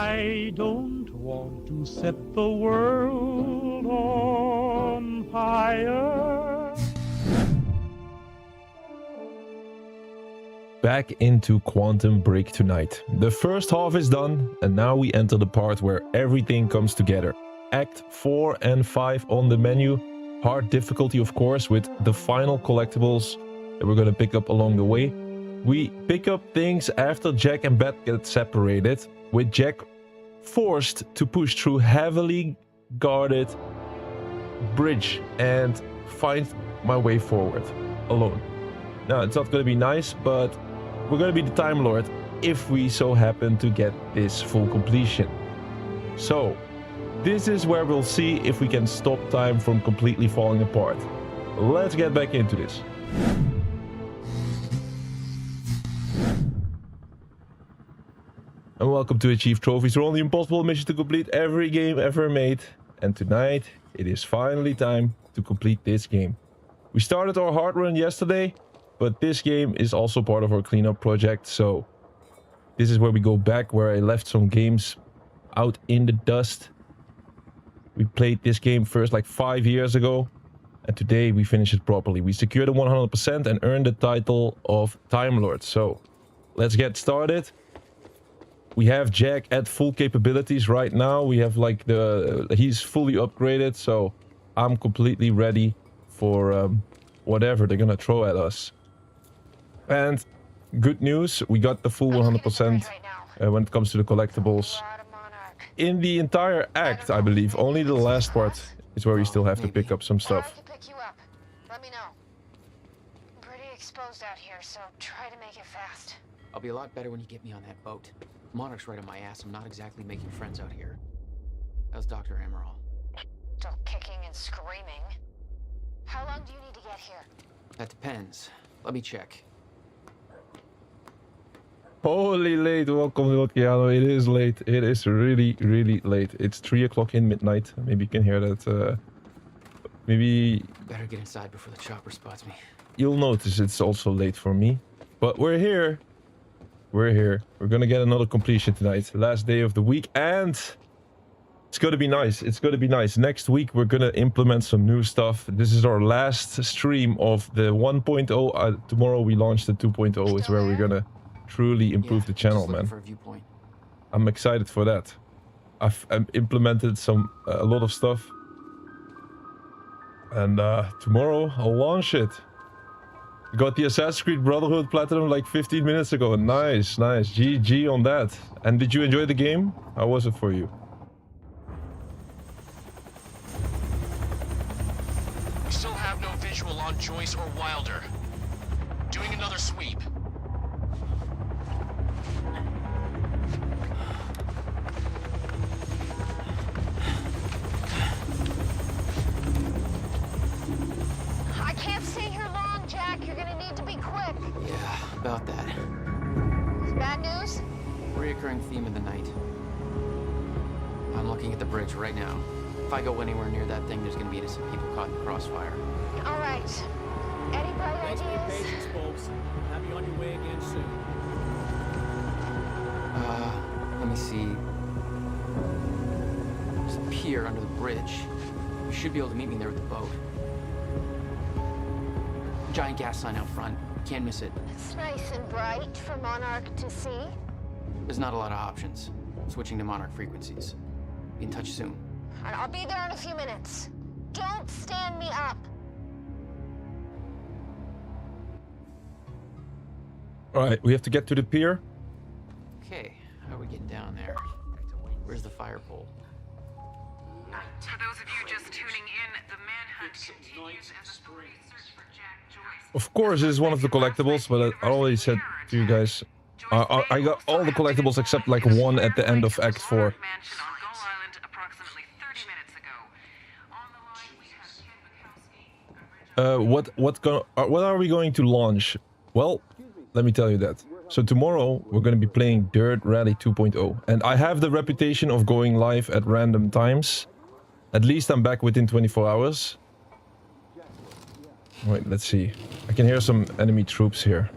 I don't want to set the world on fire. Back into Quantum Break tonight. The first half is done, and now we enter the part where everything comes together. Act 4 and 5 on the menu. Hard difficulty, of course, with the final collectibles that we're gonna pick up along the way. We pick up things after Jack and Beth get separated, with Jack forced to push through heavily guarded bridge and find my way forward alone. Now, it's not gonna be nice, but we're gonna be the Time Lord if we so happen to get this full completion. So, this is where we'll see if we can stop time from completely falling apart. Let's get back into this. And welcome to Achieve Trophies. We're on the impossible mission to complete every game ever made. And tonight, it is finally time to complete this game. We started our hard run yesterday, but this game is also part of our cleanup project. So, this is where we go back, where I left some games out in the dust. We played this game first like 5 years ago, and today we finish it properly. We secured a 100% and earned the title of Time Lord. So, let's get started. We have Jack at full capabilities right now. We have like he's fully upgraded, so I'm completely ready for whatever they're gonna throw at us. And good news, we got the full 100% when it comes to the collectibles. In the entire act, I believe, only the last part is where we still have to pick up some stuff. I can pick you up. Let me know. I'm pretty exposed out here, so try to make it fast. I'll be a lot better when you get me on that boat. Monarch's right on my ass. I'm not exactly making friends out here. How's Dr. Amaral? Still kicking and screaming. How long do you need to get here? That depends. Let me check. Holy late, welcome Keanu. It is late. It is really, really late. It's 3 o'clock in midnight. Maybe you can hear that. Maybe Better get inside before the chopper spots me. you'll notice it's also late for me. But we're here. We're here. We're gonna get another completion tonight. Last day of the week, and it's gonna be nice. It's gonna be nice. Next week we're gonna implement some new stuff. This is our last stream of the 1.0. Tomorrow we launch the 2.0. Is where we're gonna truly improve the channel, man. For a viewpoint. I'm excited for that. I've implemented a lot of stuff, and tomorrow I'll launch it. Got the Assassin's Creed Brotherhood Platinum like 15 minutes ago. Nice, nice. GG on that. And did you enjoy the game? How was it for you? We still have no visual on Joyce or Wilder. Doing another sweep. I can't stay here long, Jack. You're gonna need to be quick. Yeah, about that. Bad news? Reoccurring theme of the night. I'm looking at the bridge right now. If I go anywhere near that thing, there's gonna be innocent people caught in the crossfire. All right. Any bright Thanks for your ideas? patience, folks. Have you on your way again soon. Let me see. There's a pier under the bridge. You should be able to meet me there with the boat. Giant gas sign out front. Can't miss it. It's nice and bright for Monarch to see. There's not a lot of options. Switching to Monarch frequencies. Be in touch soon. And I'll be there in a few minutes. Don't stand me up. Alright, we have to get to the pier. Okay, how are we getting down there? Where's the fire pole? For those of you just tuning in, the manhunt continues as authorities search for Jack Joyce. Of course, this is one of the collectibles, but I already said to you guys, I got all the collectibles except like one at the end of Act 4. Mansion on Gull Island approximately 30 minutes ago. On the line we have Ken Bukowski. What are we going to launch? Well, let me tell you that. So tomorrow we're going to be playing Dirt Rally 2.0, and I have the reputation of going live at random times. At least I'm back within 24 hours. Wait, let's see. I can hear some enemy troops here.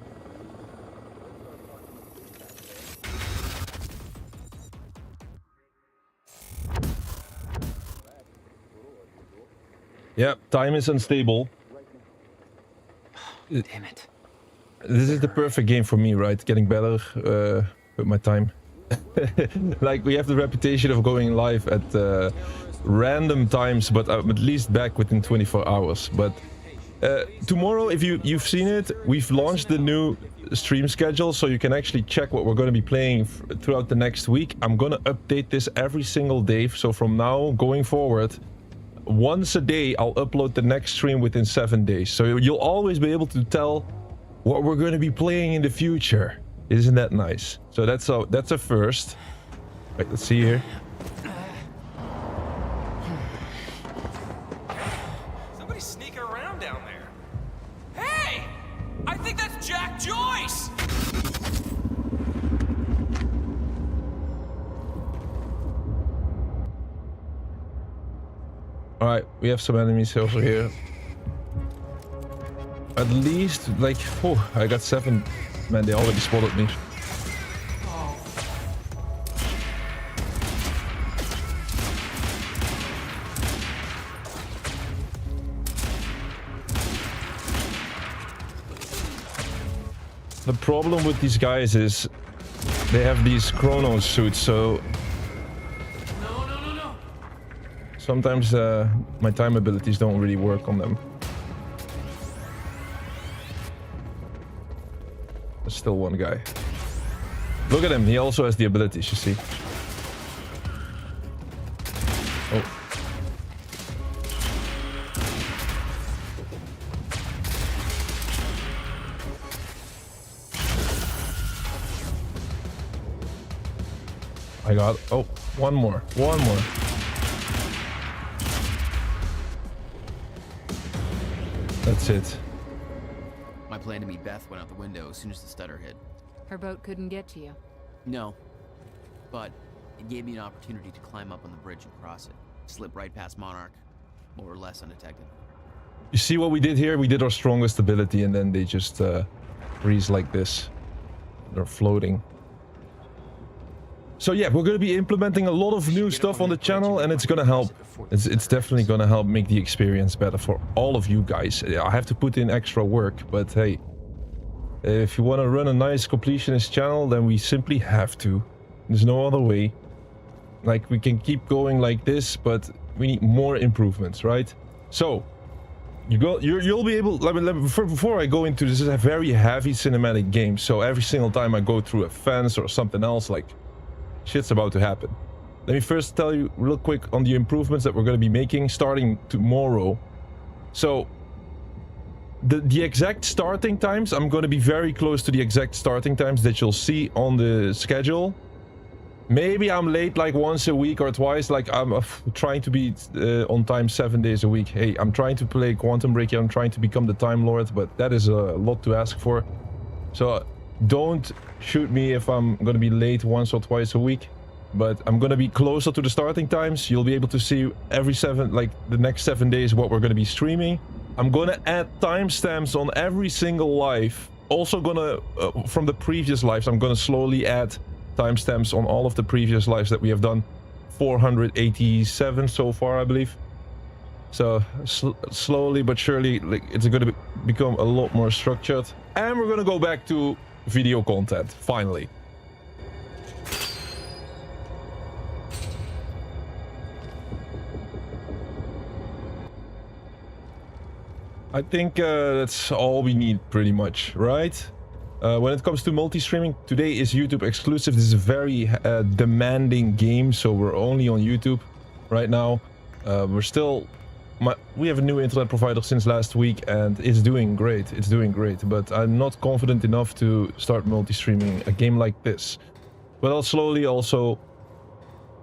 Yeah, time is unstable. Damn it. This is the perfect game for me, right? Getting better with my time. Like, we have the reputation of going live at random times, but I'm at least back within 24 hours. But tomorrow, if you've seen it, we've launched the new stream schedule, so you can actually check what we're going to be playing throughout the next week. I'm going to update this every single day, so from now going forward, once a day, I'll upload the next stream within 7 days. So you'll always be able to tell what we're going to be playing in the future. Isn't that nice? So that's a first. Right, let's see here. Somebody's sneaking around down there. Hey! I think that's Jack Joyce! Alright, we have some enemies over here. At least, like, oh, I got 7. Man, they already spotted me. The problem with these guys is they have these chrono suits, so No. sometimes my time abilities don't really work on them. There's still one guy. Look at him, he also has the abilities, you see. Oh. I got, oh, one more. That's it. My plan to meet Beth went out the window as soon as the stutter hit. Her boat couldn't get to you. No, but it gave me an opportunity to climb up on the bridge and cross it. Slip right past Monarch, more or less undetected. You see what we did here? We did our strongest ability and then they just freeze like this. They're floating. So yeah, we're going to be implementing a lot of new stuff on the channel and it's going to help. It's definitely going to help make the experience better for all of you guys. I have to put in extra work, but hey, if you want to run a nice completionist channel, then we simply have to. There's no other way. Like, we can keep going like this, but we need more improvements, right? So you'll be able, before I go into this, is a very heavy cinematic game, so every single time I go through a fence or something else, like, shit's about to happen. Let me first tell you real quick on the improvements that we're going to be making starting tomorrow. So the exact starting times, I'm going to be very close to the exact starting times that you'll see on the schedule. Maybe I'm late like once a week or twice, like I'm trying to be on time 7 days a week. Hey, I'm trying to play Quantum Break here, I'm trying to become the Time Lord, but that is a lot to ask for. So don't shoot me if I'm going to be late once or twice a week, but I'm going to be closer to the starting times. You'll be able to see every the next 7 days what we're going to be streaming. I'm going to add timestamps on every single live. Also gonna, from the previous lives, I'm going to slowly add timestamps on all of the previous lives that we have done. 487 so far, I believe. So slowly but surely, like, it's going to become a lot more structured. And we're going to go back to video content, finally. I think that's all we need, pretty much, right? When it comes to multi-streaming, today is YouTube exclusive. This is a very demanding game, so we're only on YouTube right now. We have a new internet provider since last week, and it's doing great. It's doing great, but I'm not confident enough to start multi-streaming a game like this. But I'll slowly also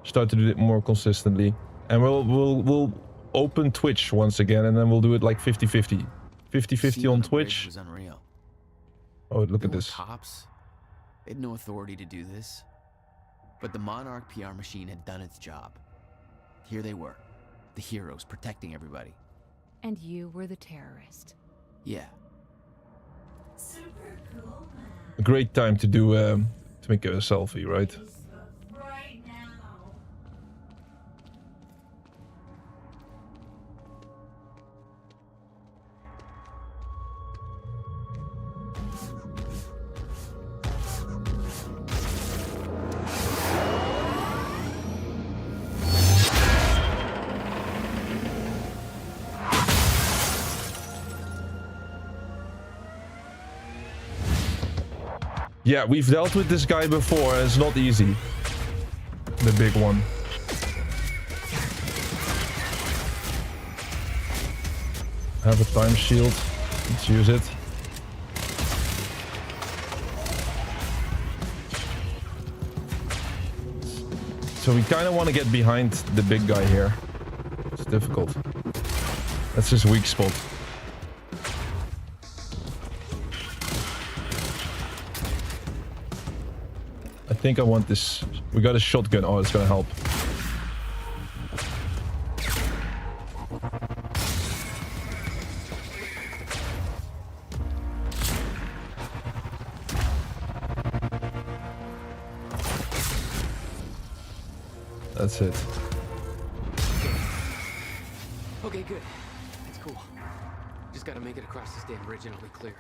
start to do it more consistently, and we'll open Twitch once again, and then we'll do it like 50-50. 50-50 on Twitch. Was unreal. Oh, look There at were this. cops. They had no authority to do this, but the Monarch PR machine had done its job. Here they were, the heroes protecting everybody. And you were the terrorist. Yeah. Super cool, man. A great time to do to make a selfie, right? Right now. Yeah, we've dealt with this guy before, and it's not easy. The big one. I have a time shield. Let's use it. So we kind of want to get behind the big guy here. It's difficult. That's his weak spot. I think I want this. We got a shotgun. Oh, it's gonna help. That's it. Okay, good. That's cool. Just gotta make it across this damn bridge and I'll be clear.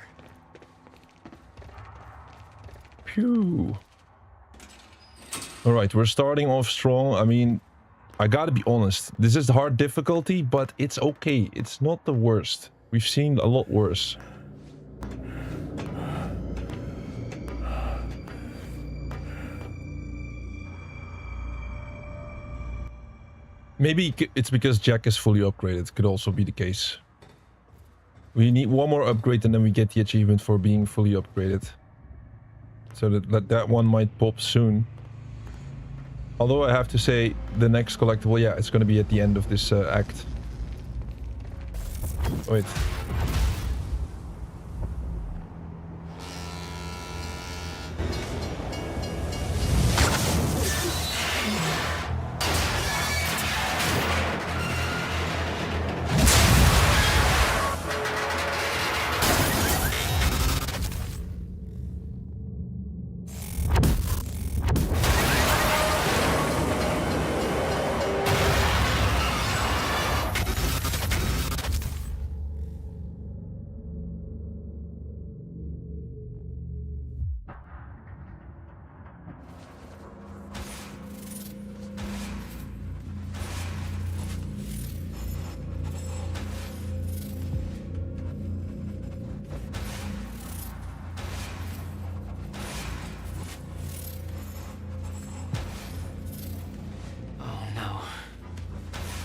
Phew. Alright, we're starting off strong. I mean, I gotta be honest. This is hard difficulty, but it's okay. It's not the worst. We've seen a lot worse. Maybe it's because Jack is fully upgraded. Could also be the case. We need one more upgrade and then we get the achievement for being fully upgraded. So that one might pop soon. Although I have to say, the next collectible, yeah, it's going to be at the end of this act. Wait.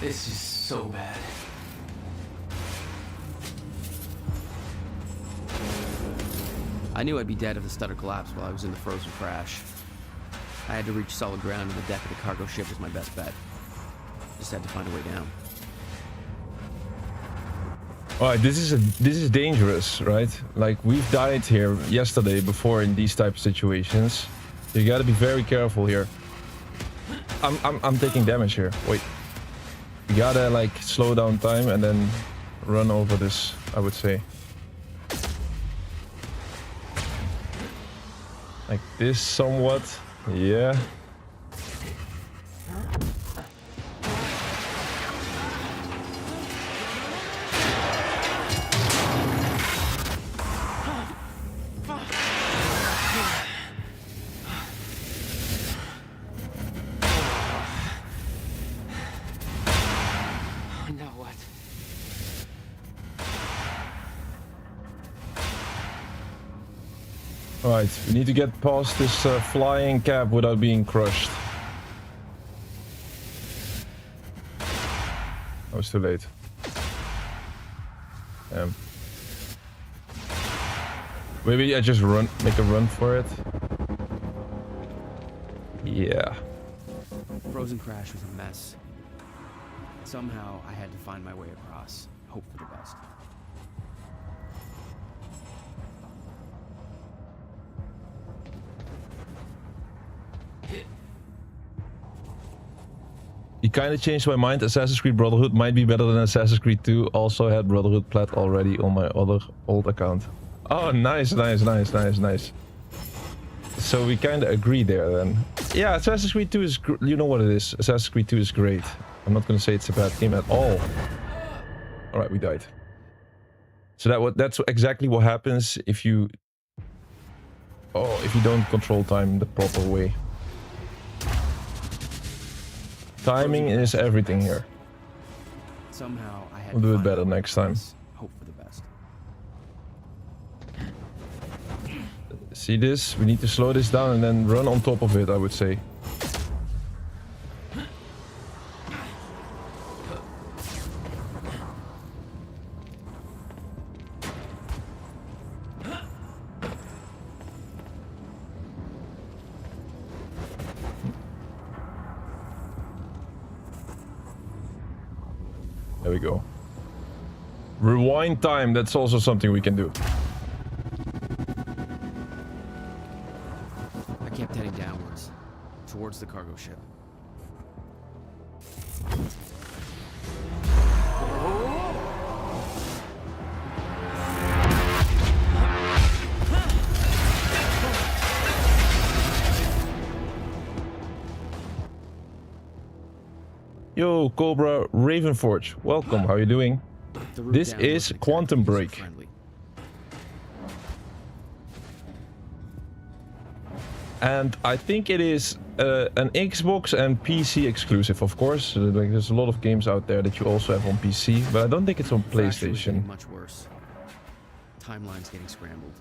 This is so bad. I knew I'd be dead if the stutter collapsed while I was in the frozen crash. I had to reach solid ground and the deck of the cargo ship was my best bet. Just had to find a way down. Alright, this is dangerous, right? Like, we've died here yesterday before in these type of situations. You gotta be very careful here. I'm taking damage here. Wait. You gotta like slow down time and then run over this, I would say. Like this somewhat. Yeah. Alright, we need to get past this flying cab without being crushed. I was too late. Maybe I just make a run for it. Yeah. Frozen crash was a mess. Somehow I had to find my way across. Hope for the best. You kind of changed my mind. Assassin's Creed Brotherhood might be better than Assassin's Creed 2. Also had Brotherhood plat already on my other old account. Oh, nice, nice, nice, nice, nice. So we kind of agree there then. Yeah, Assassin's Creed 2 is... You know what it is. Assassin's Creed 2 is great. I'm not going to say it's a bad game at all. Alright, we died. So that's exactly what happens if you... Oh, if you don't control time the proper way. Timing is everything here. Somehow I had we'll do it better next time. Hope for the best. See this? We need to slow this down and then run on top of it, I would say. There we go. Rewind time, that's also something we can do. I kept heading downwards, towards the cargo ship. Yo, Cobra Ravenforge, welcome. How are you doing? This is Quantum Break. And I think it is an Xbox and PC exclusive, of course. Like, there's a lot of games out there that you also have on PC, but I don't think it's on PlayStation. Much worse. Timeline's getting scrambled.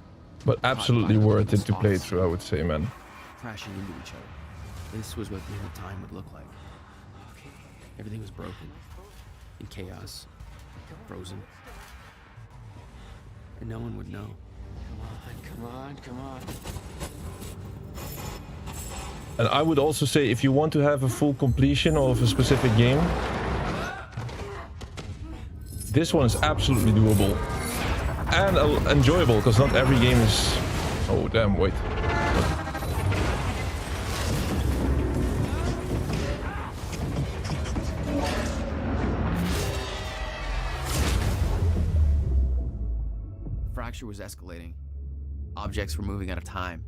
But absolutely worth it to play through, I would say, man. Crashing into each other. This was what the end of time would look like. Everything was broken, in chaos, frozen, and no one would know. Come on, come on, come on. And I would also say, if you want to have a full completion of a specific game, this one is absolutely doable. And enjoyable, because not every game is... Oh, damn, wait. Fracture was escalating. Objects were moving out of time,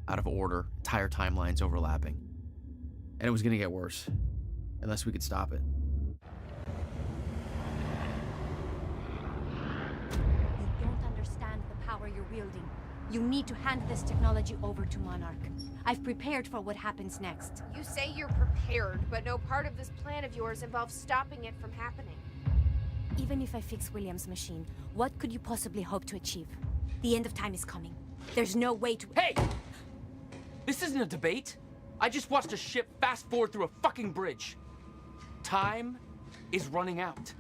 out of order, entire timelines overlapping. And it was gonna get worse, unless we could stop it. You don't understand the power you're wielding. You need to hand this technology over to Monarch. I've prepared for what happens next. You say you're prepared, but no part of this plan of yours involves stopping it from happening. Even if I fix William's machine, what could you possibly hope to achieve? The end of time is coming. There's no way to— Hey! This isn't a debate. I just watched a ship fast forward through a fucking bridge. Time is running out,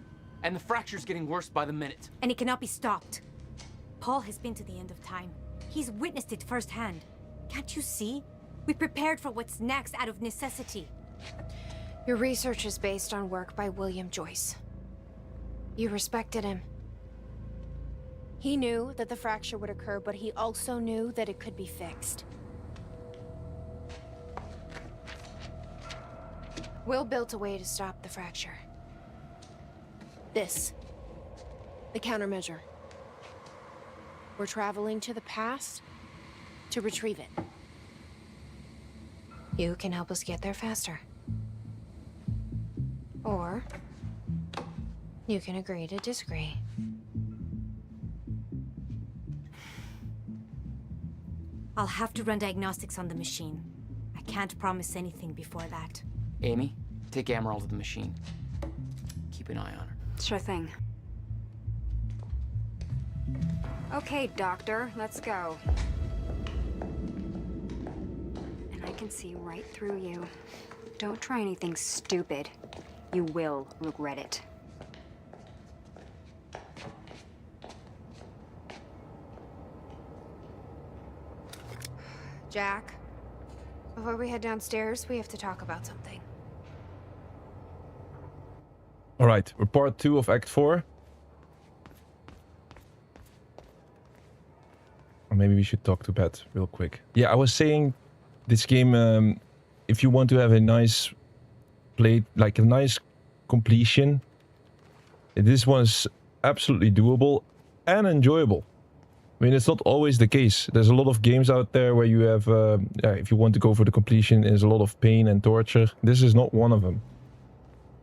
and the fracture's getting worse by the minute. And it cannot be stopped. Paul has been to the end of time. He's witnessed it firsthand. Can't you see? We prepared for what's next out of necessity. Your research is based on work by William Joyce. You respected him. He knew that the fracture would occur, but he also knew that it could be fixed. Will built a way to stop the fracture. This. The countermeasure. We're traveling to the past to retrieve it. You can help us get there faster. Or you can agree to disagree. I'll have to run diagnostics on the machine. I can't promise anything before that. Amy, take Amaral to the machine. Keep an eye on her. Sure thing. Okay, Doctor, let's go. And I can see right through you. Don't try anything stupid. You will regret it. Jack, before we head downstairs, we have to talk about something. Alright, we're part 2 of Act 4. Or maybe we should talk to Pat real quick. Yeah, I was saying this game, if you want to have a nice play, like a nice completion, this one is absolutely doable and enjoyable. I mean, it's not always the case. There's a lot of games out there where you have, if you want to go for the completion, there's a lot of pain and torture. This is not one of them.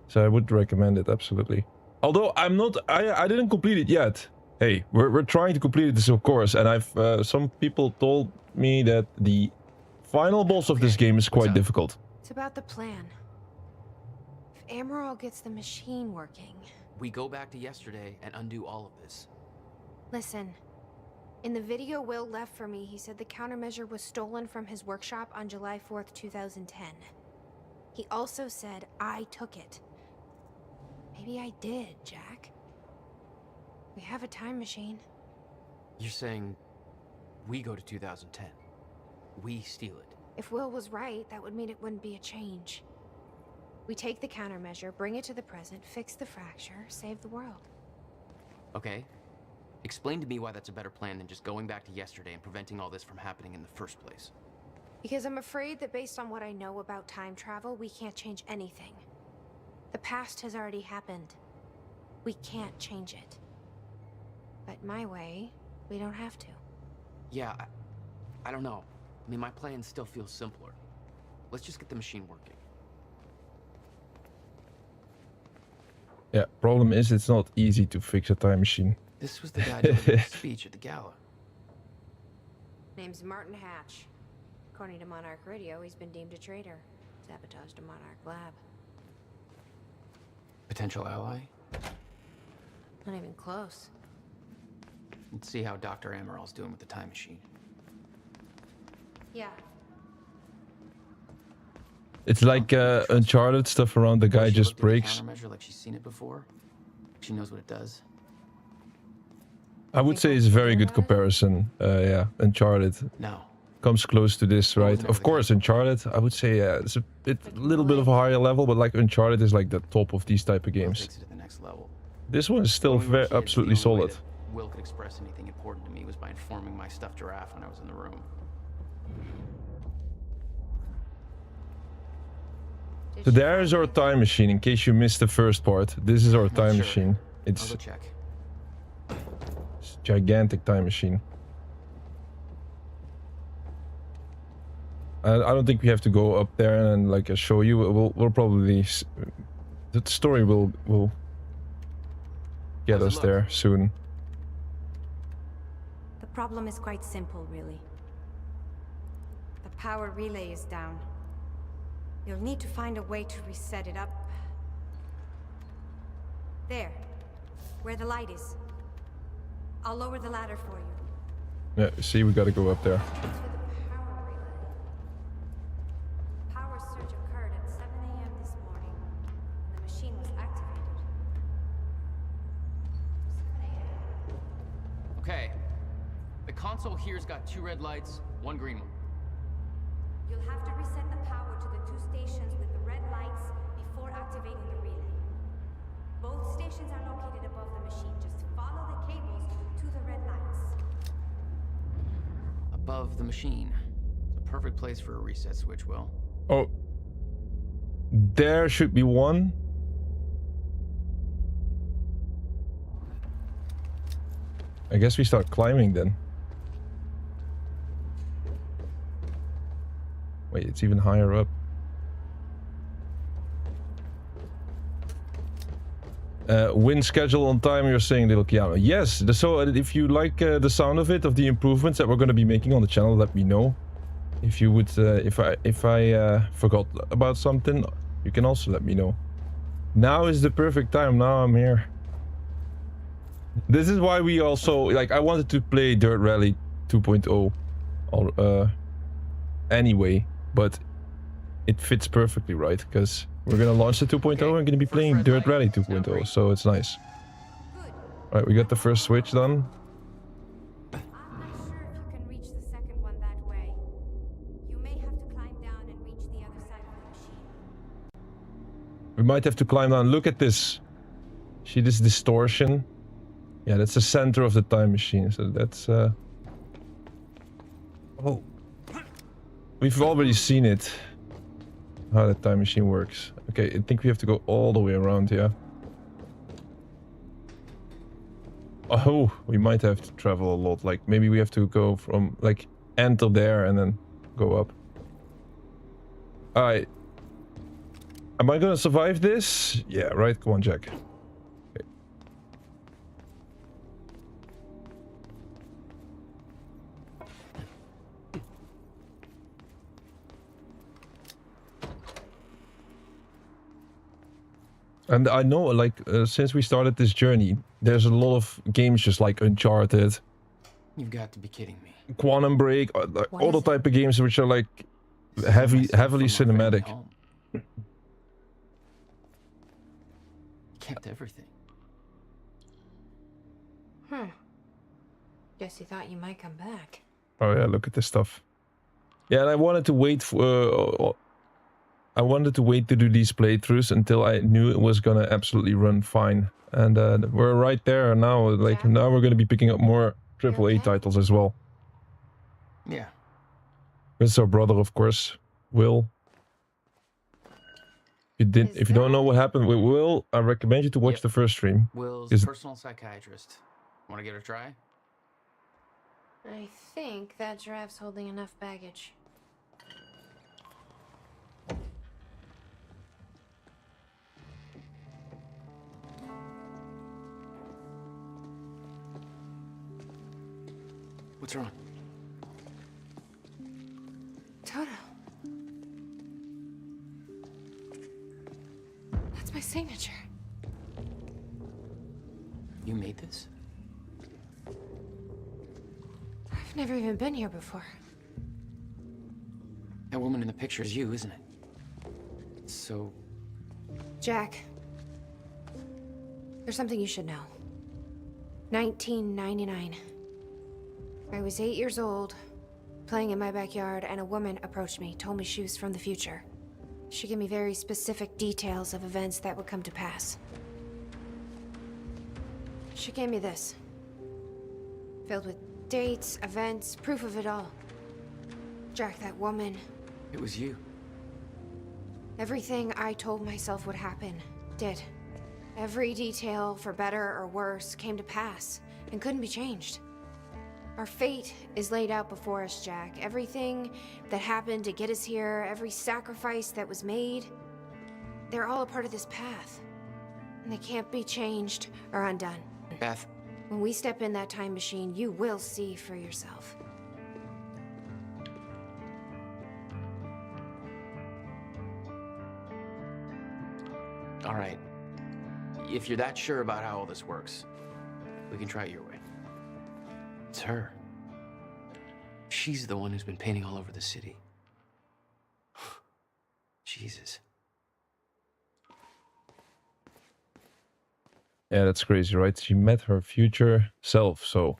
So I would recommend it, absolutely. Although I'm not, I didn't complete it yet. Hey, we're trying to complete this, of course. And I've, some people told me that the final boss of this game is quite difficult. It's about the plan. If Amaral gets the machine working... We go back to yesterday and undo all of this. Listen, In the video Will left for me, he said the countermeasure was stolen from his workshop on July 4th, 2010. He also said I took it. Maybe I did, Jack. We have a time machine. You're saying we go to 2010. We steal it. If Will was right, that would mean it wouldn't be a change. We take the countermeasure, bring it to the present, fix the fracture, save the world. Okay. Explain to me why that's a better plan than just going back to yesterday and preventing all this from happening in the first place. Because I'm afraid that based on what I know about time travel, we can't change anything. The past has already happened. We can't change it. But my way, we don't have to. Yeah, I don't know. I mean, my plan still feels simpler. Let's just get the machine working. Yeah, problem is it's not easy to fix a time machine. This was the guy doing the speech at the gala. Name's Martin Hatch. According to Monarch Radio, he's been deemed a traitor. Sabotaged a Monarch lab. Potential ally? Not even close. Let's see how Dr. Amaral's doing with the time machine. Yeah. It's like Uncharted stuff around the guy just breaks. Countermeasure like she's seen it before. She knows what it does. I would say it's a very good comparison. Yeah, Uncharted. No. Comes close to this, right? Of course, Uncharted, I would say it's a little bit of a higher level, but like Uncharted is like the top of these type of games. Takes it to the next level. This one is still very absolutely solid. Will could express anything important to me was by informing my stuffed giraffe when I was in the room. So there's our time machine, in case you missed the first part. This is our time machine. It's I'll go check. It's a gigantic time machine. I don't think we have to go up there and like show you. We'll probably the story will get us there soon. The problem is quite simple, really. The power relay is down. You'll need to find a way to reset it up. There, where the light is. I'll lower the ladder for you. Yeah, see, we gotta go up there. Power surge occurred at 7 a.m. this morning. The machine was activated. 7 a.m. Okay. The console here's got 2 red lights, 1 green one. You'll have to reset the power to the 2 stations with the red lights before activating the relay. Both stations are located above the machine. Just follow the cables to the red lights. Above the machine. It's a perfect place for a reset switch, Will. Oh. There should be one. I guess we start climbing then. Wait, it's even higher up. Win schedule on time, you're saying, Little Keanu. Yes, so if you like the sound of it, of the improvements that we're going to be making on the channel, let me know. If you would, if I forgot about something, you can also let me know. Now is the perfect time, now I'm here. This is why we also, like, I wanted to play Dirt Rally 2.0 anyway, but it fits perfectly, right? Because we're gonna launch the 2.0 and we're gonna be playing Dirt Rally 2.0, so it's nice. Alright, we got the first switch done. I'm not sure if you can reach the second one that way. You may have to climb down and reach the other side of the machine. We might have to climb down. Look at this. See this distortion? Yeah, that's the center of the time machine, so that's oh. We've already seen it. How the time machine works. Okay, I think we have to go all the way around here. Oh, we might have to travel a lot. Like, maybe we have to go from, like, enter there and then go up. Alright. Am I gonna survive this? Yeah, right? Come on, Jack. Okay. And I know, like, since we started this journey, there's a lot of games just like Uncharted, You've got to be kidding me. Quantum Break, all the is type of games which are like heavily cinematic. You kept everything. Guess you thought you might come back. Oh yeah, look at this stuff. Yeah, and I wanted to wait for to do these playthroughs until I knew it was gonna absolutely run fine. And we're right there now. Like now we're gonna be picking up more AAA titles as well. Yeah. It's our brother, of course, Will. If you don't know what happened with Will, I recommend you to watch the first stream. Will's personal psychiatrist. Want to give it a try? I think that giraffe's holding enough baggage. What's wrong? Toto. That's my signature. You made this? I've never even been here before. That woman in the picture is you, isn't it? So... Jack. There's something you should know. 1999. I was 8 years old, playing in my backyard, and a woman approached me, told me she was from the future. She gave me very specific details of events that would come to pass. She gave me this. Filled with dates, events, proof of it all. Jack, that woman... It was you. Everything I told myself would happen, did. Every detail, for better or worse, came to pass, and couldn't be changed. Our fate is laid out before us, Jack. Everything that happened to get us here, every sacrifice that was made, they're all a part of this path. And they can't be changed or undone. Beth. When we step in that time machine, you will see for yourself. All right. If you're that sure about how all this works, we can try it your way. It's her. She's the one who's been painting all over the city. Jesus. Yeah, that's crazy, right? She met her future self, so...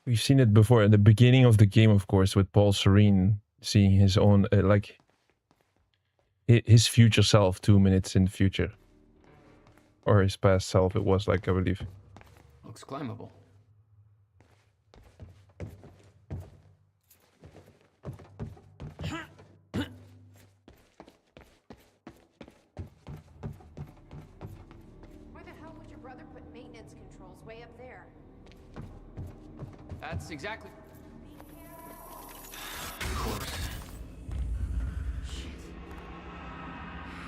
We've seen it before at the beginning of the game, of course, with Paul Serene seeing his own, like... his future self 2 minutes in the future. Or his past self, it was like, I believe. Looks climbable. Where the hell would your brother put maintenance controls way up there? That's exactly... Of course.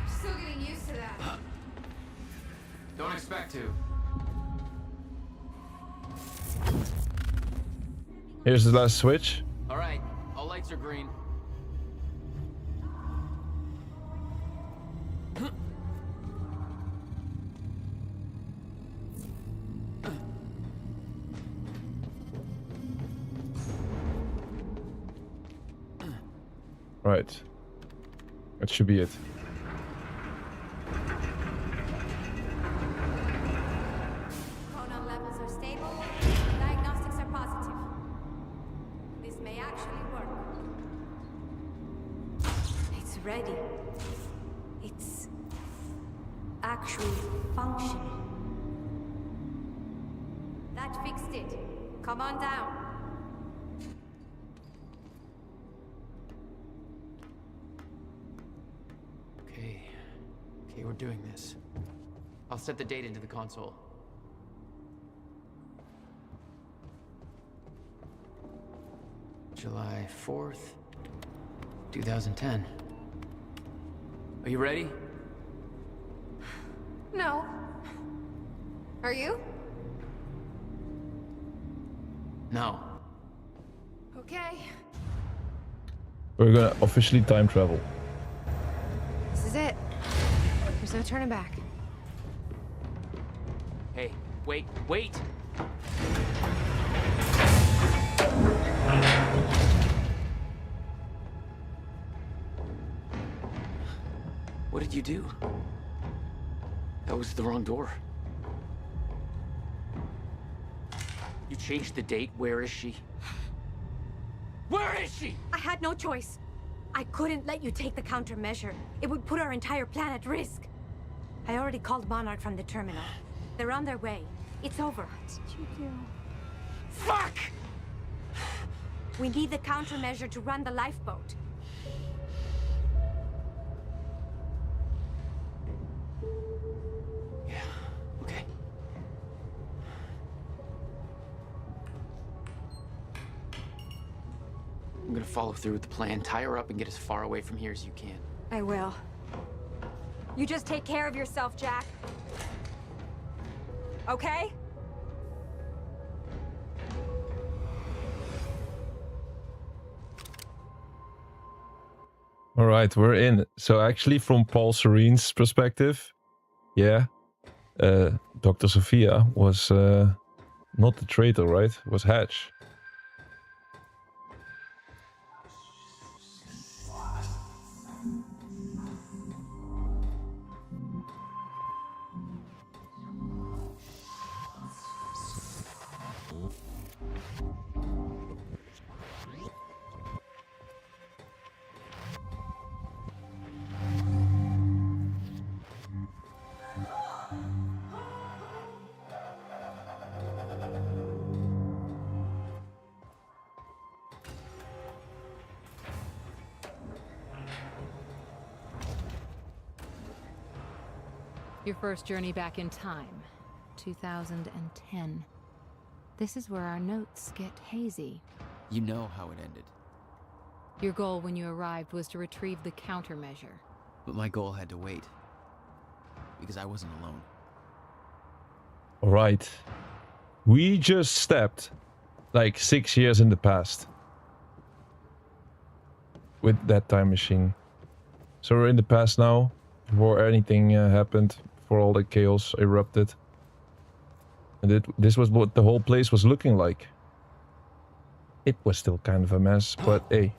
Still getting used to that. Don't expect to. Here's the last switch. All right, all lights are green. Right. That should be it. Chronon levels are stable. Diagnostics are positive. This may actually work. It's ready. It's actually functioning. That fixed it. Come on down. Okay, we're doing this. I'll set the date into the console. July 4th, 2010. Are you ready? No. Are you? No. Okay. We're gonna officially time travel. This is it. There's no turning back. Hey, wait, wait! What did you do? That was the wrong door. You changed the date. Where is she? Where is she? I had no choice. I couldn't let you take the countermeasure. It would put our entire plan at risk. I already called Monarch from the terminal. They're on their way. It's over. What did you do? Fuck! We need the countermeasure to run the lifeboat. Yeah, okay. I'm gonna follow through with the plan. Tie her up and get as far away from here as you can. I will. You just take care of yourself, Jack. Okay? All right, we're in. So actually, from Paul Serene's perspective, yeah, Dr. Sophia was not the traitor, right? It was Hatch. Your first journey back in time, 2010. This is where our notes get hazy. You know how it ended. Your goal when you arrived was to retrieve the countermeasure. But my goal had to wait. Because I wasn't alone. All right. We just stepped like 6 years in the past with that time machine. So we're in the past now, before anything happened, before all the chaos erupted. And this was what the whole place was looking like. It was still kind of a mess, but hey.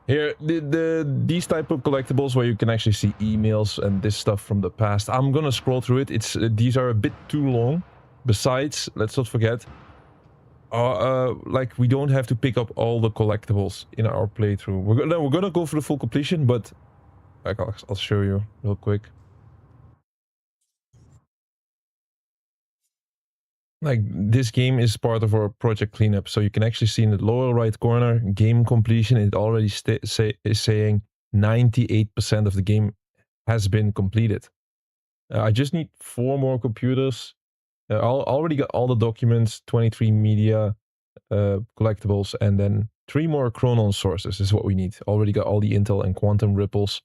Here, these type of collectibles where you can actually see emails and this stuff from the past. I'm gonna scroll through it. These are a bit too long. Besides, let's not forget, like we don't have to pick up all the collectibles in our playthrough. We're gonna go for the full completion, but like I'll show you real quick. Like this game is part of our project cleanup, so you can actually see in the lower right corner game completion. It already is saying 98% of the game has been completed. I just need 4 more computers. I already got all the documents, 23 media collectibles, and then 3 more Chronon sources is what we need. Already got all the intel and quantum ripples.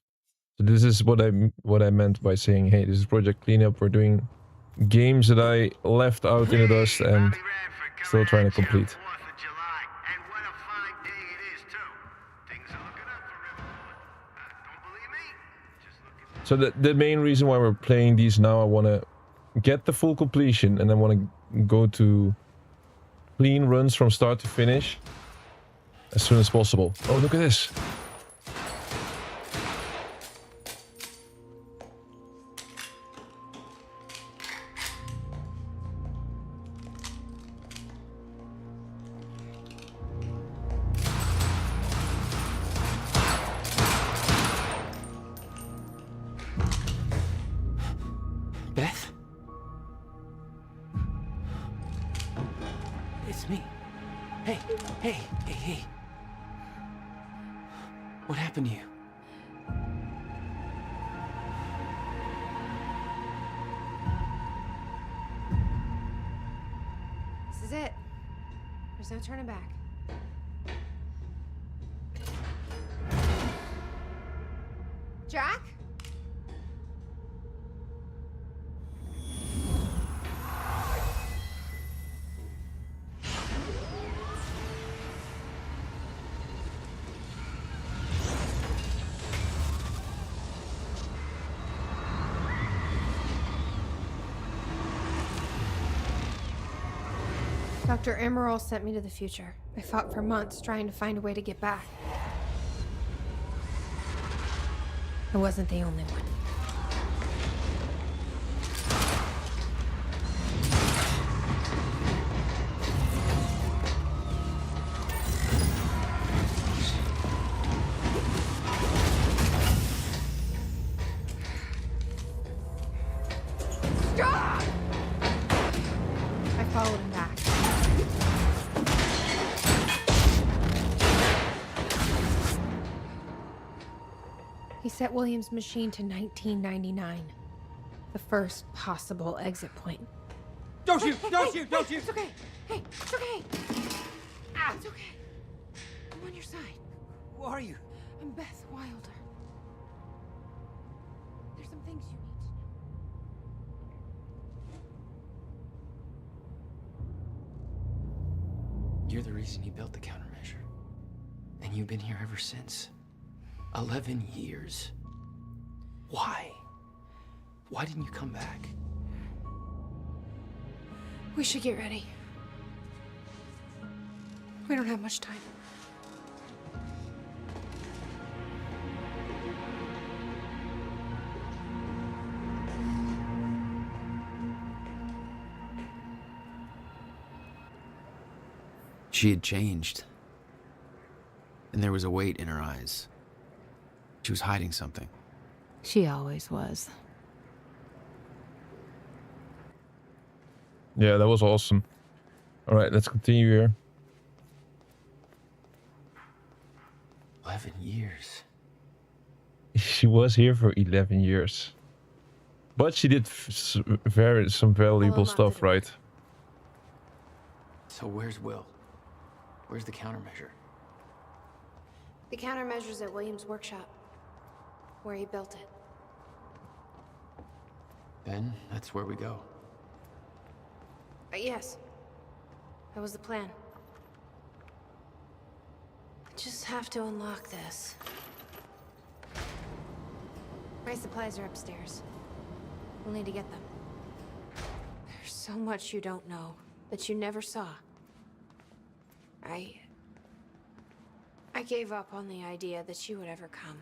So this is what I meant by saying, hey, this is project cleanup. We're doing games that I left out in the dust and still trying to complete. So the main reason why we're playing these now, I want to get the full completion and then want to go to clean runs from start to finish as soon as possible. Oh, look at this. Beth? It's me. Hey, hey, hey, hey. What happened to you? This is it. There's no turning back. Jack? Dr. Emerald sent me to the future. I fought for months trying to find a way to get back. I wasn't the only one. I followed him back. He set William's machine to 1999. The first possible exit point. Don't shoot! Don't shoot! Don't shoot! It's okay. Hey, it's okay. Ah, it's okay. I'm on your side. Who are you? I'm Beth Wilder. There's some things you need to know. You're the reason he built the countermeasure. And you've been here ever since. 11 years. Why? Why didn't you come back? We should get ready. We don't have much time. She had changed. And there was a weight in her eyes. She was hiding something. She always was. Yeah, that was awesome. All right, let's continue here. 11 years. She was here for 11 years. But she did some valuable stuff, right? So where's Will? Where's the countermeasure? The countermeasure's at William's workshop, where he built it. Then that's where we go. Yes. That was the plan. I just have to unlock this. My supplies are upstairs. We'll need to get them. There's so much you don't know that you never saw. I gave up on the idea that you would ever come.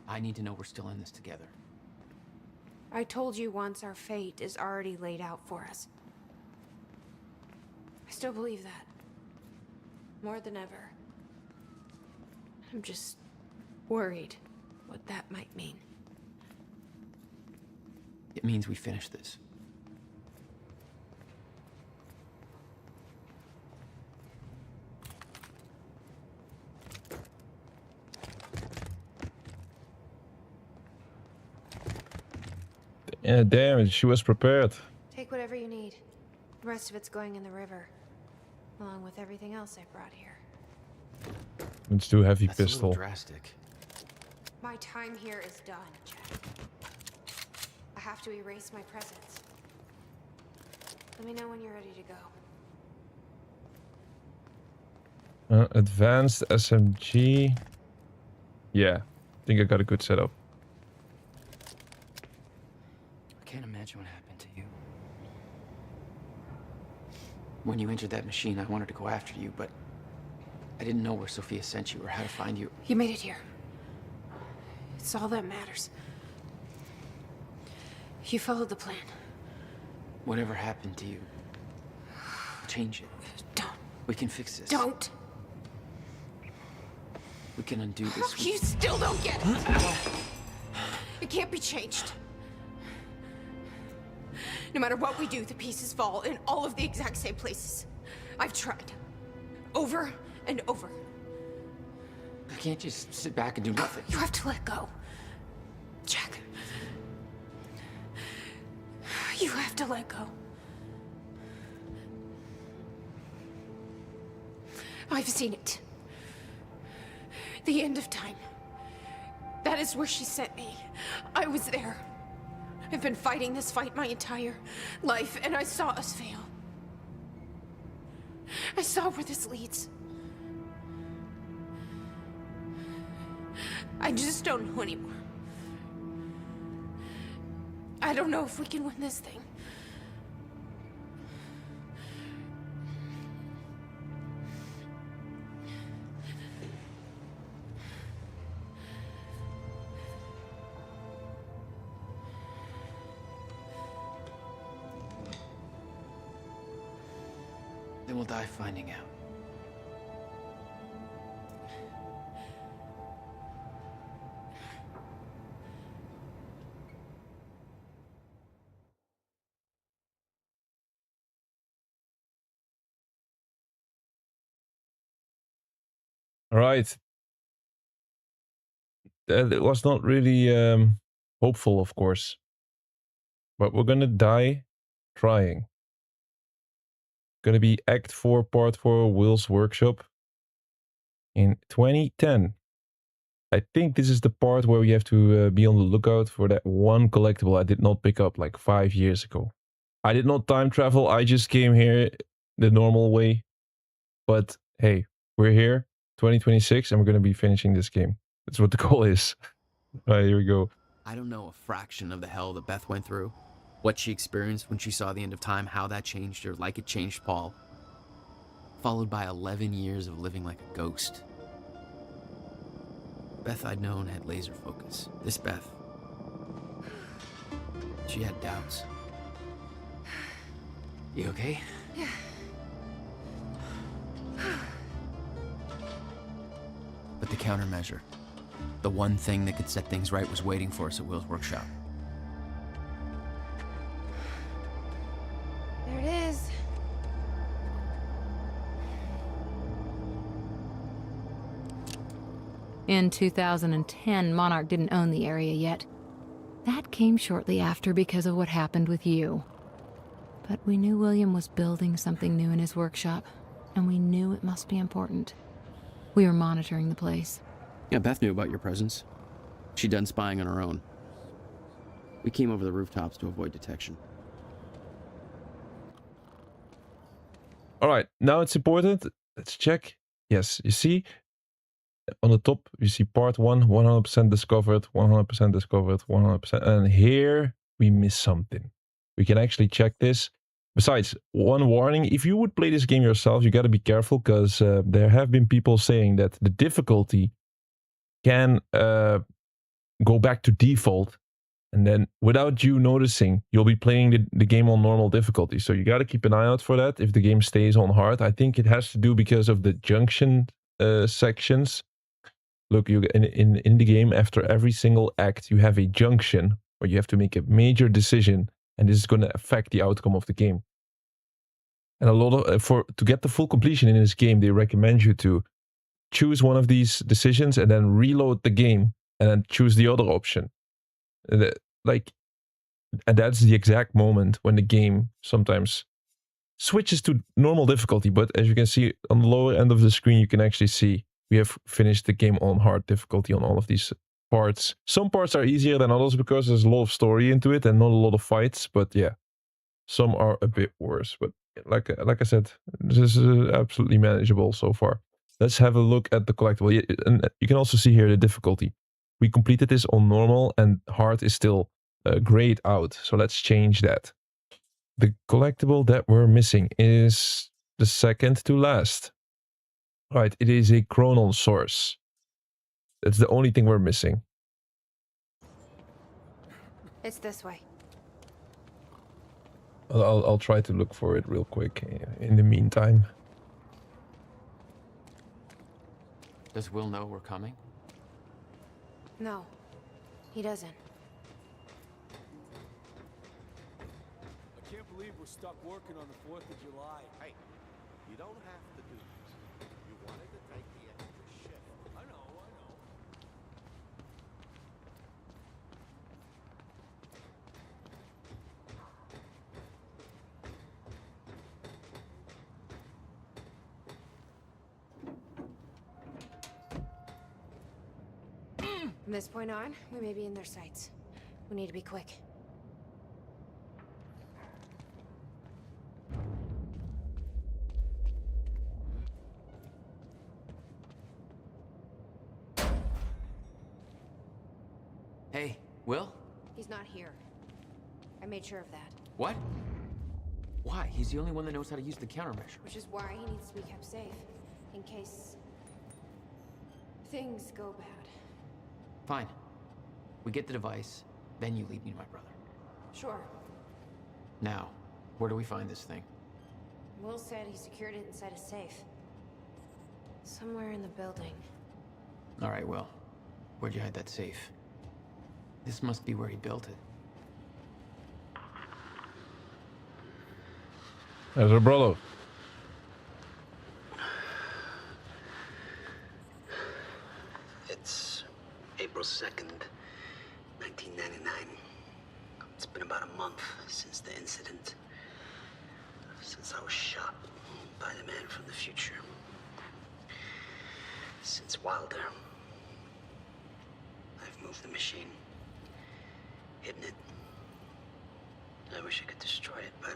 I need to know we're still in this together. I told you once our fate is already laid out for us. I still believe that. More than ever. I'm just worried what that might mean. It means we finish this. Yeah, damn it, she was prepared. Take whatever you need. The rest of it's going in the river, along with everything else I brought here. Let's do heavy That's a pistol. little drastic. My time here is done, Jack. I have to erase my presence. Let me know when you're ready to go. Advanced SMG. Yeah, I think I got a good setup. I can't imagine what happened to you. When you entered that machine, I wanted to go after you, but I didn't know where Sophia sent you or how to find you. You made it here. It's all that matters. You followed the plan. Whatever happened to you, change it. Don't. We can fix this. Don't. We can undo this. You still don't get it. It can't be changed. No matter what we do, the pieces fall in all of the exact same places. I've tried. Over and over. I can't just sit back and do nothing. You have to let go. Jack. You have to let go. I've seen it. The end of time. That is where she sent me. I was there. I've been fighting this fight my entire life, and I saw us fail. I saw where this leads. I just don't know anymore. I don't know if we can win this thing. Then we'll die finding out. All right. It was not really hopeful, of course. But we're gonna die trying. Gonna be Act 4, Part 4, Will's Workshop in 2010. I think this is the part where we have to be on the lookout for that one collectible I did not pick up like 5 years ago. I did not time travel, I just came here the normal way. But hey, we're here, 2026, and we're gonna be finishing this game. That's what the goal is. Alright, here we go. I don't know a fraction of the hell that Beth went through. What she experienced when she saw the end of time, how that changed her, like it changed Paul. Followed by 11 years of living like a ghost. Beth I'd known had laser focus. This Beth, she had doubts. You okay? Yeah. But the countermeasure, the one thing that could set things right, was waiting for us at Will's workshop. There it is. In 2010, Monarch didn't own the area yet. That came shortly after because of what happened with you. But we knew William was building something new in his workshop, and we knew it must be important. We were monitoring the place. Yeah, Beth knew about your presence. She'd done spying on her own. We came over the rooftops to avoid detection. Alright, now it's important. Let's check. Yes, you see, on the top, you see part 1, 100% discovered, 100% discovered, 100%. And here we miss something. We can actually check this. Besides, one warning, if you would play this game yourself, you got to be careful, because there have been people saying that the difficulty can go back to default, and then without you noticing, you'll be playing the game on normal difficulty. So you got to keep an eye out for that if the game stays on hard. I think it has to do because of the junction sections. Look, you in the game, after every single act, you have a junction where you have to make a major decision, and this is going to affect the outcome of the game. And a lot of to get the full completion in this game, they recommend you to choose one of these decisions and then reload the game and then choose the other option. And that's the exact moment when the game sometimes switches to normal difficulty. But as you can see on the lower end of the screen, you can actually see we have finished the game on hard difficulty on all of these parts. Some parts are easier than others because there's a lot of story into it and not a lot of fights. But yeah, some are a bit worse. But like I said, this is absolutely manageable so far. Let's have a look at the collectible. And you can also see here the difficulty. We completed this on normal, and hard is still grayed out. So let's change that. The collectible that we're missing is the second to last. Right, it is a Chronon source. That's the only thing we're missing. It's this way. I'll try to look for it real quick in the meantime. Does Will know we're coming? No, he doesn't. I can't believe we're stuck working on the 4th of July. Hey, you don't have to do this. You wanted to take the extra shift. I know. From this point on, we may be in their sights. We need to be quick. Hey, Will? He's not here. I made sure of that. What? Why? He's the only one that knows how to use the countermeasure. Which is why he needs to be kept safe. In case... things go bad. Fine. We get the device, then you lead me to my brother. Sure. Now, where do we find this thing? Will said he secured it inside a safe. Somewhere in the building. All right, Will. Where'd you hide that safe? This must be where he built it. There's our brother. It's April 2nd, 1999. It's been about a month since the incident. Since I was shot by the man from the future. Since Wilder. I've moved the machine. Hidden it. I wish I could destroy it, but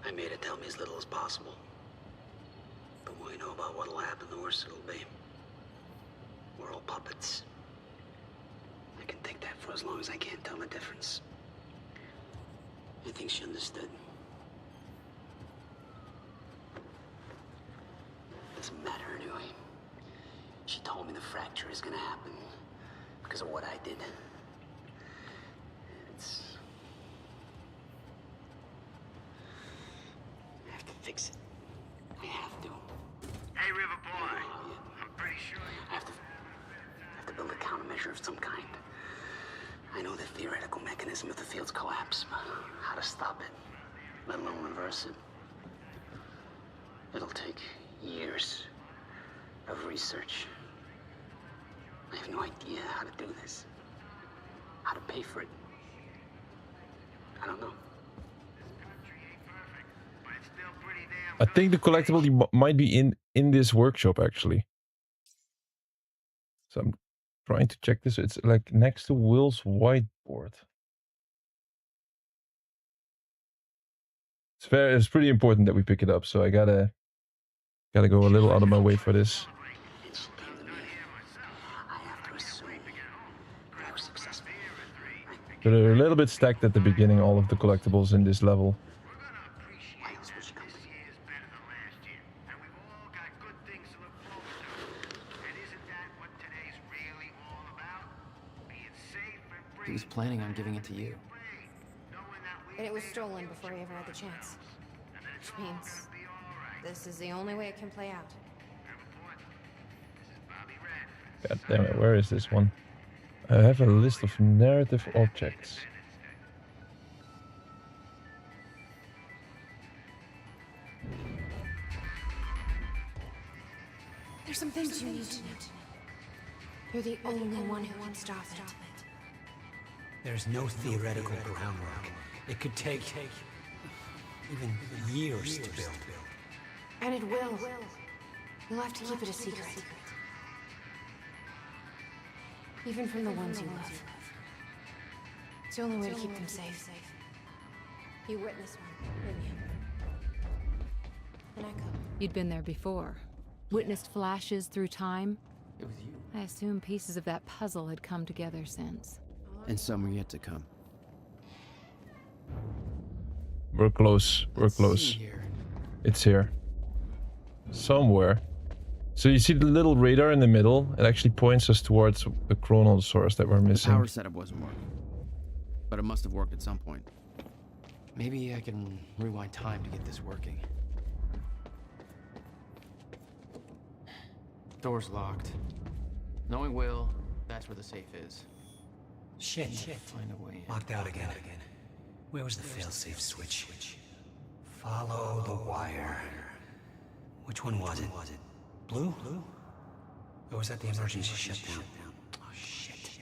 I made it tell me as little as possible. The more you know about what'll happen, the worse it'll be. We're all puppets. I can take that for as long as I can't tell the difference. I think she understood. Doesn't matter anyway. She told me the fracture is gonna happen because of what I did. I have to fix it. I have to. Hey, River Boy. I'm pretty sure you... I have to build a countermeasure of some kind. I know the theoretical mechanism of the field's collapse, but how to stop it, let alone reverse it. It'll take years of research. I have no idea how to do this. How to pay for it. I don't know. I think the collectible might be in this workshop actually. So I'm trying to check this. It's like next to Will's whiteboard. It's pretty important that we pick it up, so I gotta go a little out of my way for this. But they're a little bit stacked at the beginning, all of the collectibles in this level. He was planning on giving it to you. And it was stolen before he ever had the chance. Which means this is the only way it can play out. God damn it, where is this one? I have a list of narrative objects. There's some things you need to know. You're the only one who can stop it. There's no theoretical groundwork. It could take even years to build. And it will. You'll have to keep it a secret. Even from the ones you love. It's the only way to keep them safe. You witnessed one, didn't you? An echo. You'd been there before. Witnessed flashes through time. It was you. I assume pieces of that puzzle had come together since. And some are yet to come. We're close. We're close. It's here. Somewhere. So you see the little radar in the middle? It actually points us towards the chronal source that we're The missing. power setup wasn't working. But it must have worked at some point. Maybe I can rewind time to get this working. Door's locked. Knowing Will, that's where the safe is. Shit. Find a way in. Locked out again. Where was the failsafe switch? Follow the wire. Which one was it? Blue? Or was that the emergency shutdown? Oh, shit.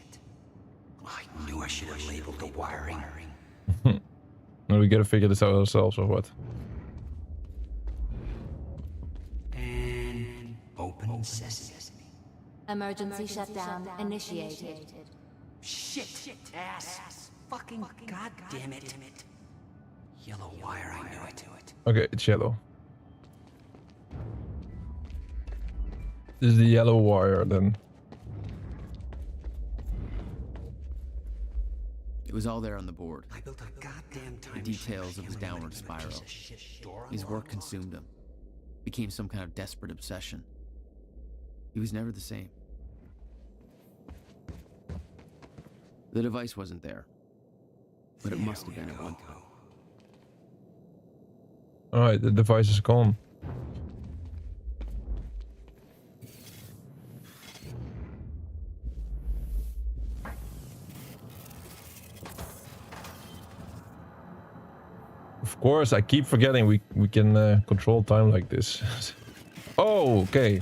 I knew I should have labeled the wiring. Well, we gotta figure this out ourselves, or what? And open sesame. Emergency shutdown initiated. Shit. Ass. Fucking goddamn it. Yellow wire, I knew it. Okay, it's yellow. This is the yellow wire, then. It was all there on the board. I built a goddamn time The details of his downward spiral. His work consumed him. Became some kind of desperate obsession. He was never the same. The device wasn't there. but it must have been at one time. Alright, the device is gone. Of course, I keep forgetting we can control time like this. Oh, okay.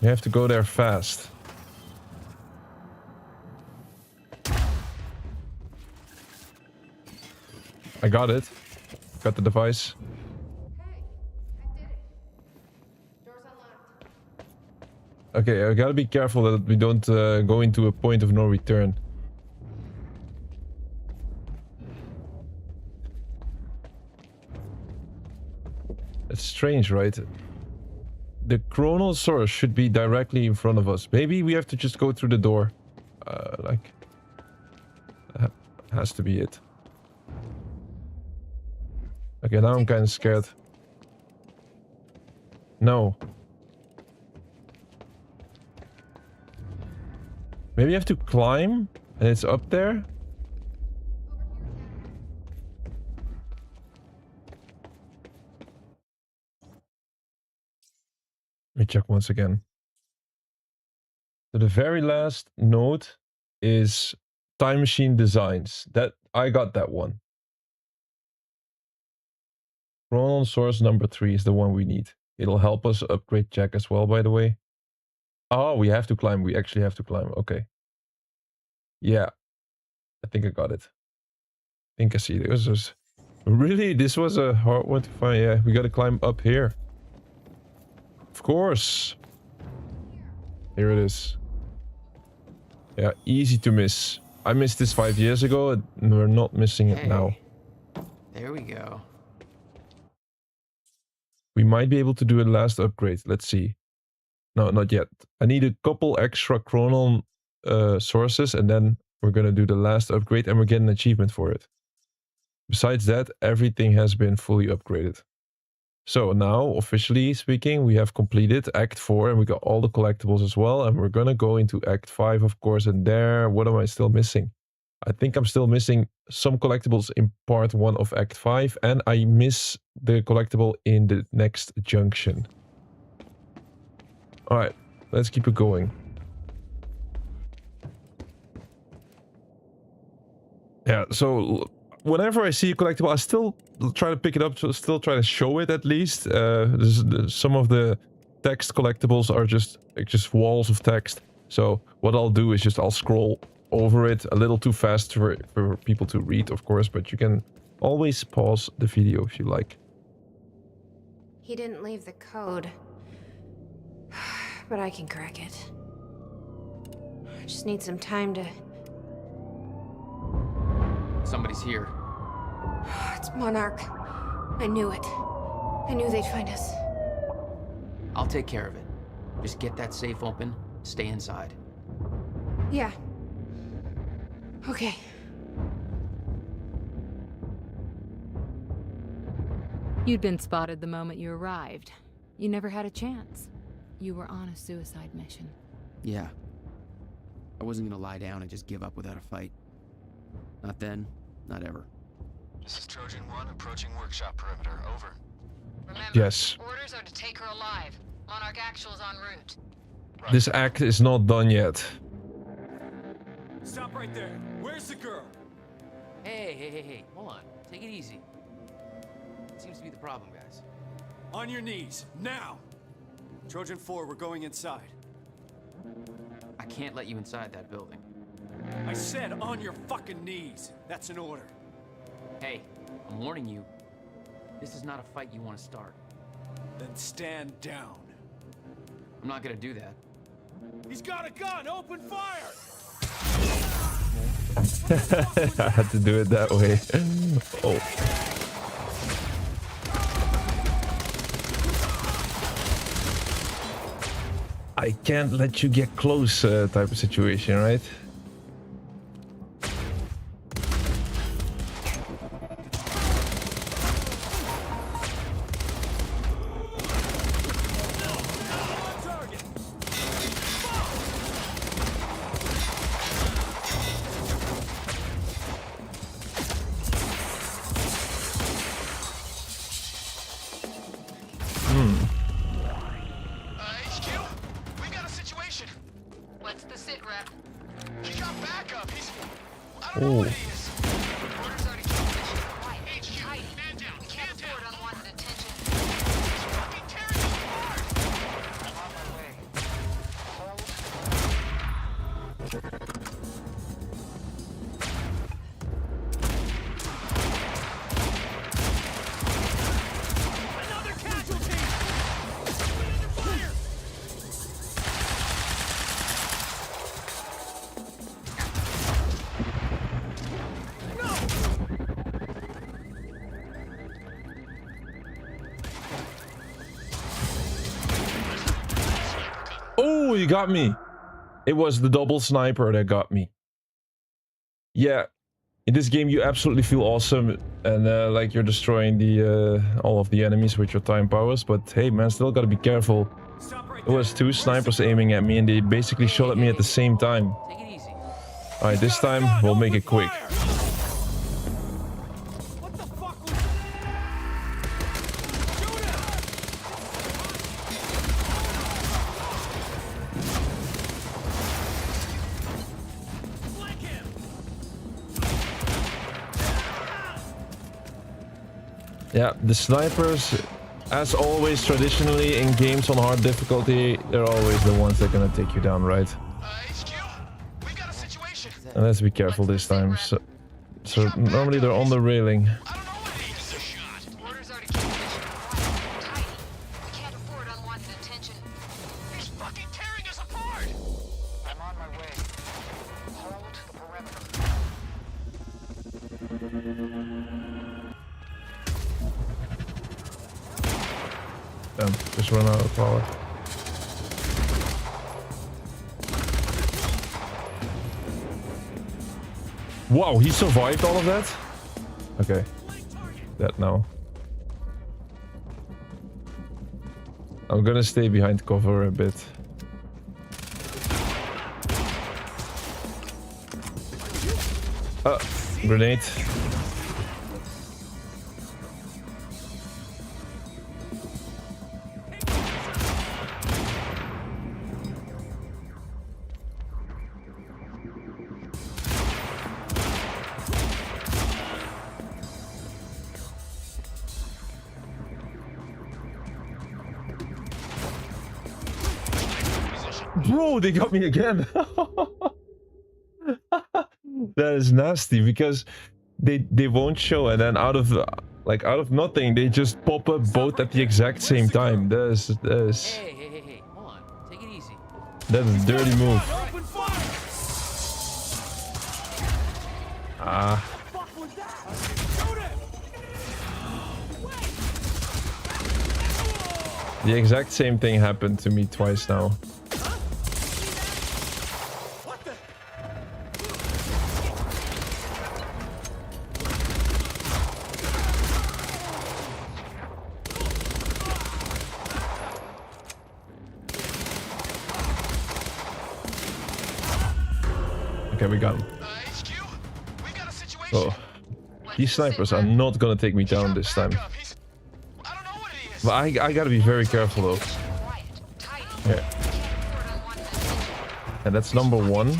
You have to go there fast. I got it. Got the device. Okay, I gotta be careful that we don't go into a point of no return. It's strange, right? The chronal source should be directly in front of us. Maybe we have to just go through the door. Like... That has to be it. Okay, now I'm kind of scared. No. Maybe you have to climb and it's up there? Let me check once again. So the very last note is time machine designs. That I got that one. Chronon source number 3 is the one we need. It'll help us upgrade Jack as well, by the way. Oh, we have to climb. We actually have to climb. Okay. Yeah. I think I got it. I think I see it. This was... Really? This was a hard one to find. Yeah, we gotta climb up here. Of course. Here it is. Yeah, easy to miss. I missed this 5 years ago and we're not missing it now. There we go. We might be able to do a last upgrade. Let's see. No, not yet. I need a couple extra chronon sources and then we're gonna do the last upgrade and we're getting an achievement for it. Besides that, everything has been fully upgraded. So now, officially speaking, we have completed Act 4 and we got all the collectibles as well. And we're gonna go into Act 5, of course. And there, what am I still missing? I think I'm still missing some collectibles in part 1 of Act 5. And I miss the collectible in the next junction. Alright, let's keep it going. Yeah, so... Whenever I see a collectible, I still try to pick it up, so still try to show it at least. Some of the text collectibles are just walls of text. So what I'll do is just I'll scroll over it a little too fast for people to read, of course, but you can always pause the video if you like. He didn't leave the code, but I can crack it. I just need some time to... Somebody's here. It's Monarch. I knew it. I knew they'd find us. I'll take care of it. Just get that safe open, stay inside. Yeah. Okay. You'd been spotted the moment you arrived. You never had a chance. You were on a suicide mission. Yeah. I wasn't gonna lie down and just give up without a fight. Not then, not ever. This is Trojan 1 approaching workshop perimeter. Over. Remember, Yes. orders are to take her alive. Monarch Actual's en route. This act is not done yet. Stop right there. Where's the girl? Hey. Hold on. Take it easy. What seems to be the problem, guys? On your knees, now! Trojan 4, we're going inside. I can't let you inside that building. I said on your fucking knees. That's an order. Hey, I'm warning you. This is not a fight you want to start. Then stand down. I'm not gonna do that. He's got a gun! Open fire! I had to do it that way. Oh. I can't let you get close type of situation, right? Sit rep. He got backup. He's... I don't Oh. know what he is. Orders already transmission. Quiet. HQ, Tidy. man down. We can't afford unwanted attention. He's fucking tearing us apart. I'm on my way. Hold. Another casualty! We're under fire! Oh, you got me. It was the double sniper that got me. Yeah, in this game you absolutely feel awesome and like you're destroying the all of the enemies with your time powers. But hey, man, still gotta be careful. It was two snipers aiming at me, and they basically shot at me at the same time. Take it easy. All right, this time we'll make it quick. What the fuck was that? Shoot him! Flank him! Yeah, the snipers, as always, traditionally in games on hard difficulty, they're always the ones that are gonna take you down, right? HQ, we got a situation. And let's be careful this time. So normally they're on the railing. I don't know what he is. Orders already transmission. Quiet. Tidy. We can't afford unwanted attention. He's fucking tearing us apart. I'm on my way. Hold the perimeter. Damn, just run out of power. Wow, he survived all of that? Okay. That now. I'm gonna stay behind cover a bit. Grenade. Bro, they got me again. That is nasty because they won't show, and then out of nothing they just pop up both at the exact same time. That is Hey, hold on. Take it easy. that is a dirty move. Open fire! Ah, Fuck was that? Shoot him! the exact same thing happened to me twice now. What the? Okay, we got him. HQ, we got a situation. Oh, these snipers are not gonna take me down this time. I don't know what he is. But I gotta be very careful though. Yeah. And that's number one.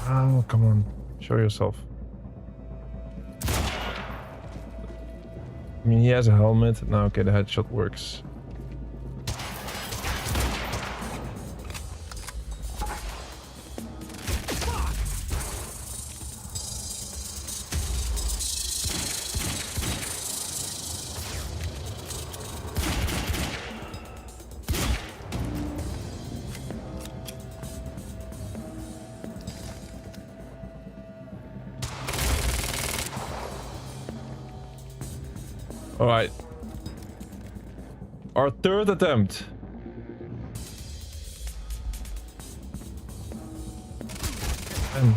Oh, come on. Show yourself. I mean, he has a helmet. Now, okay, the headshot works. All right. Our third attempt. And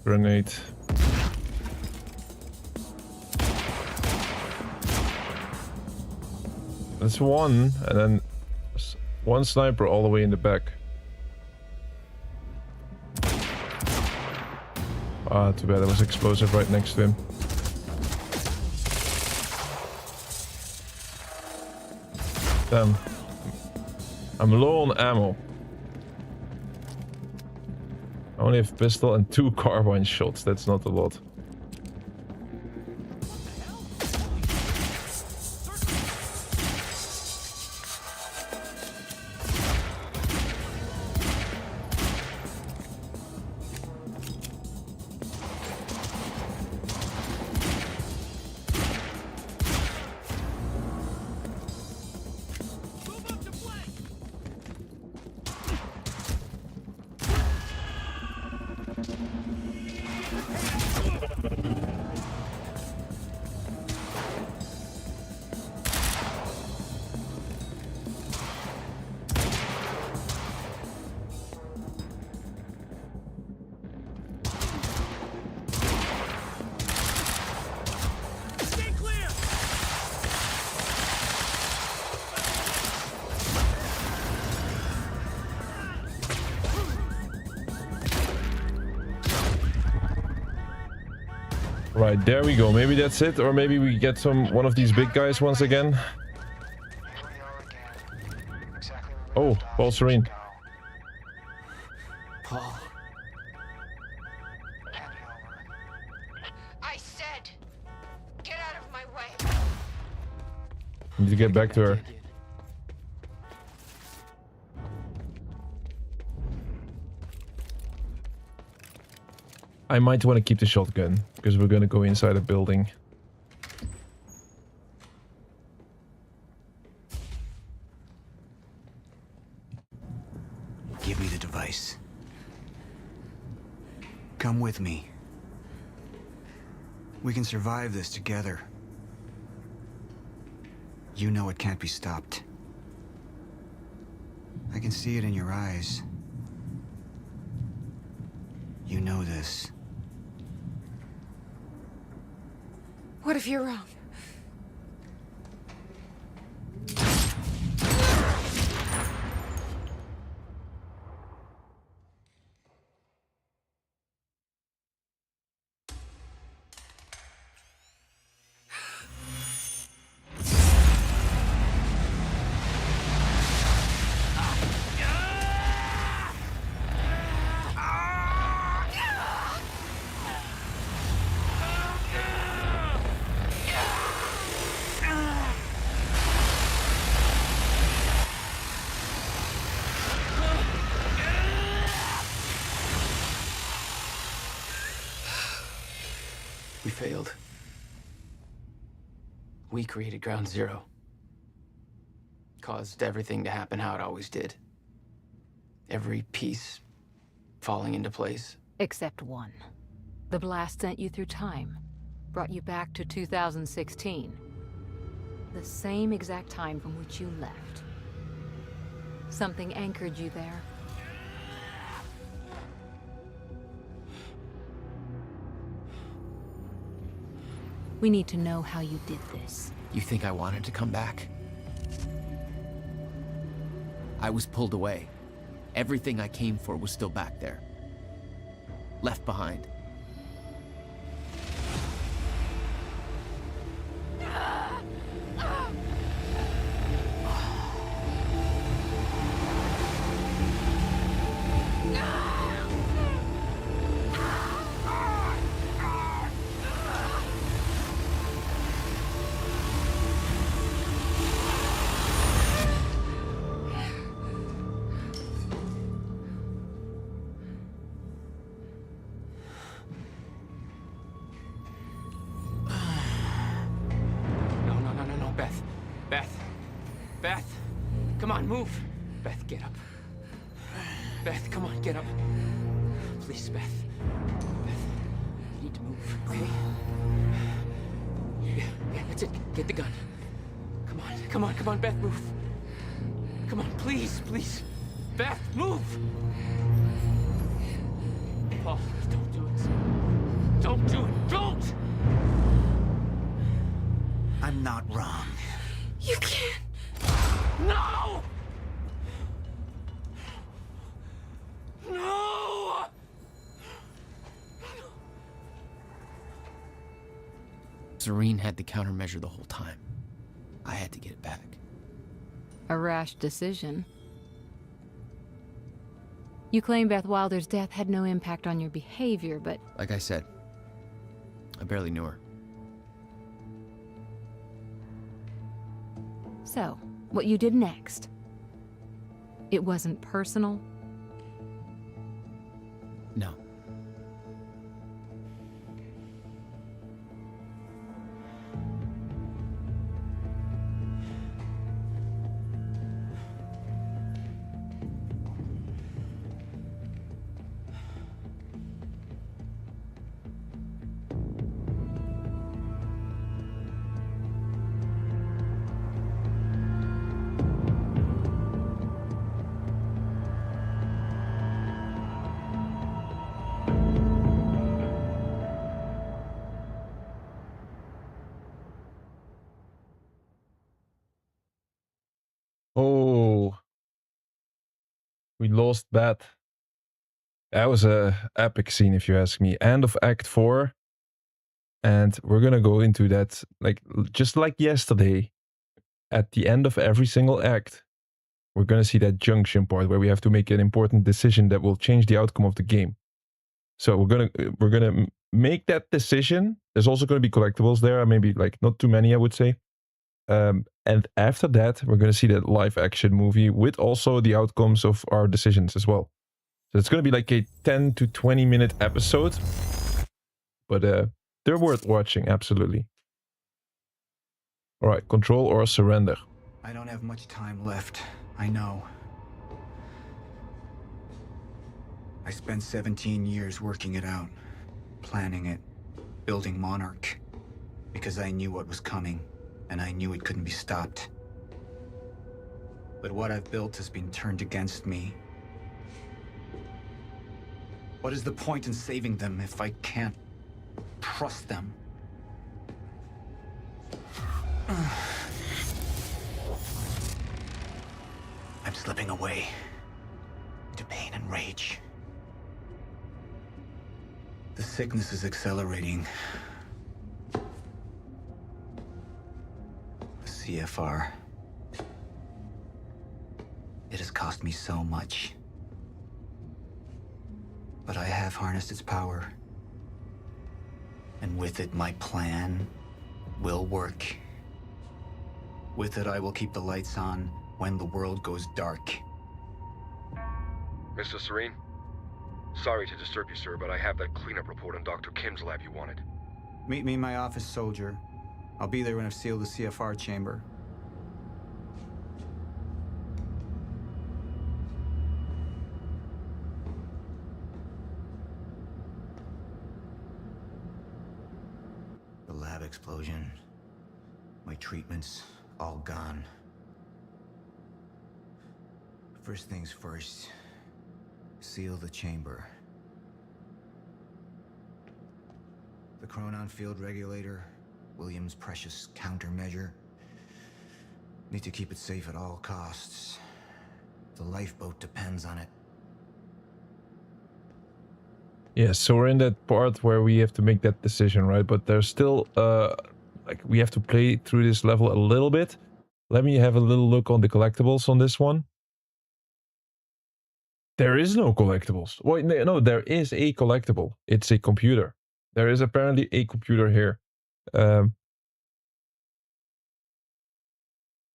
grenade. That's one, and then one sniper all the way in the back. Ah, too bad there was explosive right next to him. Damn. I'm low on ammo. I only have pistol and 2 carbine shots. That's not a lot. Right, there we go. Maybe that's it, or maybe we get one of these big guys once again. Oh, Paul Serene. Paul. I said, get out of my way. Need to get back to her. I might want to keep the shotgun, because we're gonna go inside a building. Give me the device. Come with me. We can survive this together. You know it can't be stopped. I can see it in your eyes. You know this. What if you're wrong? We failed. We created Ground Zero. Caused everything to happen how it always did. Every piece falling into place. Except one. The blast sent you through time. Brought you back to 2016. The same exact time from which you left. Something anchored you there. We need to know how you did this. You think I wanted to come back? I was pulled away. Everything I came for was still back there. Left behind. Beth, come on, move. Beth, get up. Beth, come on, get up. Please, Beth. Beth, you need to move, okay? Yeah, that's it. Get the gun. Come on, Beth, move. Come on, please. Beth, move! Paul, don't do it. Don't do it, don't! I'm not wrong. You can't. No! No! Serene had the countermeasure the whole time. I had to get it back. A rash decision. You claim Beth Wilder's death had no impact on your behavior, but... Like I said, I barely knew her. So, what you did next? It wasn't personal? No. Oh, we lost that. That was a epic scene, if you ask me. End of Act 4. And we're gonna go into that, like, just like yesterday. At the end of every single act, we're gonna see that junction part where we have to make an important decision that will change the outcome of the game. So we're gonna make that decision. There's also gonna be collectibles there, maybe like not too many, I would say. And after that, we're gonna see that live action movie with also the outcomes of our decisions as well. So it's gonna be like a 10 to 20 minute episode, but they're worth watching, absolutely. All right, control or surrender. I don't have much time left, I know. I spent 17 years working it out, planning it, building Monarch, because I knew what was coming, and I knew it couldn't be stopped. But what I've built has been turned against me. What is the point in saving them if I can't trust them? I'm slipping away into pain and rage. The sickness is accelerating. The CFR. It has cost me so much. But I have harnessed its power. And with it, my plan will work. With it, I will keep the lights on when the world goes dark. Mr. Serene? Sorry to disturb you, sir, but I have that cleanup report on Dr. Kim's lab you wanted. Meet me in my office, soldier. I'll be there when I've sealed the CFR chamber. The lab explosion. My treatments, all gone. First things first. Seal the chamber. The chronon field regulator, William's precious countermeasure. Need to keep it safe at all costs. The lifeboat depends on it. Yeah, so we're in that part where we have to make that decision, right? But there's still, like, we have to play through this level a little bit. Let me have a little look on the collectibles on this one. There is no collectibles. Wait, no, there is a collectible. It's a computer. There is apparently a computer here.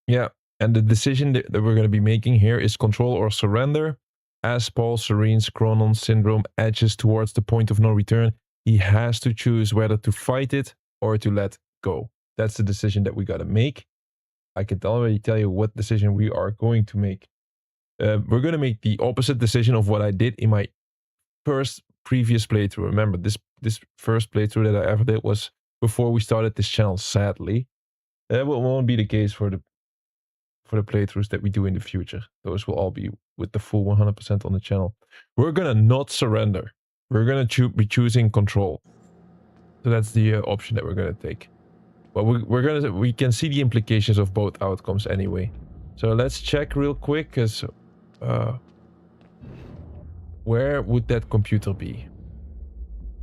Yeah, and the decision that we're going to be making here is control or surrender. As Paul Serene's chronon syndrome edges towards the point of no return, he has to choose whether to fight it or to let go. That's the decision that we got to make. I can already tell you what decision we are going to make. We're going to make the opposite decision of what I did in my previous playthrough. Remember, this first playthrough that I ever did was before we started this channel, sadly. That won't be the case for the playthroughs that we do in the future. Those will all be with the full 100% on the channel. We're going to not surrender. We're going to be choosing control. So that's the option that we're going to take. But we can see the implications of both outcomes anyway. So let's check real quick, because where would that computer be?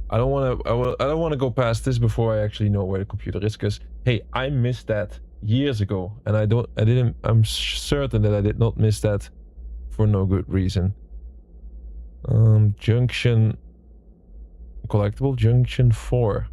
I don't want to. I don't want to go past this before I actually know where the computer is. Because hey, I missed that years ago, and I didn't. I'm certain that I did not miss that for no good reason. Junction. Collectible Junction 4.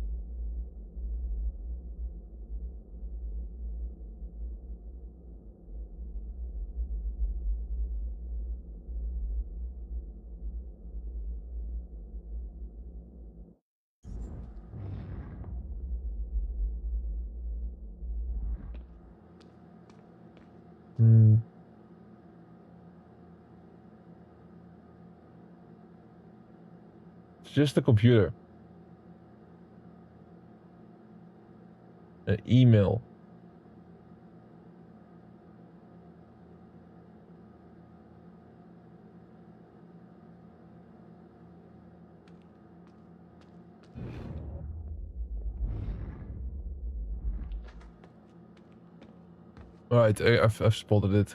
It's just a computer. An email. Alright, I've spotted it.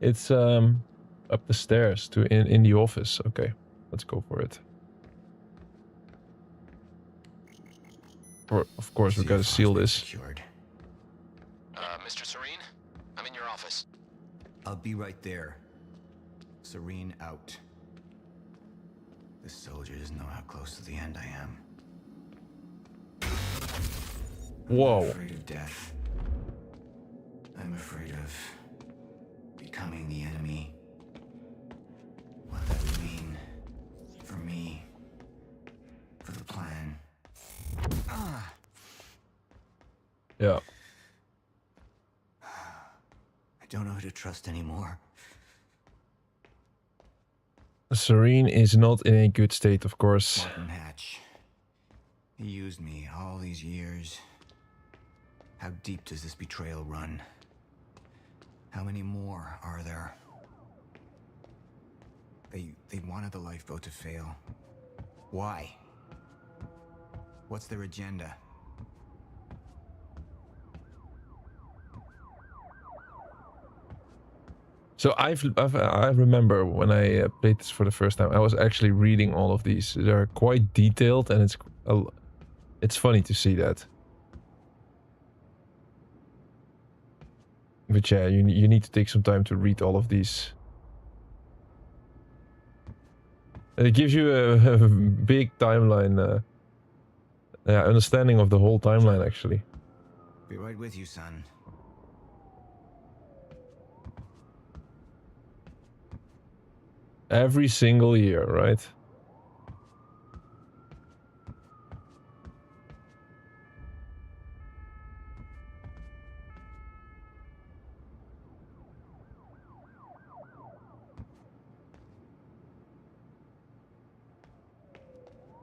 It's up the stairs to in the office. Okay, let's go for it. Of course, we gotta seal this. Mr. Serene, I'm in your office. I'll be right there. Serene out. This soldier doesn't know how close to the end I am. Whoa. I'm afraid of death. I'm afraid of becoming the enemy. What that would mean for me, for the plan. Yeah. I don't know who to trust anymore. Serene is not in a good state, of course. Martin Hatch. He used me all these years. How deep does this betrayal run? How many more are there? They wanted the lifeboat to fail. Why? What's their agenda? So I remember when I played this for the first time, I was actually reading all of these. They're quite detailed, and it's funny to see that. But yeah, you need to take some time to read all of these. And it gives you a big timeline, understanding of the whole timeline, actually. Be right with you, son. Every single year, right?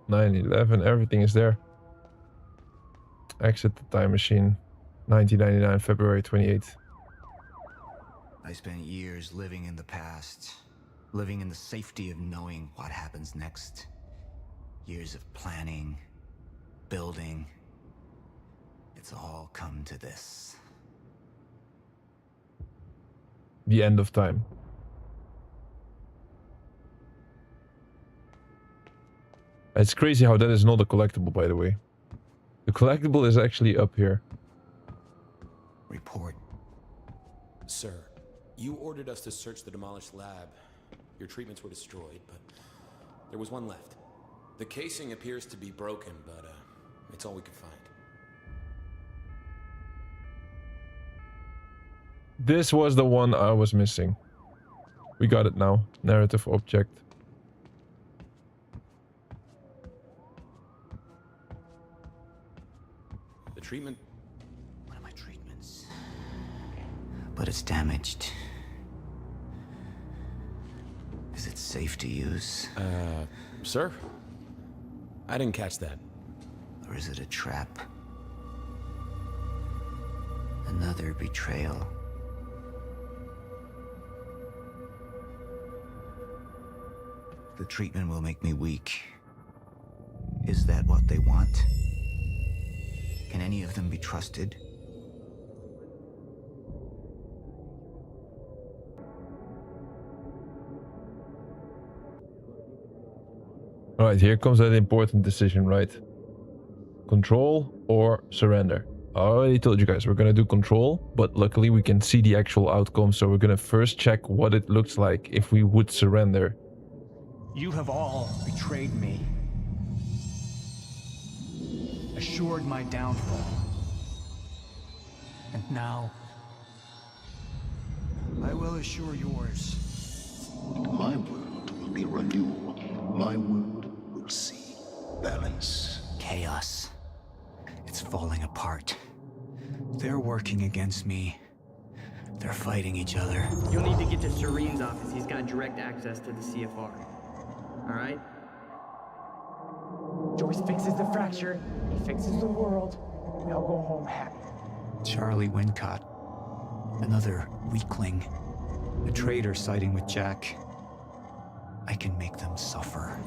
(9/11), everything is there. Exit the time machine. 1999, February 28th. I spent years living in the past, living in the safety of knowing what happens next. Years of planning, building. It's all come to this. The end of time. It's crazy how that is not a collectible, by the way. The collectible is actually up here. Report. Sir, you ordered us to search the demolished lab. Your treatments were destroyed, but there was one left. The casing appears to be broken, but it's all we could find. This was the one I was missing. We got it now. Narrative object. The treatment? One of my treatments. But it's damaged. Is it safe to use? Sir? I didn't catch that. Or is it a trap? Another betrayal. The treatment will make me weak. Is that what they want? Can any of them be trusted? Alright, here comes that important decision, right? Control or surrender. I already told you guys we're gonna do control, but luckily we can see the actual outcome, so we're gonna first check what it looks like if we would surrender. You have all betrayed me. Assured my downfall. And now, I will assure yours. My world will be renewal. My world will see balance. Chaos. It's falling apart. They're working against me. They're fighting each other. You'll need to get to Serene's office. He's got direct access to the CFR. All right? Joyce fixes the fracture. He fixes the world. We all go home happy. Charlie Wincott. Another weakling. A traitor siding with Jack. I can make them suffer.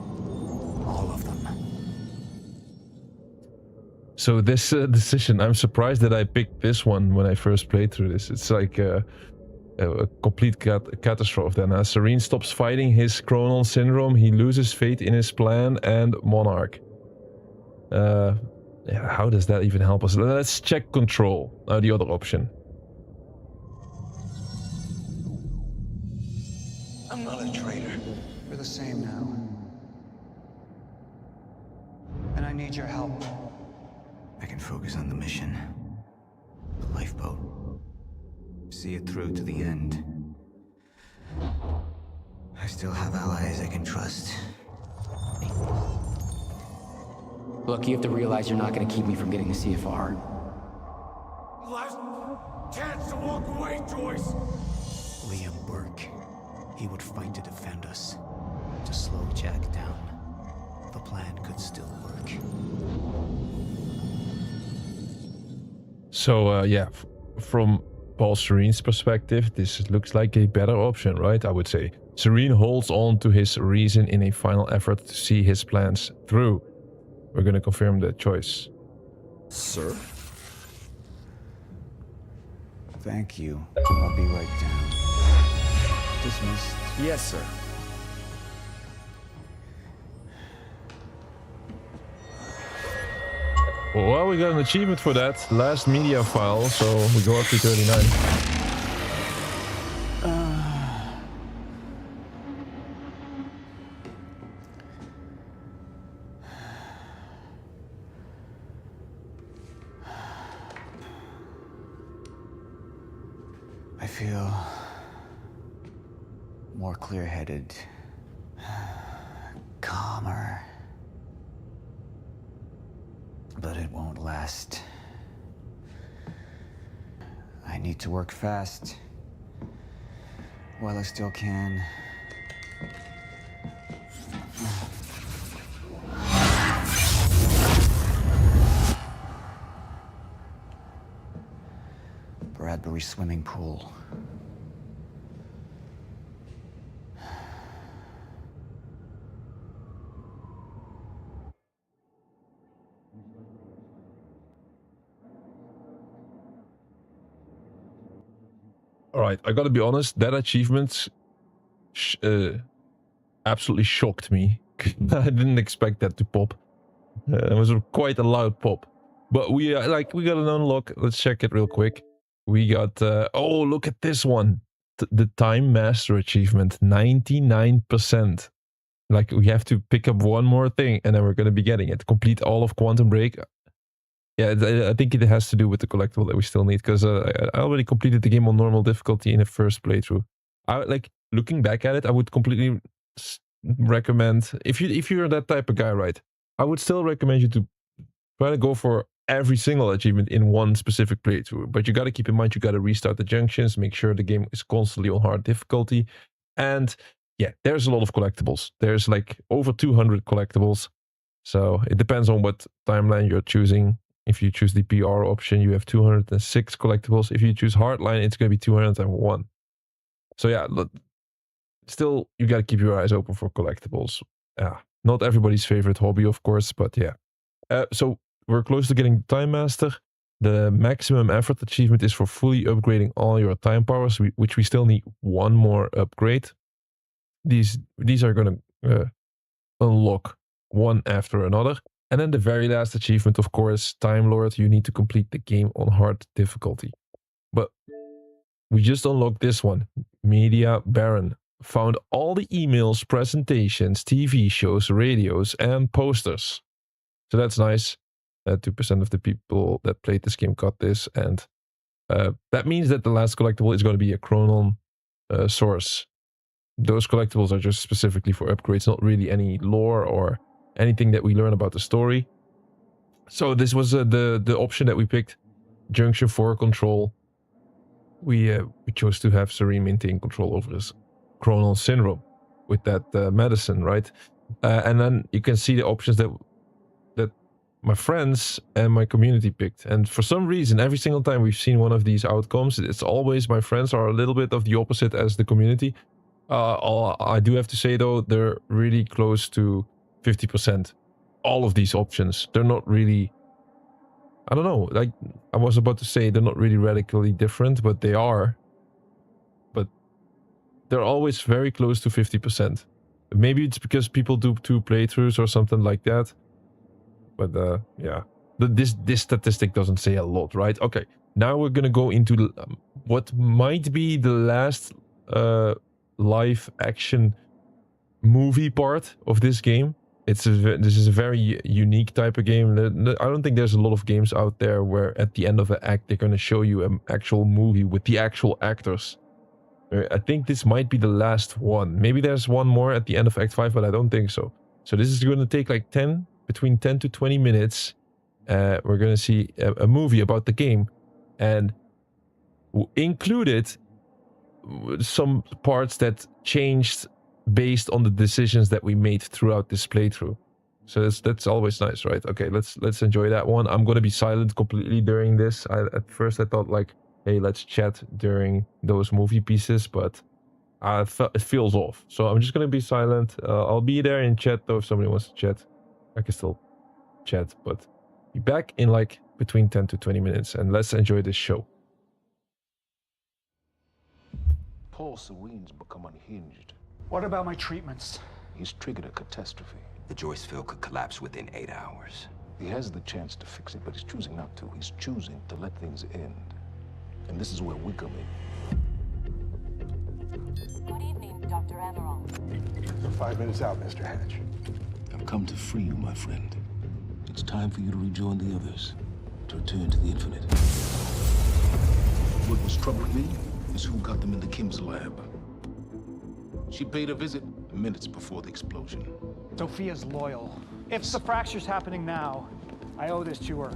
All of them. So this decision, I'm surprised that I picked this one when I first played through this. It's like a complete catastrophe then. As Serene stops fighting his Chronon syndrome, he loses faith in his plan and Monarch. Yeah, how does that even help us? Let's check control. Now the other option. I'm not a traitor. We're the same now. And I need your help. I can focus on the mission. The lifeboat. See it through to the end. I still have allies I can trust. Look, you have to realize you're not going to keep me from getting the CFR. Last chance to walk away, Joyce! Liam Burke. He would fight to defend us. To slow Jack down. The plan could still work. So, yeah, from Paul Serene's perspective, this looks like a better option, right? I would say. Serene holds on to his reason in a final effort to see his plans through. We're gonna confirm that choice. Sir? Thank you. I'll be right down. Dismissed. Yes, sir. Well, we got an achievement for that. Last media file, so we go up to 39. I feel more clear-headed, calmer. But it won't last. I need to work fast while I still can. Bradbury swimming pool. Alright, I gotta be honest, that achievement absolutely shocked me. I didn't expect that to pop. It was quite a loud pop. But we got an unlock. Let's check it real quick. We got, oh, look at this one. The Time Master achievement, 99%. Like, we have to pick up one more thing and then we're gonna be getting it. Complete all of Quantum Break. Yeah, I think it has to do with the collectible that we still need, because I already completed the game on normal difficulty in the first playthrough. Like, looking back at it, I would completely recommend, if you're that type of guy, right, I would still recommend you to try to go for every single achievement in one specific playthrough. But you got to keep in mind, you got to restart the junctions, make sure the game is constantly on hard difficulty. And yeah, there's a lot of collectibles. There's like over 200 collectibles. So it depends on what timeline you're choosing. If you choose the PR option, you have 206 collectibles. If you choose Hardline, it's going to be 201. So yeah, look, still, you got to keep your eyes open for collectibles. Yeah, not everybody's favorite hobby, of course, but yeah. So we're close to getting Time Master. The maximum effort achievement is for fully upgrading all your time powers, which we still need one more upgrade. These are going to unlock one after another. And then the very last achievement, of course, Time Lord, you need to complete the game on hard difficulty. But we just unlocked this one, Media Baron. Found all the emails, presentations, TV shows, radios, and posters. So that's nice. 2% of the people that played this game got this, and that means that the last collectible is going to be a Chronon source. Those collectibles are just specifically for upgrades, not really any lore or anything that we learn about the story. So this was the option that we picked. Junction 4 control. We chose to have Serene maintain control over his Chronon syndrome with that medicine, right? And then you can see the options that my friends and my community picked. And for some reason, every single time we've seen one of these outcomes, it's always my friends are a little bit of the opposite as the community. I do have to say, though, they're really close to 50%. All of these options. They're not really... I don't know. Like, I was about to say they're not really radically different, but they are. But they're always very close to 50%. Maybe it's because people do 2 playthroughs or something like that. But yeah, this statistic doesn't say a lot, right? Okay, now we're gonna go into what might be the last live action movie part of this game. This is a very unique type of game. I don't think there's a lot of games out there where at the end of an act they're gonna show you an actual movie with the actual actors. I think this might be the last one. Maybe there's one more at the end of Act 5, but I don't think so. So this is gonna take like between 10 to 20 minutes. We're going to see a movie about the game, and included some parts that changed based on the decisions that we made throughout this playthrough. So that's always nice, right? Okay, let's enjoy that one. I'm going to be silent completely during this. At first I thought like, hey, let's chat during those movie pieces, but it feels off. So I'm just going to be silent. I'll be there in chat though if somebody wants to chat. I can still chat, but be back in like between 10 to 20 minutes, and let's enjoy this show. Paul Serene's become unhinged. What about my treatments? He's triggered a catastrophe. The Joyce field could collapse within 8 hours. He has the chance to fix it, but he's choosing not to. He's choosing to let things end. And this is where we come in. Good evening, Dr. Amaral. You're 5 minutes out, Mr. Hatch. I've come to free you, my friend. It's time for you to rejoin the others, to return to the infinite. What was troubling me is who got them into Kim's lab. She paid a visit minutes before the explosion. Sophia's loyal. If the fracture's happening now, I owe this to her.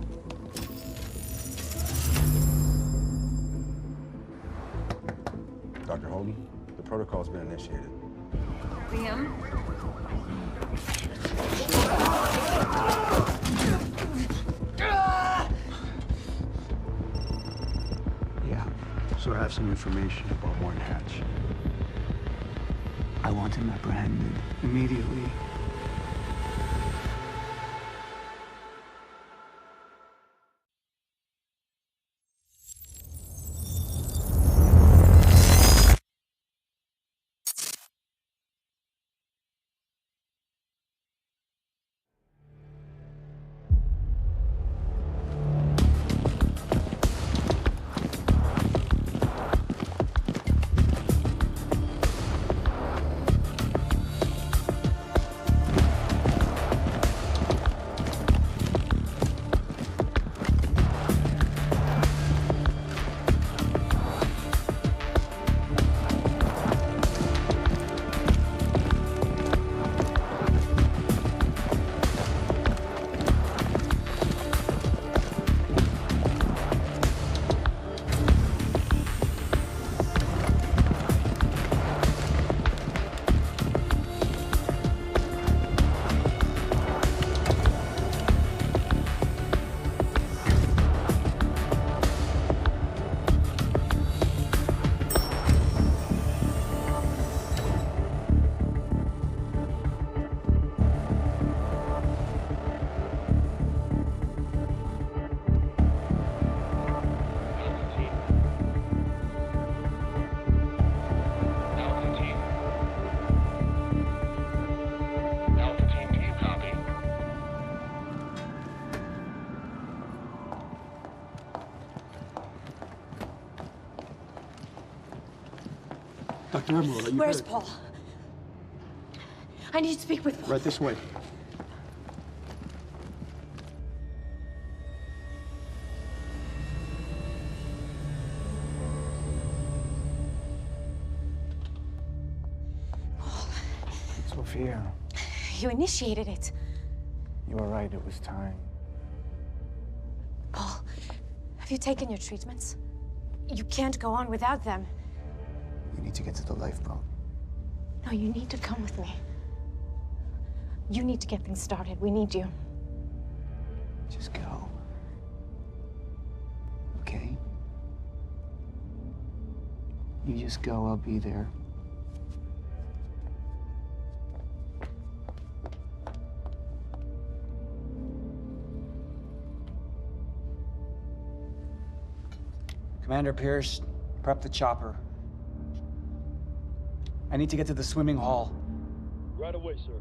Dr. Holden, the protocol's been initiated. Liam? Yeah, so I have some information about Warren Hatch. I want him apprehended immediately. Admiral, are you Where's hurt? Paul? I need to speak with Paul. Right this way. Sophia, You initiated it. you were right. It was time. Paul, have you taken your treatments? You can't go on without them. We need to get to the lifeboat. No, you need to come with me. You need to get things started. We need you. Just go. Okay? You just go, I'll be there. Commander Pierce, prep the chopper. I need to get to the swimming hall. Right away, sir.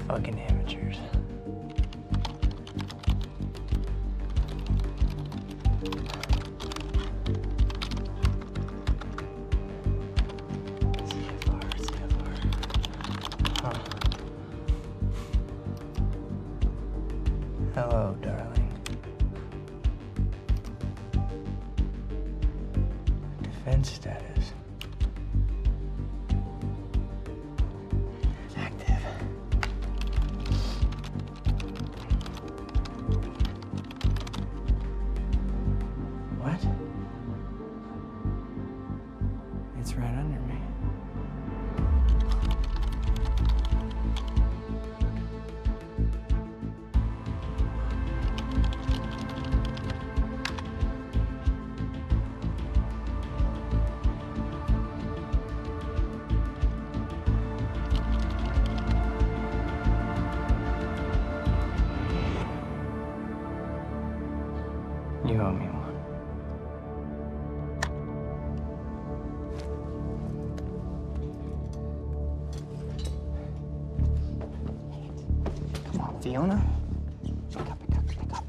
Fucking amateurs. Hello, darling. Defense status. Active. What? It's right under me. You owe me one. Come on, Fiona. Pick up, pick up, pick up.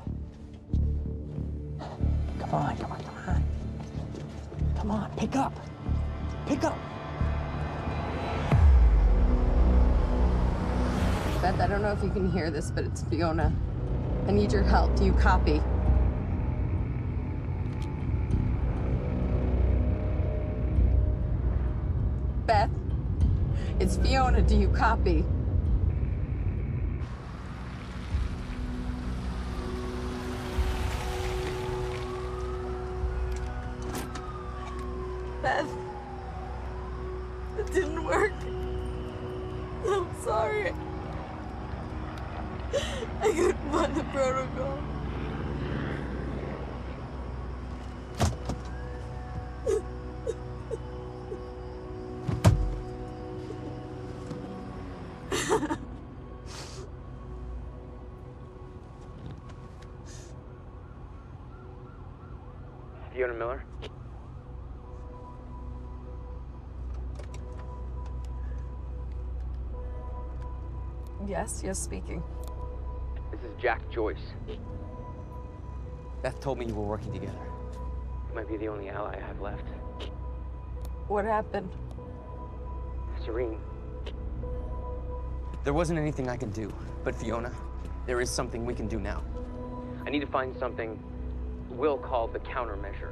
Come on, come on, come on. Come on, pick up. Pick up. Beth, I don't know if you can hear this, but it's Fiona. I need your help. Do you copy? Beth, it's Fiona. Do you copy? Beth, it didn't work. I'm sorry. I couldn't find the protocol. Fiona Miller? Yes, speaking. This is Jack Joyce. Beth told me you were working together. You might be the only ally I have left. What happened? Serene. There wasn't anything I could do, but Fiona, there is something we can do now. I need to find something Will called the countermeasure.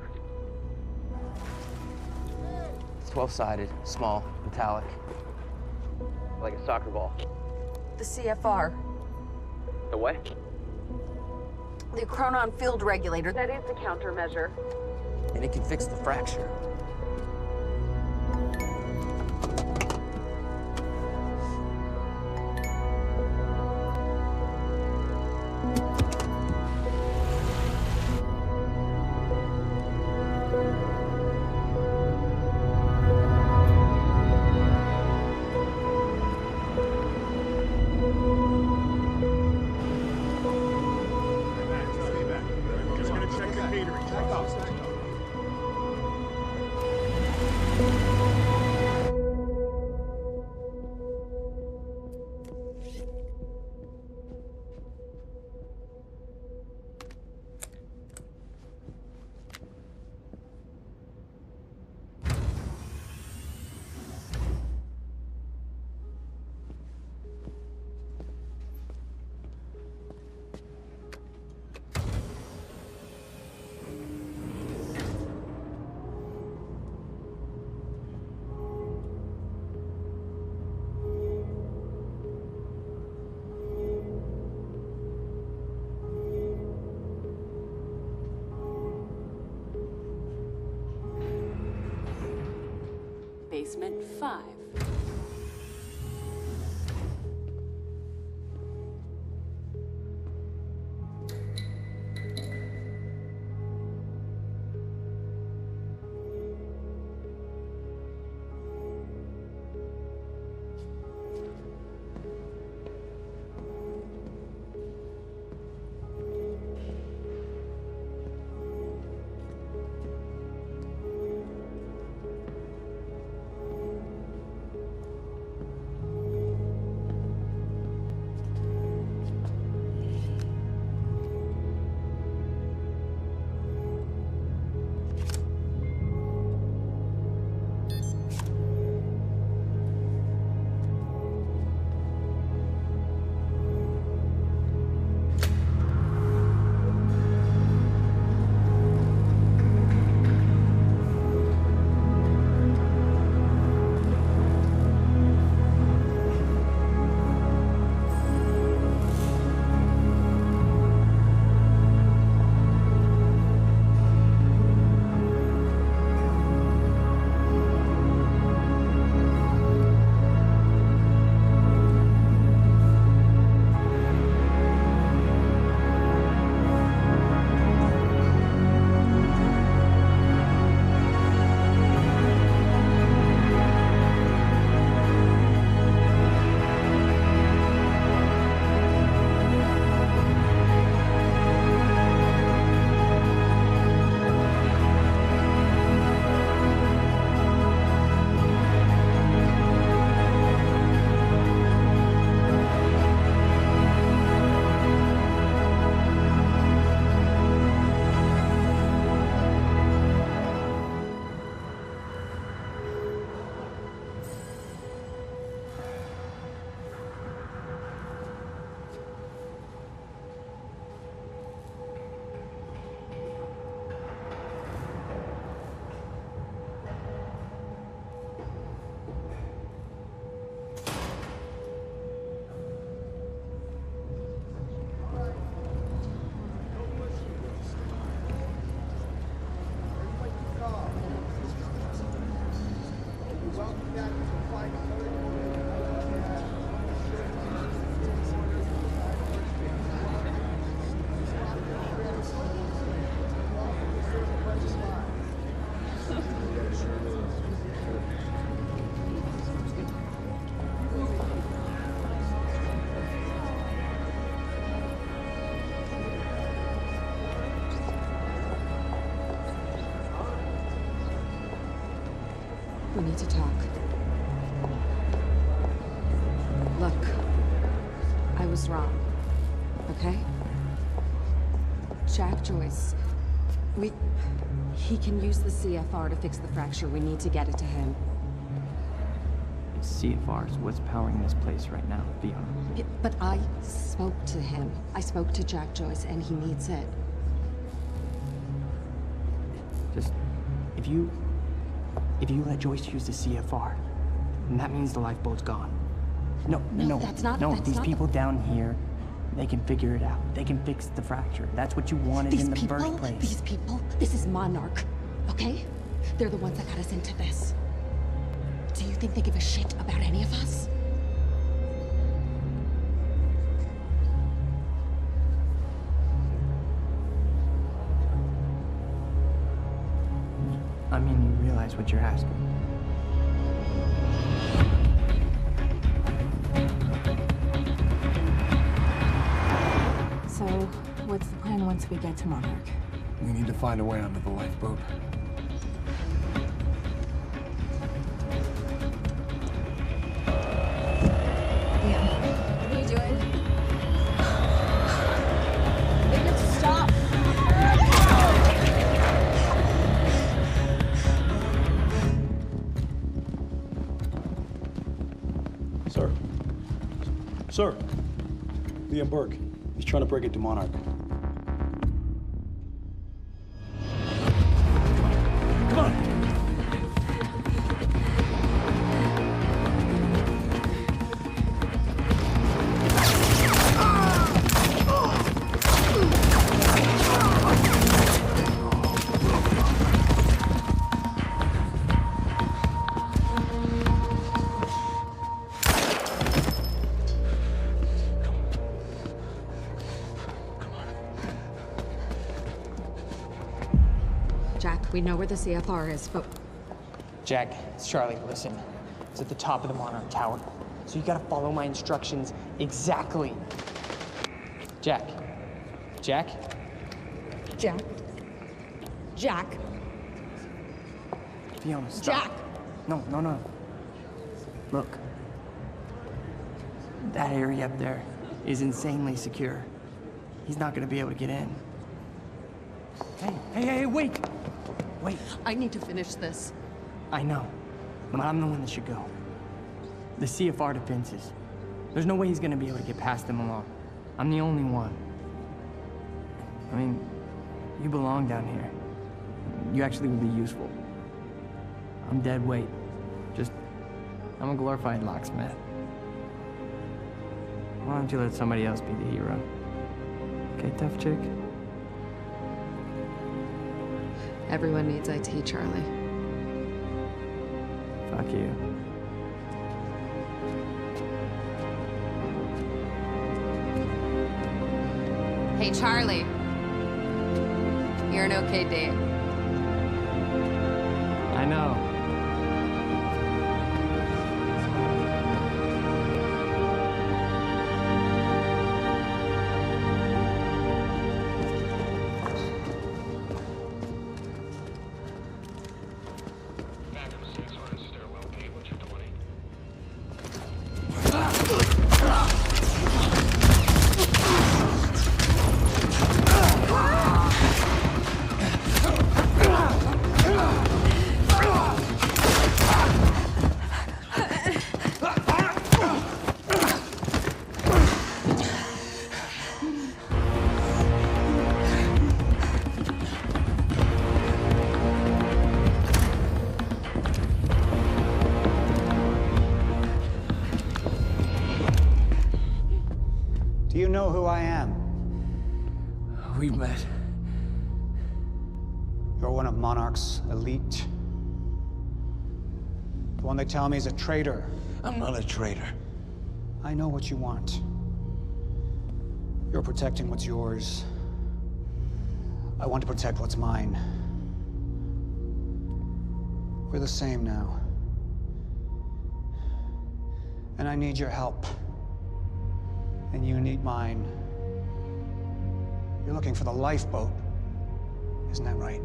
It's 12-sided, small, metallic, like a soccer ball. The CFR. The what? The chronon field regulator. That is the countermeasure. And it can fix the fracture. Basement 5. We need to talk. Look, I was wrong, okay? Jack Joyce, he can use the CFR to fix the fracture. We need to get it to him. CFR is what's powering this place right now, Fiona. Yeah, but I spoke to him. I spoke to Jack Joyce, and he needs it. Just, if you let Joyce use the CFR, then that means the lifeboat's gone. No, these people down here, they can figure it out. They can fix the fracture. That's what you wanted in the first place. These people, this is Monarch, okay? They're the ones that got us into this. Do you think they give a shit about any of us? I mean, you realize what you're asking. So, what's the plan once we get to Monarch? We need to find a way onto the lifeboat. What are you doing? David, stop! Sir, Liam Burke. He's trying to break into Monarch. Come on! We know where the CFR is, but... Jack, it's Charlie. Listen, it's at the top of the Monarch Tower. So you gotta follow my instructions exactly. Jack. Jack? Jack? Jack? Fiona, stop. Jack! No. Look. That area up there is insanely secure. He's not gonna be able to get in. Hey, wait! Wait. I need to finish this. I know, but I'm the one that should go. The CFR defenses. There's no way he's gonna be able to get past them alone. I'm the only one. I mean, you belong down here. You actually would be useful. I'm dead weight. I'm a glorified locksmith. Why don't you let somebody else be the hero? Okay, tough chick? Everyone needs IT, Charlie. Fuck you. Hey, Charlie. You're an okay date. I know. Do you know who I am? We've met. You're one of Monarch's elite. The one they tell me is a traitor. I'm not a traitor. I know what you want. You're protecting what's yours. I want to protect what's mine. We're the same now. And I need your help. And you need mine. You're looking for the lifeboat. Isn't that right?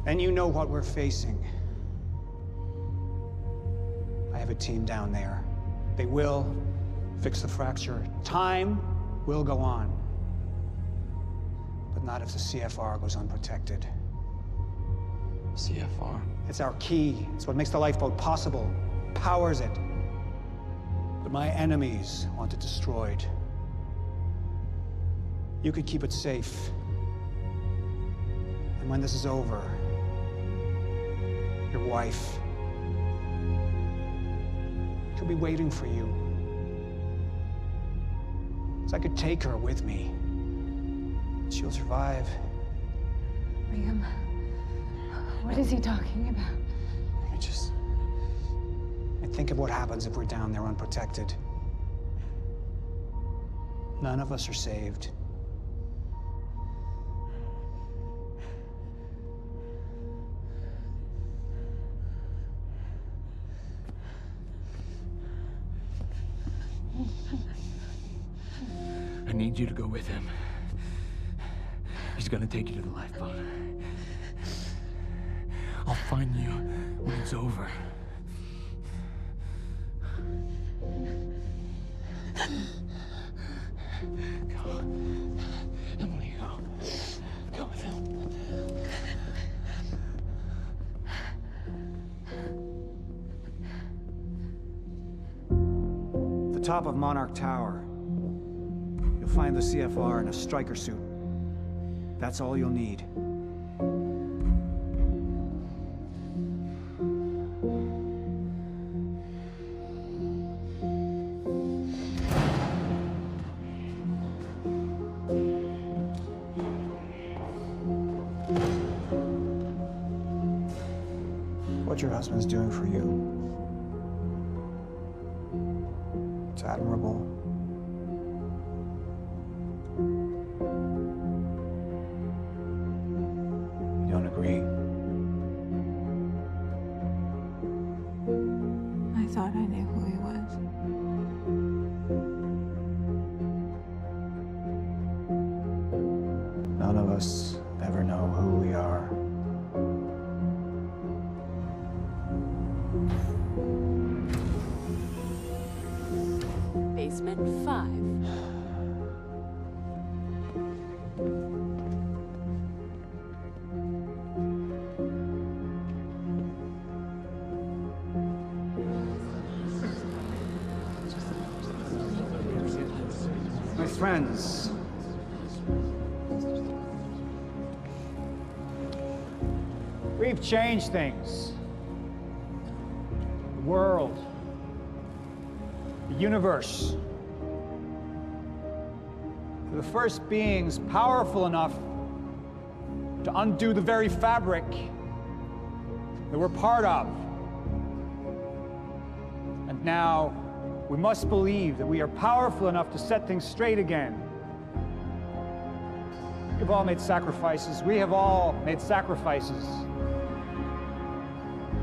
And you know what we're facing. I have a team down there. They will fix the fracture. Time will go on. But not if the CFR goes unprotected. CFR? It's our key. It's what makes the lifeboat possible. Powers it. But my enemies want it destroyed. You could keep it safe. And when this is over, your wife, she'll be waiting for you. So I could take her with me. She'll survive. Liam, what is he talking about? And think of what happens if we're down there unprotected. None of us are saved. I need you to go with him. He's gonna take you to the lifeboat. I'll find you when it's over. Go. Emily, go. Go with him. The top of Monarch Tower. You'll find the CFR in a striker suit. That's all you'll need. What your husband's doing for you, it's admirable. Assignment 5. My friends, we've changed things. The world, the universe. We're the first beings powerful enough to undo the very fabric that we're part of. And now, we must believe that we are powerful enough to set things straight again. We've all made sacrifices. We have all made sacrifices.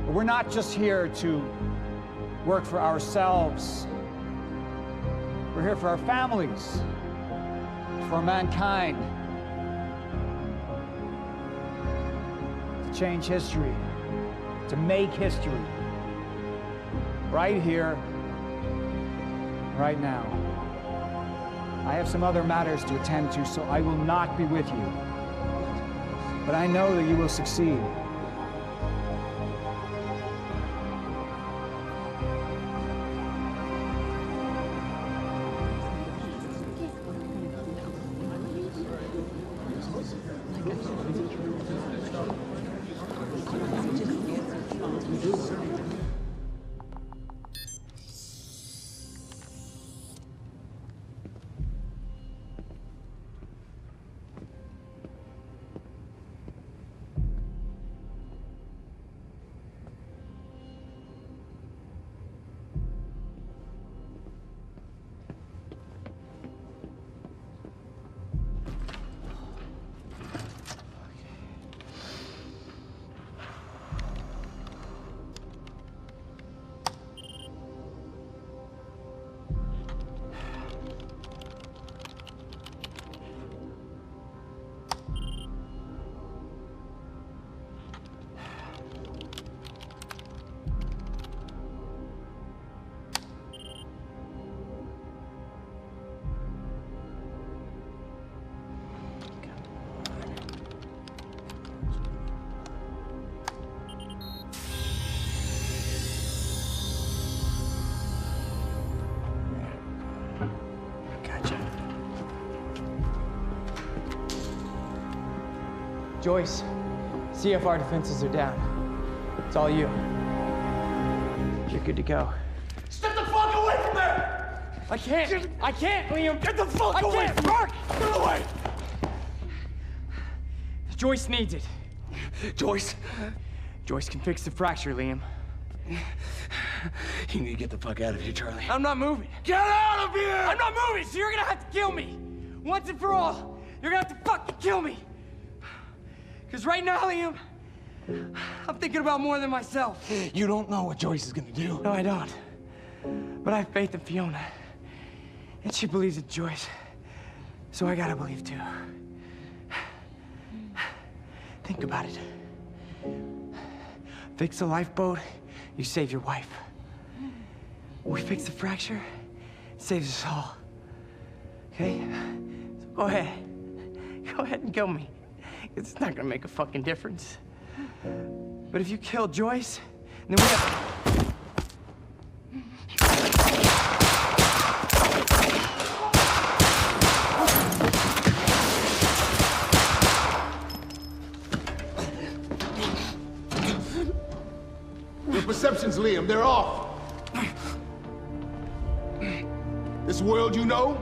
But we're not just here to work for ourselves. We're here for our families, for mankind. To change history, to make history. Right here, right now. I have some other matters to attend to, so I will not be with you. But I know that you will succeed. Joyce, CFR defenses are down. It's all you. You're good to go. Step the fuck away from there! I can't, Liam! Get the fuck away from her! Get away! Joyce needs it. Joyce? Joyce can fix the fracture, Liam. You need to get the fuck out of here, Charlie. I'm not moving. Get out of here! I'm not moving, so you're gonna have to kill me. Once and for all. You're gonna have to fucking kill me. Because right now, Liam, I'm thinking about more than myself. You don't know what Joyce is gonna do. No, I don't. But I have faith in Fiona. And she believes in Joyce. So I gotta believe too. Think about it. Fix the lifeboat, you save your wife. We fix the fracture, it saves us all. Okay? So go ahead. Go ahead and kill me. It's not gonna make a fucking difference. But if you kill Joyce, then we have... Your perceptions, Liam, they're off. This world you know,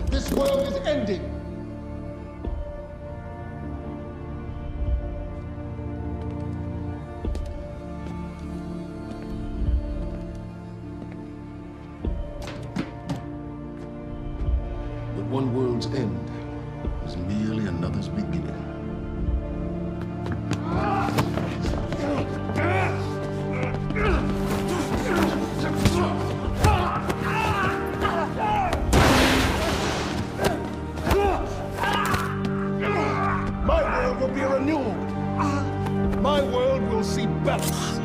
this world is ending. But one world's end is merely another's beginning. My world will be a renewal. My world will see balance.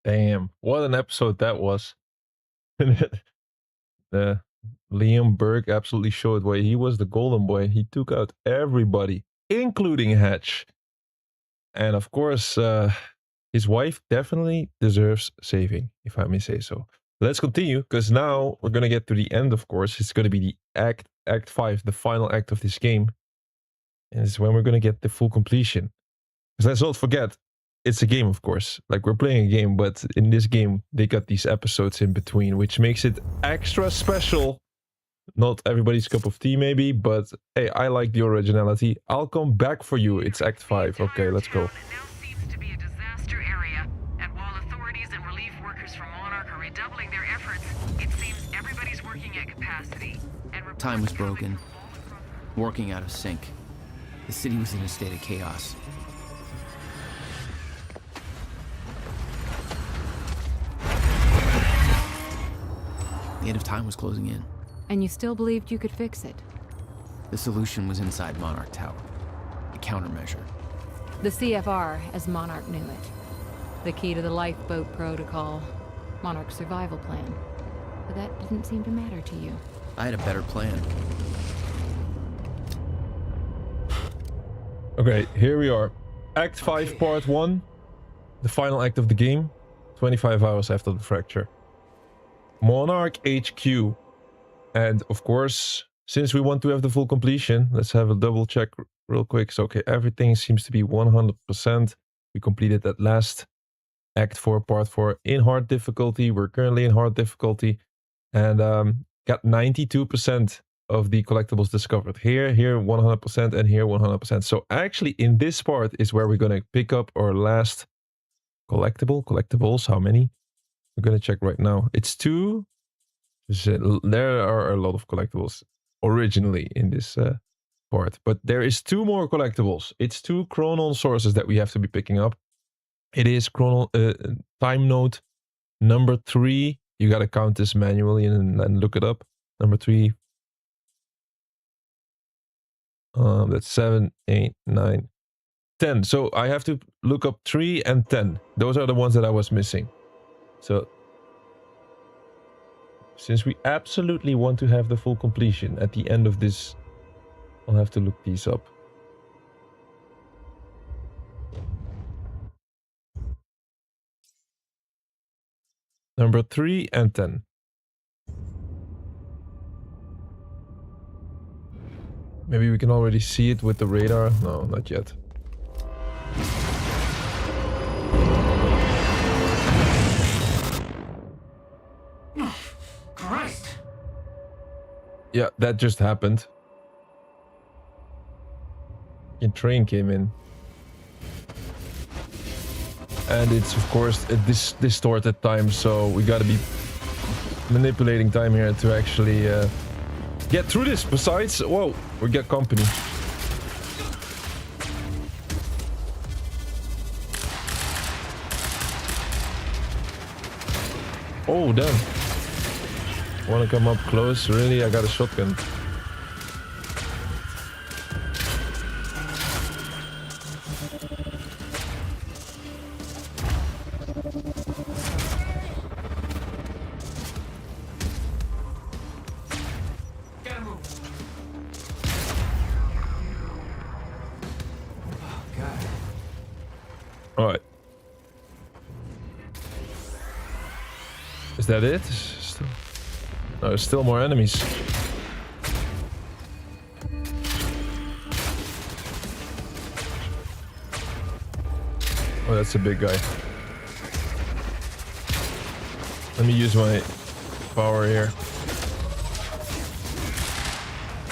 Damn, what an episode that was. Liam Burke absolutely showed why he was the golden boy. He took out everybody, including Hatch. And of course, his wife definitely deserves saving, if I may say so. Let's continue, because now we're going to get to the end, of course. It's going to be the Act 5, the final act of this game. And it's when we're going to get the full completion. Because let's not forget, it's a game, of course. Like, we're playing a game, but in this game, they got these episodes in between, which makes it extra special. Not everybody's cup of tea, maybe, but hey, I like the originality. I'll come back for you. It's Act 5. Okay, let's go. To be a disaster area, and while authorities and relief workers from Monarch are redoubling their efforts, it seems everybody's working at capacity. And Time was broken, working out of sync. The city was in a state of chaos. The end of time was closing in. And you still believed you could fix it? The solution was inside Monarch Tower. A countermeasure. The CFR, as Monarch knew it. The key to the lifeboat protocol. Monarch's survival plan. But that didn't seem to matter to you. I had a better plan. Okay, here we are. Act 5, Part 1. The final act of the game. 25 hours after the fracture. Monarch HQ. And of course, since we want to have the full completion, let's have a double check real quick. So, okay, everything seems to be 100%. We completed that last Act 4, Part 4 in hard difficulty. We're currently in hard difficulty. And got 92% of the collectibles discovered. Here 100%, and here 100%. So actually in this part is where we're going to pick up our last collectibles. How many? We're going to check right now. It's 2. There are a lot of collectibles originally in this part, but there is 2 more collectibles. It's 2 chronon sources that we have to be picking up. It is time node number 3. You got to count this manually and look it up. Number 3. That's 7, 8, 9, 10. So I have to look up 3 and 10. Those are the ones that I was missing. So since we absolutely want to have the full completion at the end of this, I'll have to look these up. Number 3 and 10. Maybe we can already see it with the radar. No, not yet. Christ! Yeah, that just happened. A train came in. And it's of course a distorted time, so we gotta be manipulating time here to actually get through this. Besides, whoa, we get company. Oh, damn. Wanna come up close? Really? I got a shotgun. Alright. Is that it? No, there's still more enemies. Oh, that's a big guy. Let me use my power here.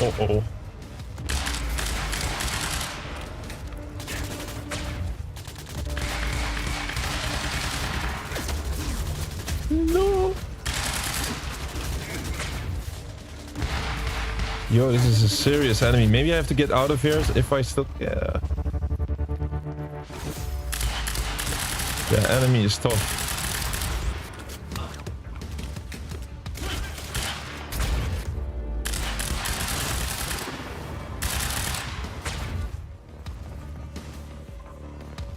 Uh-oh. No. Yo, this is a serious enemy. Maybe I have to get out of here if I still... Yeah. The enemy is tough.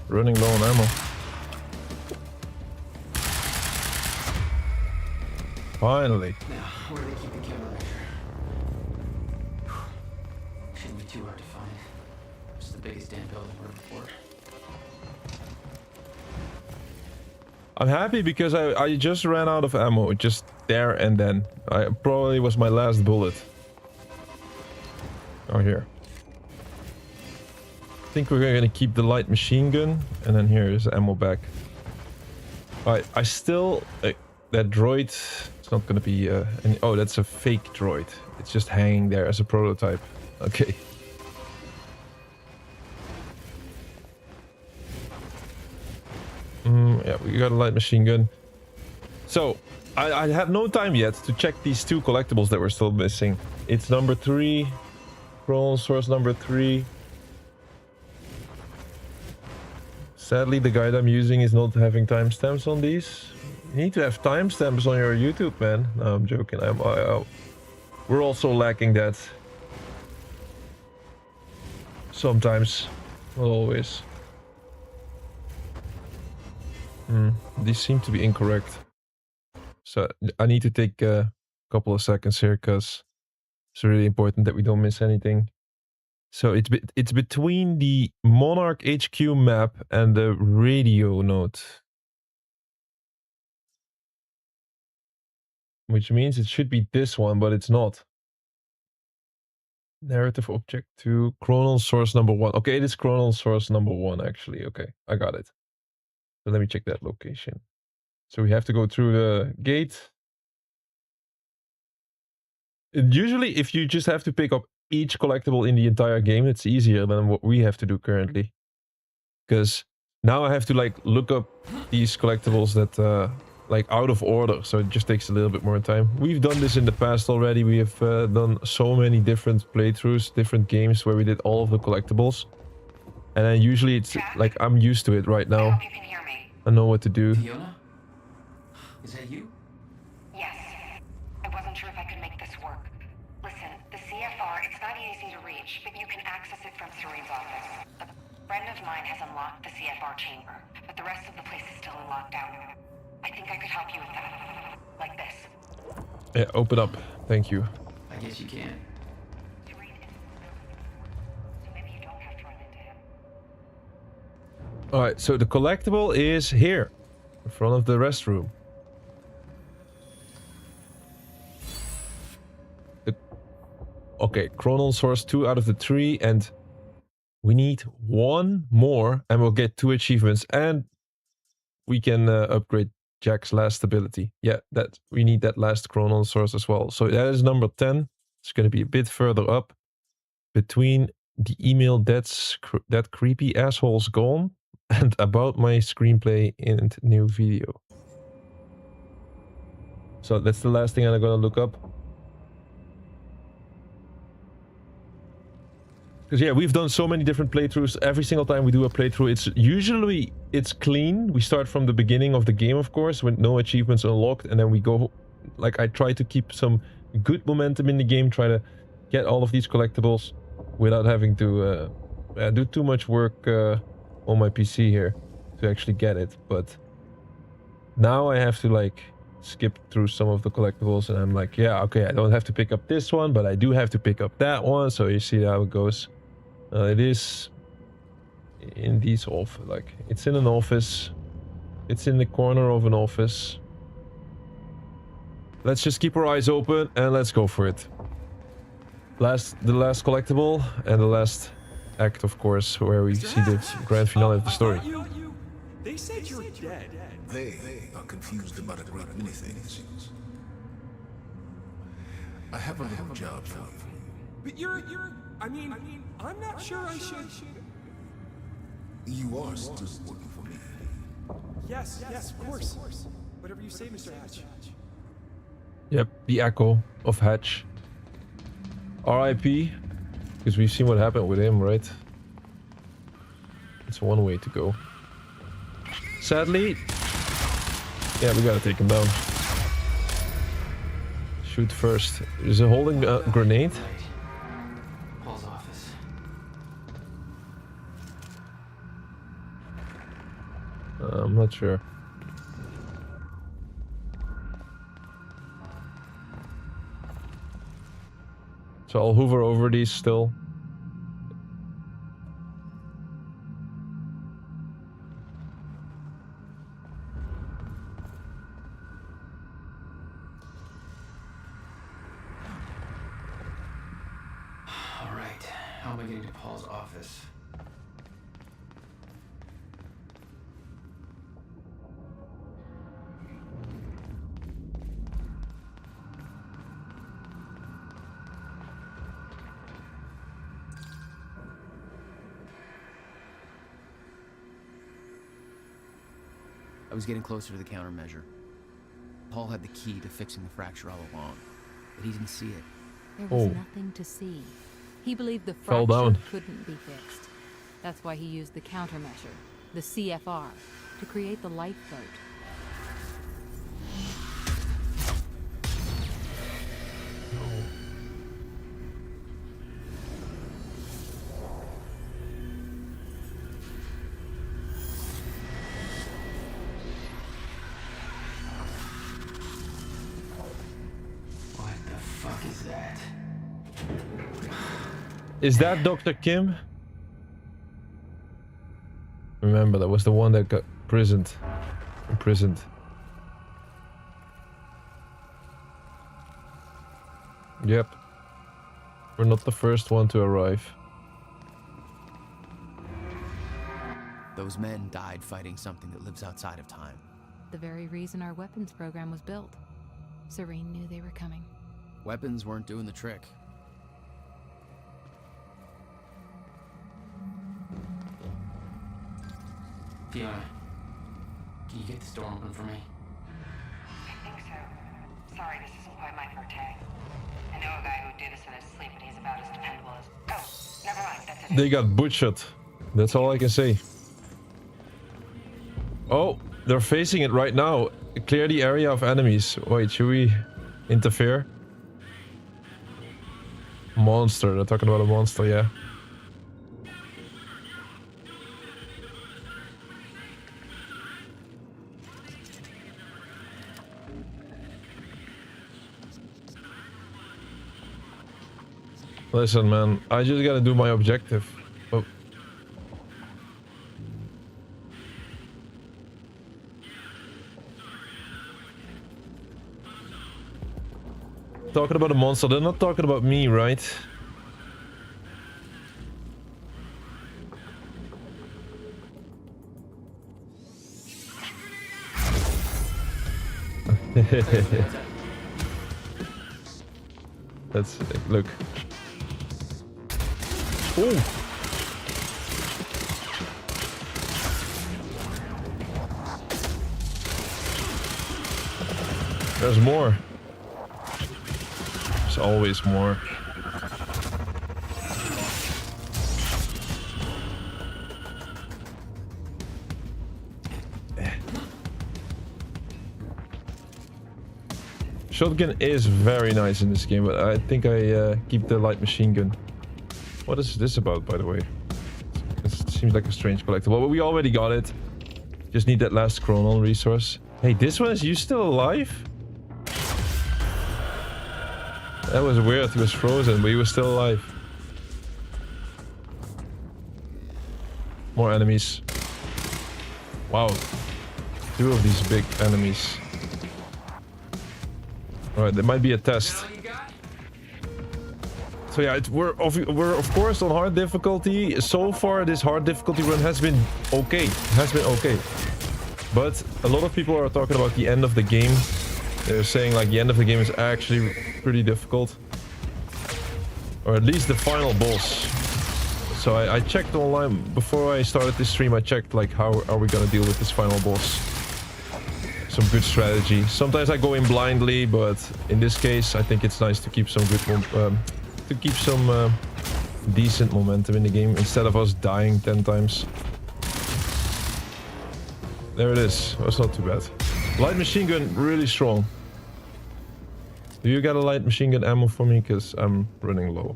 Running low on ammo. Finally. Now, where do they keep the countermeasure? Shouldn't be too hard to find. It's the biggest damn building we're before. I'm happy because I just ran out of ammo, just there and then. I probably was my last bullet. Oh, here. I think we're gonna keep the light machine gun, and then here is ammo back. Alright, I still... that droid, it's not gonna be... oh, that's a fake droid. It's just hanging there as a prototype. Okay. Yeah, we got a light machine gun. So, I had no time yet to check these 2 collectibles that were still missing. It's number 3. Chronon source number 3. Sadly, the guide I'm using is not having timestamps on these. You need to have timestamps on your YouTube, man. No, I'm joking. We're also lacking that. Sometimes. Not always. These seem to be incorrect. So I need to take a couple of seconds here because it's really important that we don't miss anything. So it's between the Monarch HQ map and the radio node. Which means it should be this one, but it's not. Narrative object 2, Chronon source number 1. Okay, it is Chronon source number 1 actually. Okay, I got it. So let me check that location. So we have to go through the gate. Usually, if you just have to pick up each collectible in the entire game, it's easier than what we have to do currently. Because now I have to like look up these collectibles that like out of order, so it just takes a little bit more time. We've done this in the past already. We have done so many different playthroughs, different games where we did all of the collectibles. And then usually it's like I'm used to it right now. I know what to do. Fiona? Is that you? Yes. I wasn't sure if I could make this work. Listen, the CFR, it's not easy to reach, but you can access it from Serene's office. A friend of mine has unlocked the CFR chamber, but the rest of the place is still in lockdown. I think I could help you with that. Like this. Yeah, open up. Thank you. I guess you can. Alright, so the collectible is here. In front of the restroom. Okay, Chronon source 2 out of the 3, and we need 1 more, and we'll get 2 achievements, and we can upgrade Jack's last ability. Yeah, that we need that last Chronon source as well. So that is number 10. It's going to be a bit further up, between the email that creepy asshole's gone, and about my screenplay in new video. So that's the last thing I'm gonna look up. Because yeah, we've done so many different playthroughs. Every single time we do a playthrough, it's clean. We start from the beginning of the game, of course, with no achievements unlocked, and then we go, like, I try to keep some good momentum in the game, try to get all of these collectibles without having to do too much work on my PC here to actually get it. But now I have to like skip through some of the collectibles, and I'm like, yeah, okay, I don't have to pick up this one, but I do have to pick up that one. So you see how it goes. It is in these like it's in an office. It's in the corner of an office. Let's just keep our eyes open and let's go for it. The last collectible and the last act, of course, where we see the grand finale of the story. They said you're dead. They are confused about a great many things. I have a little job for you. But I mean, I'm not sure I should. You are still working for me. Yes, of course. Whatever you say, Mr. Hatch. Yep, the echo of Hatch. R.I.P. Because we've seen what happened with him, right? It's one way to go. Sadly, yeah, we gotta take him down. Shoot first. Is he holding a grenade? Paul's office. I'm not sure. So I'll hover over these still. All right, how am I getting to Paul's office? I was getting closer to the countermeasure. Paul had the key to fixing the fracture all along, but he didn't see it. There was nothing to see. He believed the Fell fracture down. couldn't be fixed. That's why he used the countermeasure, the CFR, to create the lifeboat. Is that Dr. Kim? Remember, that was the one that got imprisoned. Yep. We're not the first one to arrive. Those men died fighting something that lives outside of time. The very reason our weapons program was built. Serene knew they were coming. Weapons weren't doing the trick. Fiona, can you get this door open for me? I think so. Sorry, this isn't quite my forte. I know a guy who would do this in his sleep, and he's about as dependable as... Oh, never mind, that's it. They got butchered. That's all I can say. Oh, they're facing it right now. Clear the area of enemies. Wait, should we interfere? Monster. They're talking about a monster, yeah. Listen, man, I just gotta do my objective. Oh. Talking about a monster, they're not talking about me, right? Let's look. Ooh. There's more. There's always more. Shotgun is very nice in this game, but I think I keep the light machine gun. What is this about, by the way? It seems like a strange collectible, but we already got it. Just need that last chronal resource. Hey, this one, is you still alive? That was weird. He was frozen, but he was still alive. More enemies. Wow. 2 of these big enemies. Alright, there might be a test. So yeah, we're of course on hard difficulty. So far, this hard difficulty run has been okay. But a lot of people are talking about the end of the game. They're saying like the end of the game is actually pretty difficult. Or at least the final boss. So I checked online before I started this stream. I checked like how are we gonna deal with this final boss. Some good strategy. Sometimes I go in blindly, but in this case I think it's nice to keep some good decent momentum in the game instead of us dying 10 times. There it is. That's not too bad. Light machine gun, really strong. Do you got a light machine gun ammo for me? Because I'm running low.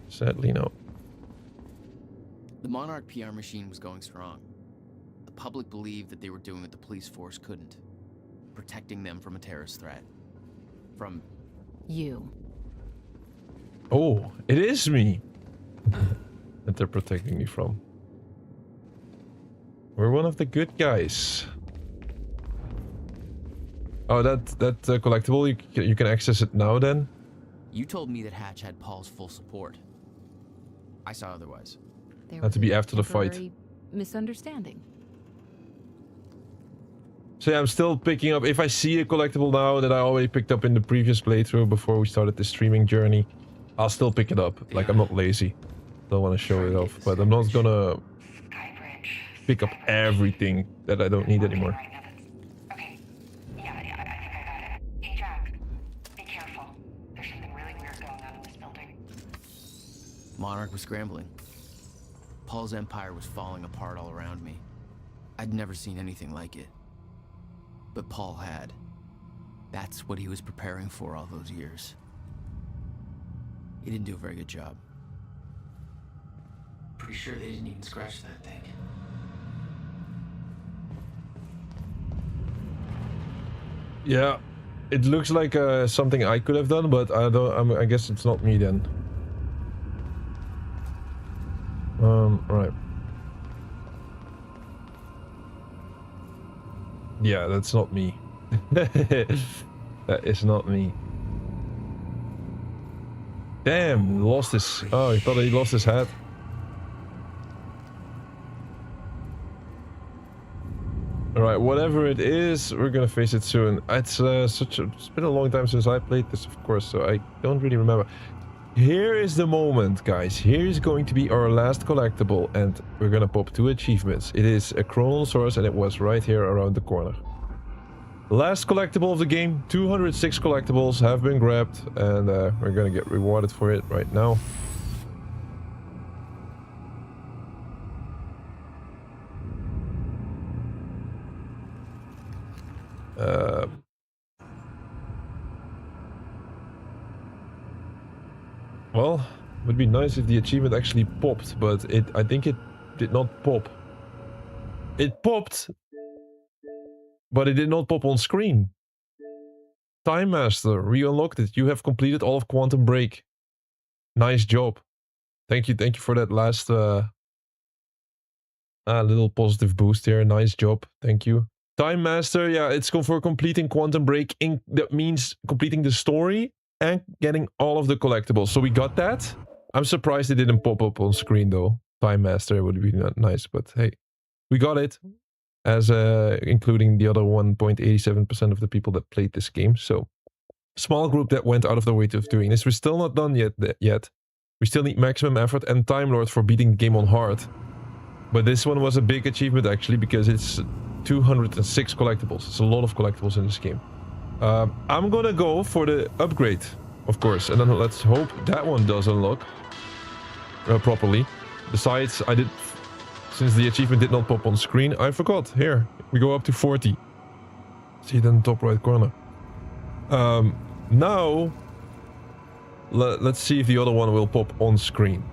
Sadly, no. The Monarch PR machine was going strong. The public believed that they were doing what the police force couldn't. Protecting them from a terrorist threat. From... you. Oh, it is me that they're protecting me from. We're one of the good guys. Oh, that collectible, you can access it now then? You told me that Hatch had Paul's full support. I saw otherwise. There Had to be after the fight. temporary misunderstanding. So yeah, I'm still picking up. If I see a collectible now that I already picked up in the previous playthrough before we started the streaming journey, I'll still pick it up. Like, I'm not lazy. Don't want to show it off, but I'm not gonna pick up everything that I don't need anymore. Okay. Yeah, I think I got it. Hey, Jack. Be careful. There's something really weird going on in this building. Monarch was scrambling. Paul's empire was falling apart all around me. I'd never seen anything like it. But Paul had. That's what he was preparing for all those years. He didn't do a very good job. Pretty sure they didn't even scratch that thing. Yeah, it looks like something I could have done, but I guess it's not me then. Right. Yeah, that's not me. That is not me. Damn, lost his... Oh, he thought he lost his hat. Alright, whatever it is, we're gonna face it soon. It's it's been a long time since I played this, of course, so I don't really remember. Here is the moment, guys. Here is going to be our last collectible, and we're gonna pop 2 achievements. It is a chronal source, and it was right here around the corner. Last collectible of the game. 206 collectibles have been grabbed, and we're gonna get rewarded for it right now. Well, it would be nice if the achievement actually popped, but I think it did not pop. It popped, but it did not pop on screen. Time Master, we unlocked it. You have completed all of Quantum Break. Nice job. Thank you for that last little positive boost here. Nice job. Thank you. Time Master, yeah, it's for completing Quantum Break. That means completing the story and getting all of the collectibles. So we got that. I'm surprised it didn't pop up on screen though. Time Master would be nice, but hey, we got it. As including the other 1.87% of the people that played this game. So small group that went out of their way to doing this. We're still not done yet. We still need maximum effort and Time Lord for beating the game on hard. But this one was a big achievement actually, because it's 206 collectibles. It's a lot of collectibles in this game. I'm gonna go for the upgrade, of course, and then let's hope that one does unlock properly. Besides, since the achievement did not pop on screen, I forgot. Here, we go up to 40. See it in the top right corner. Now, let's see if the other one will pop on screen.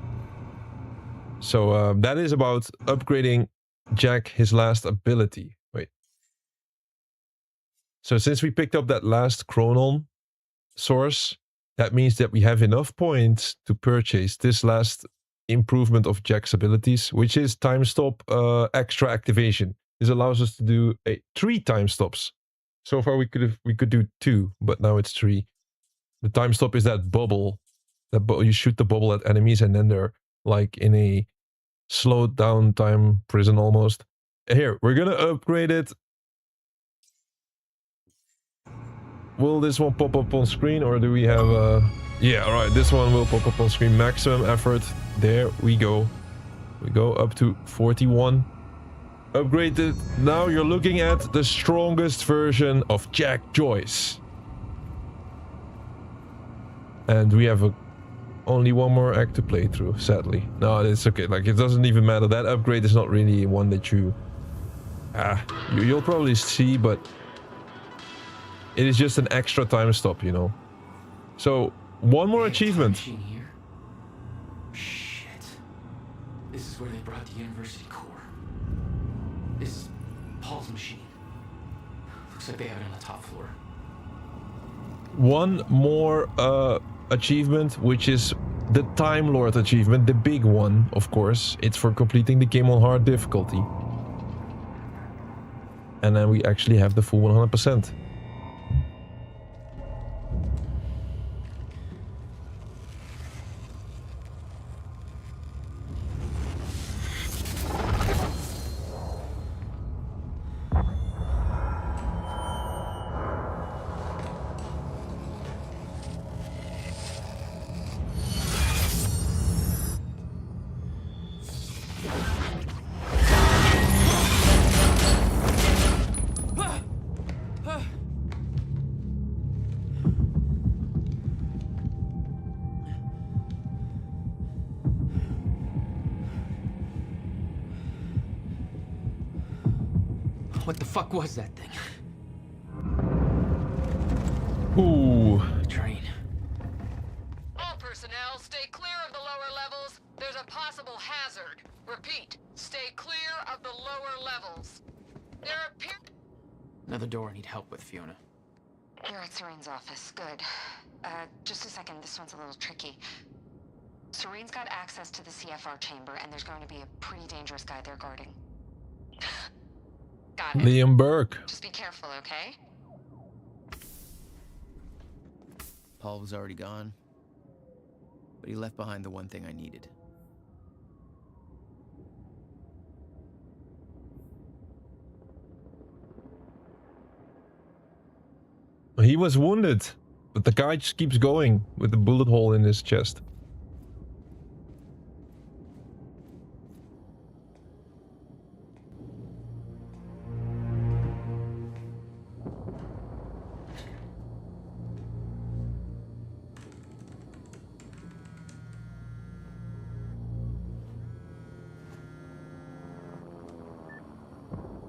So that is about upgrading Jack his last ability. Wait. So since we picked up that last chronal source, that means that we have enough points to purchase this last improvement of Jack's abilities, which is time stop extra activation. This allows us to do 3 time stops. So far we could do 2, but now it's 3. The time stop is that bubble. You shoot the bubble at enemies and then they're like in a slowed down time prison almost. Here, we're gonna upgrade it. Will this one pop up on screen, or do we have yeah, alright, this one will pop up on screen. Maximum effort. There we go. We go up to 41. Upgraded. Now you're looking at the strongest version of Jack Joyce. And we have only one more act to play through, sadly. No, it's okay. Like, it doesn't even matter. That upgrade is not really one that you'll probably see, but it is just an extra time stop, you know. So, one more achievement. Here? Shit. This is where they brought the university core. This is Paul's machine. Looks like they have it on the top floor. One more achievement, which is the Time Lord achievement, the big one, of course. It's for completing the game on hard difficulty. And then we actually have the full 100%. What the fuck was that thing? Ooh. Train. All personnel, stay clear of the lower levels. There's a possible hazard. Repeat, stay clear of the lower levels. There appear... Another door I need help with, Fiona. You're at Serene's office. Good. Just a second. This one's a little tricky. Serene's got access to the CFR chamber, and there's going to be a pretty dangerous guy there guarding. Got it. Liam Burke. Just be careful, okay? Paul was already gone, but he left behind the one thing I needed. He was wounded, but the guy just keeps going with the bullet hole in his chest.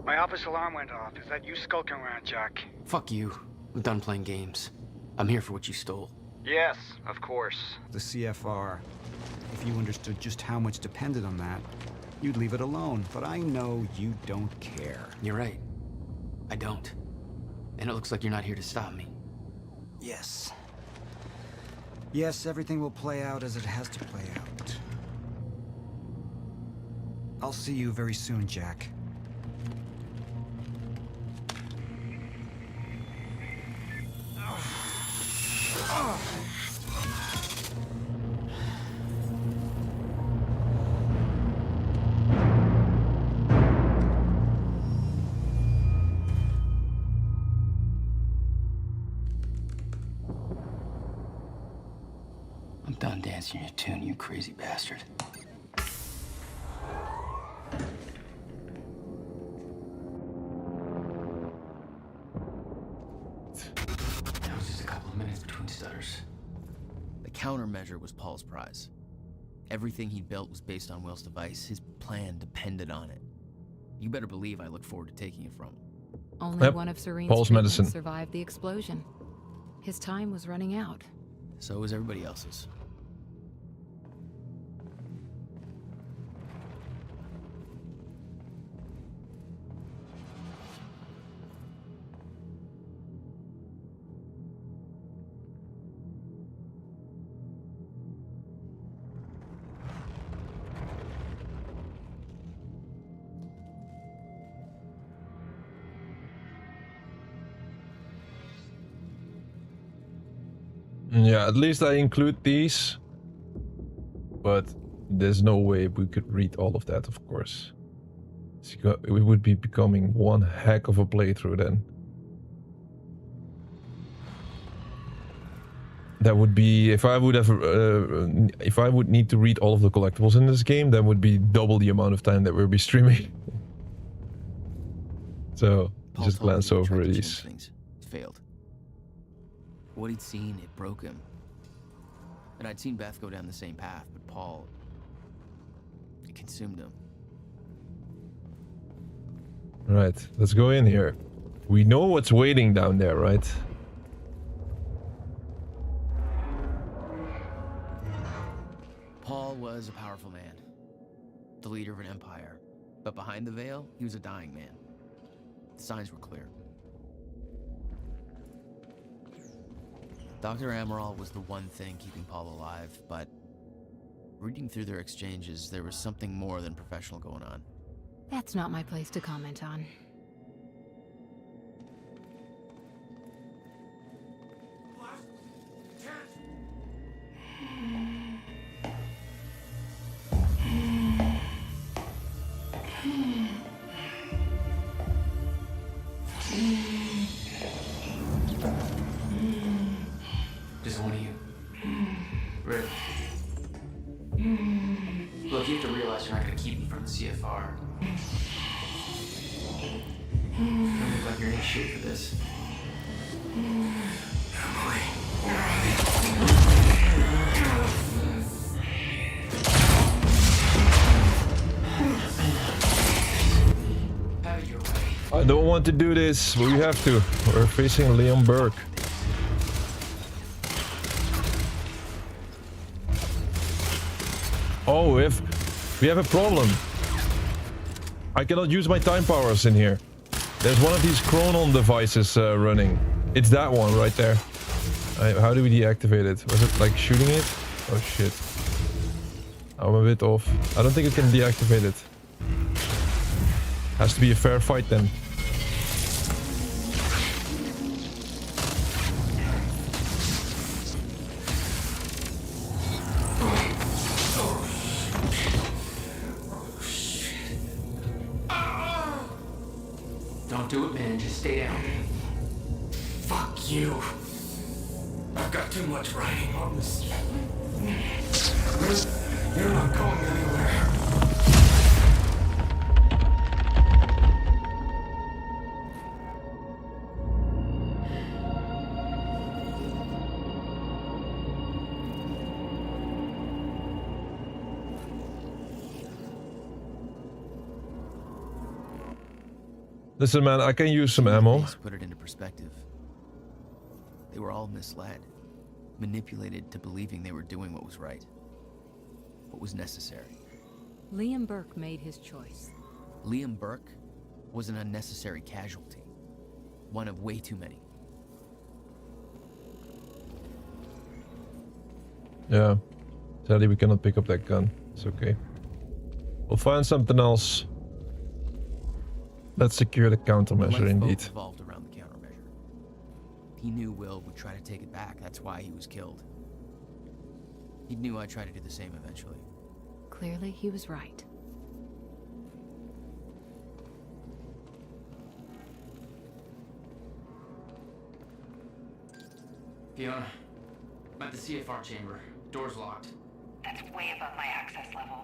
My office alarm went off. Is that you skulking around, Jack? Fuck you. I'm done playing games. I'm here for what you stole. Yes, of course. The CFR. If you understood just how much depended on that, you'd leave it alone. But I know you don't care. You're right. I don't. And it looks like you're not here to stop me. Yes. Yes, everything will play out as it has to play out. I'll see you very soon, Jack. I'm done dancing your tune, you crazy bastard. That was just a couple of minutes between stutters. The countermeasure was Paul's prize. Everything he built was based on Will's device. His plan depended on it. You better believe I look forward to taking it from him. Only one of Serene's Paul's treatments medicine survived the explosion. His time was running out. So was everybody else's. Yeah, at least I include these. But there's no way we could read all of that, of course. It would be becoming one heck of a playthrough then. That would be, if I would need to read all of the collectibles in this game, that would be double the amount of time that we'll be streaming. So, Paul just glance over these. Things. It failed. What he'd seen, it broke him. And I'd seen Beth go down the same path, but Paul, it consumed him. Right, let's go in here. We know what's waiting down there, right? Paul was a powerful man, the leader of an empire. But behind the veil, he was a dying man. The signs were clear. Dr. Amaral was the one thing keeping Paul alive, but reading through their exchanges, there was something more than professional going on. That's not my place to comment on. Just one of you. Rick. Look, you have to realize you're not going to keep me from the CFR. You don't look like you're in any shape for this. Have it your way. I don't want to do this, but we have to. We're facing Liam Burke. Oh, if we have a problem. I cannot use my time powers in here. There's one of these Chronon devices running. It's that one right there. How do we deactivate it? Was it like shooting it? Oh shit. I'm a bit off. I don't think it can deactivate it. Has to be a fair fight then. Don't do it, man. Just stay down. Fuck you. I've got too much writing on this. You're not going anywhere. Listen, man, I can use some ammo. Let's put it into perspective. They were all misled, manipulated to believing they were doing what was right, what was necessary. Liam Burke made his choice. Liam Burke was an unnecessary casualty, one of way too many. Yeah, sadly we cannot pick up that gun. It's okay. We'll find something else. Let's secure the countermeasure indeed. Revolved around the countermeasure. He knew Will would try to take it back. That's why he was killed. He knew I'd try to do the same eventually. Clearly, he was right. Fiona, I'm at the CFR chamber. Door's locked. That's way above my access level.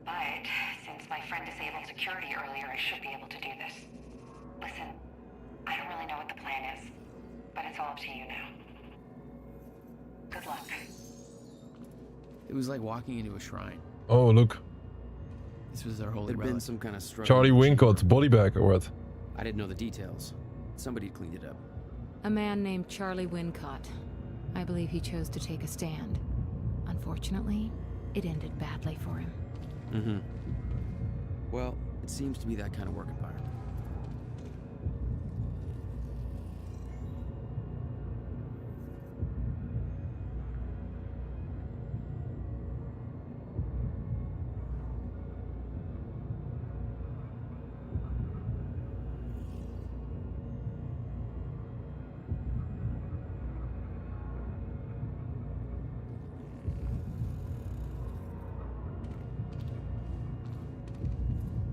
But since my friend disabled security earlier, I should be able to do this. Listen, I don't really know what the plan is, but it's all up to you now. Good luck. It was like walking into a shrine. Oh, look. This was their holy relic. There'd been some kind of struggle. Charlie Wincott, body bag or what? I didn't know the details. Somebody cleaned it up. A man named Charlie Wincott. I believe he chose to take a stand. Unfortunately, it ended badly for him. Mm-hmm. Well, it seems to be that kind of work environment.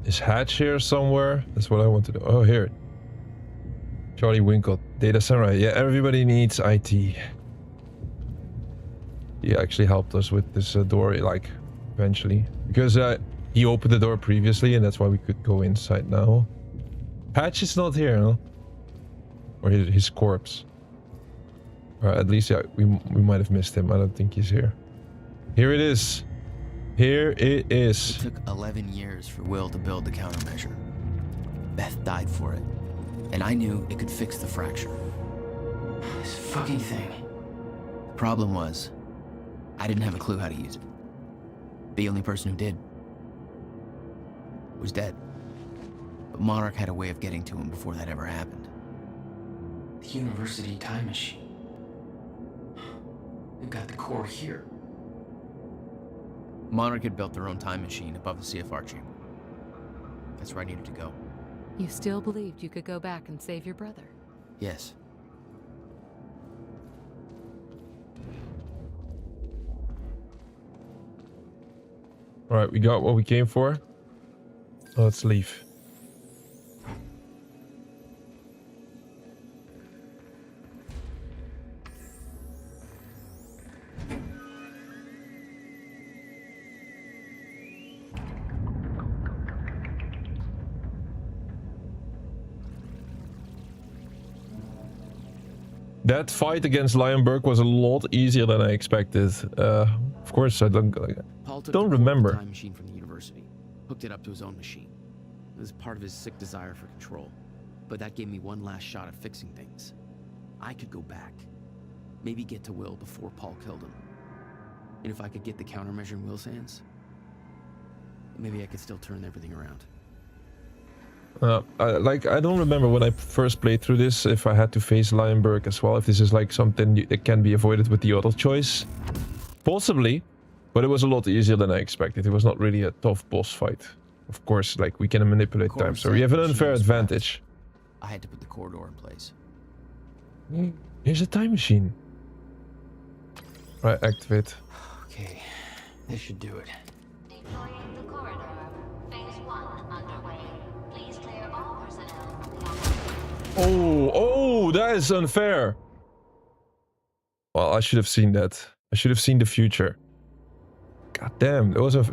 Is Hatch here somewhere? That's what I want to do. Oh, here. Charlie Wincott, Data Samurai. Yeah, everybody needs IT. He actually helped us with this door, like, eventually. Because he opened the door previously, and that's why we could go inside now. Hatch is not here, no? Or his corpse. Or at least, yeah, we might have missed him. I don't think he's here. Here it is. Here it is. It took 11 years for Will to build the countermeasure. Beth died for it. And I knew it could fix the fracture. This fucking thing. The problem was, I didn't have a clue how to use it. The only person who did was dead. But Monarch had a way of getting to him before that ever happened. The university time machine. We've got the core here. Monarch had built their own time machine above the CFR chamber. That's where I needed to go. You still believed you could go back and save your brother? Yes. Alright, we got what we came for. Let's leave. That fight against Lionberg was a lot easier than I expected. Of course, I don't remember. The time machine from the university, hooked it up to his own machine. It was part of his sick desire for control, but that gave me one last shot at fixing things. I could go back, maybe get to Will before Paul killed him. And if I could get the countermeasure in Will's hands, maybe I could still turn everything around. I don't remember when I first played through this if I had to face Lionberg as well, if this is like something that can be avoided with the other choice. Possibly, but it was a lot easier than I expected. It was not really a tough boss fight. Of course, like, we can manipulate time, so we have an unfair advantage. I had to put the corridor in place. Here's a time machine. Right, activate. Okay, this should do it. Deploying the corridor. Phase 1 underway. Please clear all personnel from the Oh, that is unfair. Well, I should have seen that. I should have seen the future. God damn, there was a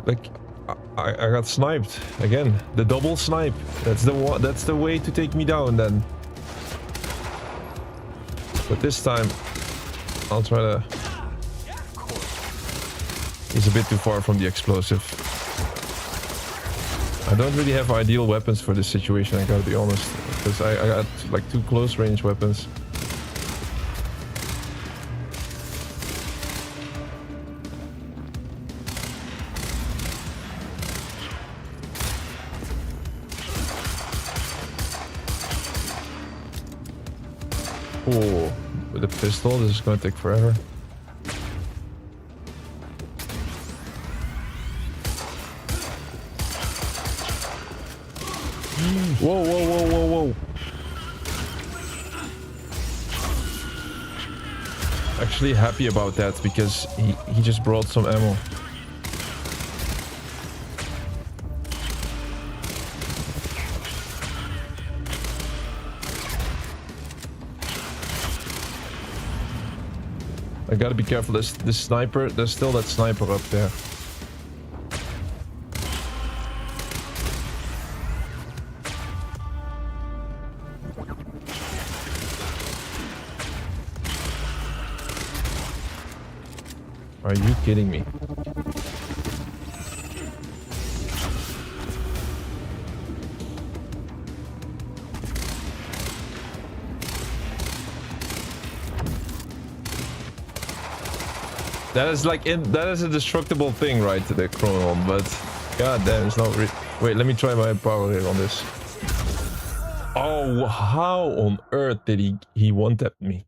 I got sniped again. The double snipe. That's the way to take me down then. But this time, I'll try to. He's a bit too far from the explosive. I don't really have ideal weapons for this situation, I gotta be honest. Because I got like 2 close range weapons. Oh, with a pistol, this is gonna take forever. Whoa, whoa, whoa, whoa, whoa. Actually happy about that because he just brought some ammo. I gotta be careful, this sniper, there's still that sniper up there. Are you kidding me? That is like that is a destructible thing, right? The chronon, but god damn, it's not. Wait, let me try my power here on this. Oh, how on earth did he one-tap me?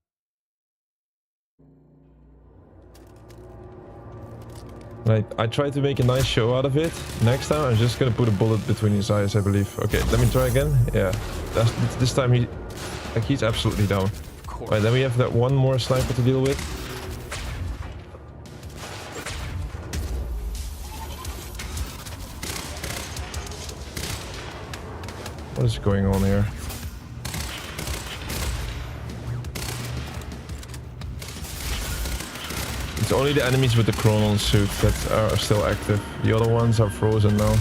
Right, I tried to make a nice show out of it. Next time, I'm just gonna put a bullet between his eyes, I believe. Okay, let me try again. Yeah, this time he's absolutely down. Right, then we have that one more sniper to deal with. What is going on here? It's only the enemies with the chronon suit that are still active. The other ones are frozen now.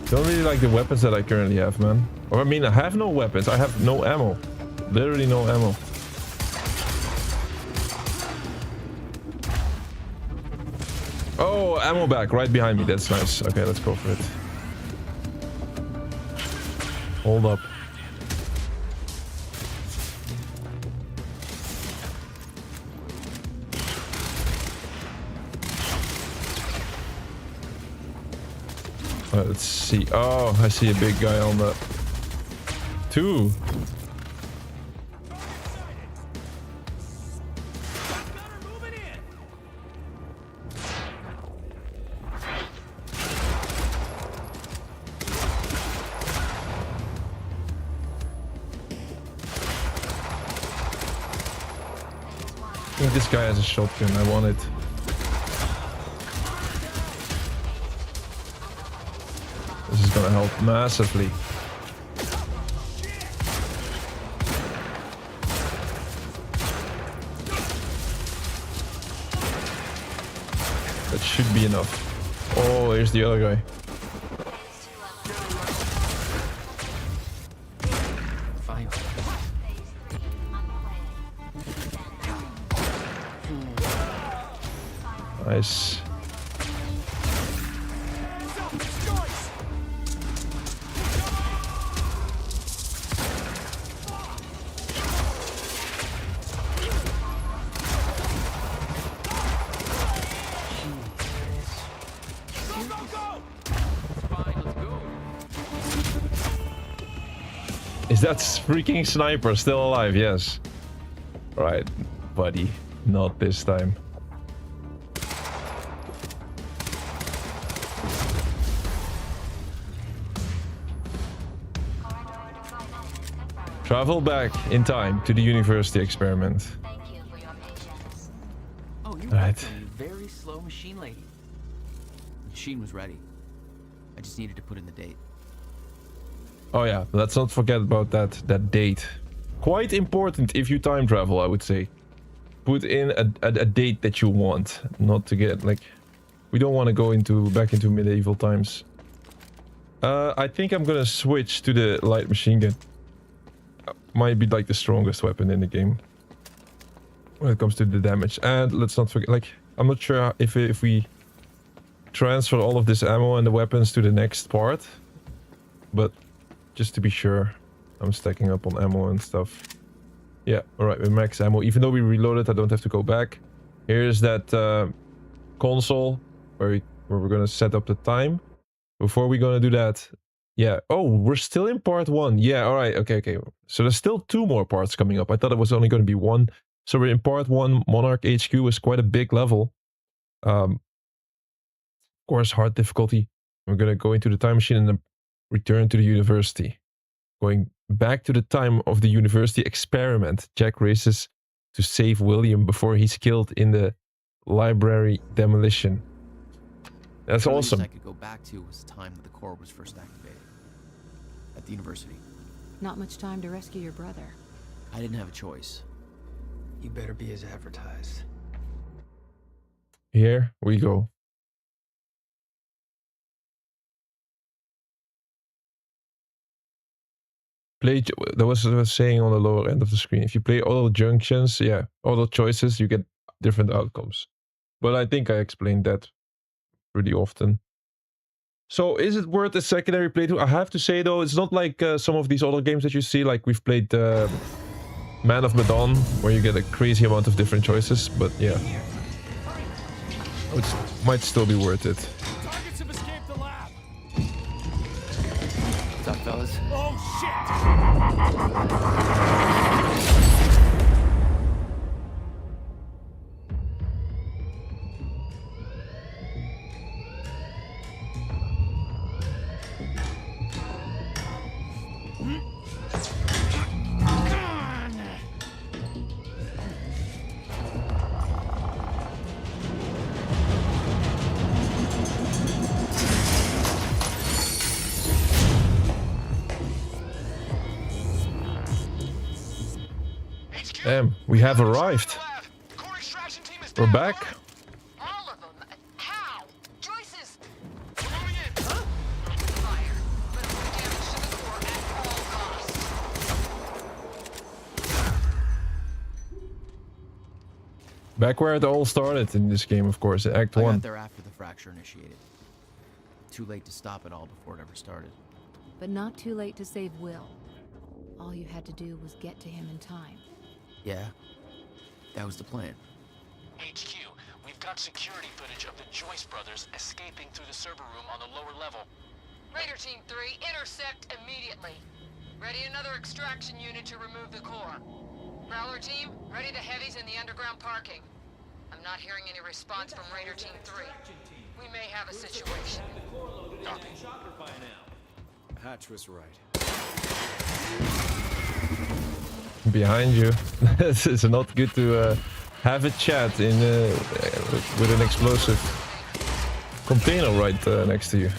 Don't really like the weapons that I currently have, man. Or I mean, I have no weapons. I have no ammo. Literally no ammo. Oh, ammo back right behind me. That's nice. Okay, let's go for it. Hold up. Let's see. Oh, I see a big guy on the... 2. I think this guy has a shotgun. I want it. This is gonna help massively. That should be enough. Oh, here's the other guy. Nice. Is that freaking sniper still alive? Yes. Right, buddy. Not this time. Travel back in time to the university experiment. Thank you for your patience. Oh, you're right. Very slow machine lady. The machine was ready. I just needed to put in the date. Oh yeah, let's not forget about that date. Quite important if you time travel, I would say. Put in a date that you want, not to get like... We don't want to go back into medieval times. I think I'm gonna switch to the light machine gun. Might be like the strongest weapon in the game when it comes to the damage. And let's not forget, like, I'm not sure if we transfer all of this ammo and the weapons to the next part, but just to be sure, I'm stacking up on ammo and stuff. Yeah, all right, with max ammo. Even though we reloaded, I don't have to go back. Here's that console where we're gonna set up the time. Before we're gonna do that, yeah. Oh, we're still in part 1. Yeah, all right. Okay. So there's still 2 more parts coming up. I thought it was only going to be 1. So we're in part 1. Monarch HQ is quite a big level. Of course, hard difficulty. We're going to go into the time machine and then return to the university. Going back to the time of the university experiment. Jack races to save William before he's killed in the library demolition. That's awesome. The earliest I could go back to was the time that the core was first activated. At the university. Not much time to rescue your brother. I didn't have a choice. You better be as advertised. Here we go. Play, that was what I was saying on the lower end of the screen. If you play auto junctions, yeah, auto choices, you get different outcomes. But I think I explained that pretty often. So is it worth a secondary playthrough? I have to say though, it's not like some of these other games that you see, like we've played Man of Medan, where you get a crazy amount of different choices, but yeah. It might still be worth it. Targets have escaped the lab. What's up, fellas? Oh shit! Damn, we have arrived. We're back. All of them? How? Joyce's... Moving in, huh? Fire. But avoid damage to the core at all costs. Back where it all started in this game, of course, in Act 1. I got there after the fracture initiated. Too late to stop it all before it ever started. But not too late to save Will. All you had to do was get to him in time. Yeah, that was the plan. HQ, we've got security footage of the Joyce brothers escaping through the server room on the lower level. Raider Team 3, intercept immediately. Ready another extraction unit to remove the core. Prowler Team, ready the heavies in the underground parking. I'm not hearing any response from Raider Team 3. We may have a situation. Copy. Hatch was right. Behind you. It's not good to have a chat in with an explosive container right next to you.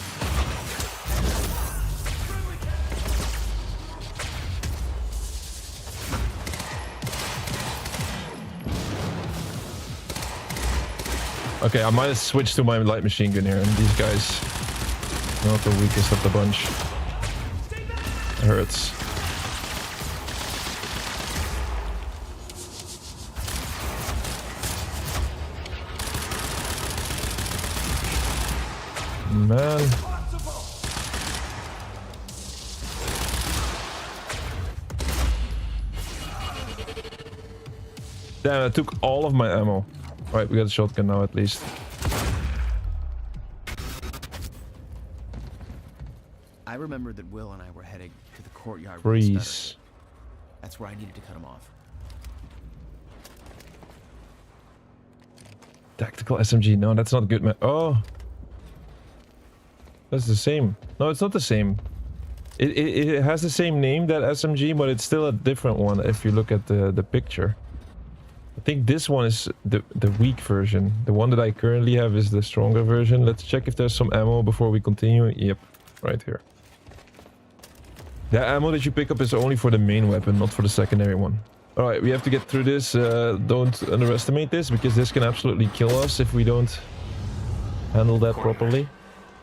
Okay, I might have switched to my light machine gun here, and these guys not the weakest of the bunch. It hurts. Man. Damn, I took all of my ammo. Alright, we got a shotgun now at least. I remembered that Will and I were heading to the courtyard. Freeze. That's where I needed to cut him off. Tactical SMG. No, that's not good, man. Oh. That's the same. No, it's not the same. It has the same name, that SMG, but it's still a different one if you look at the picture. I think this one is the weak version. The one that I currently have is the stronger version. Let's check if there's some ammo before we continue. Yep, right here. The ammo that you pick up is only for the main weapon, not for the secondary one. Alright, we have to get through this. Don't underestimate this, because this can absolutely kill us if we don't handle that properly.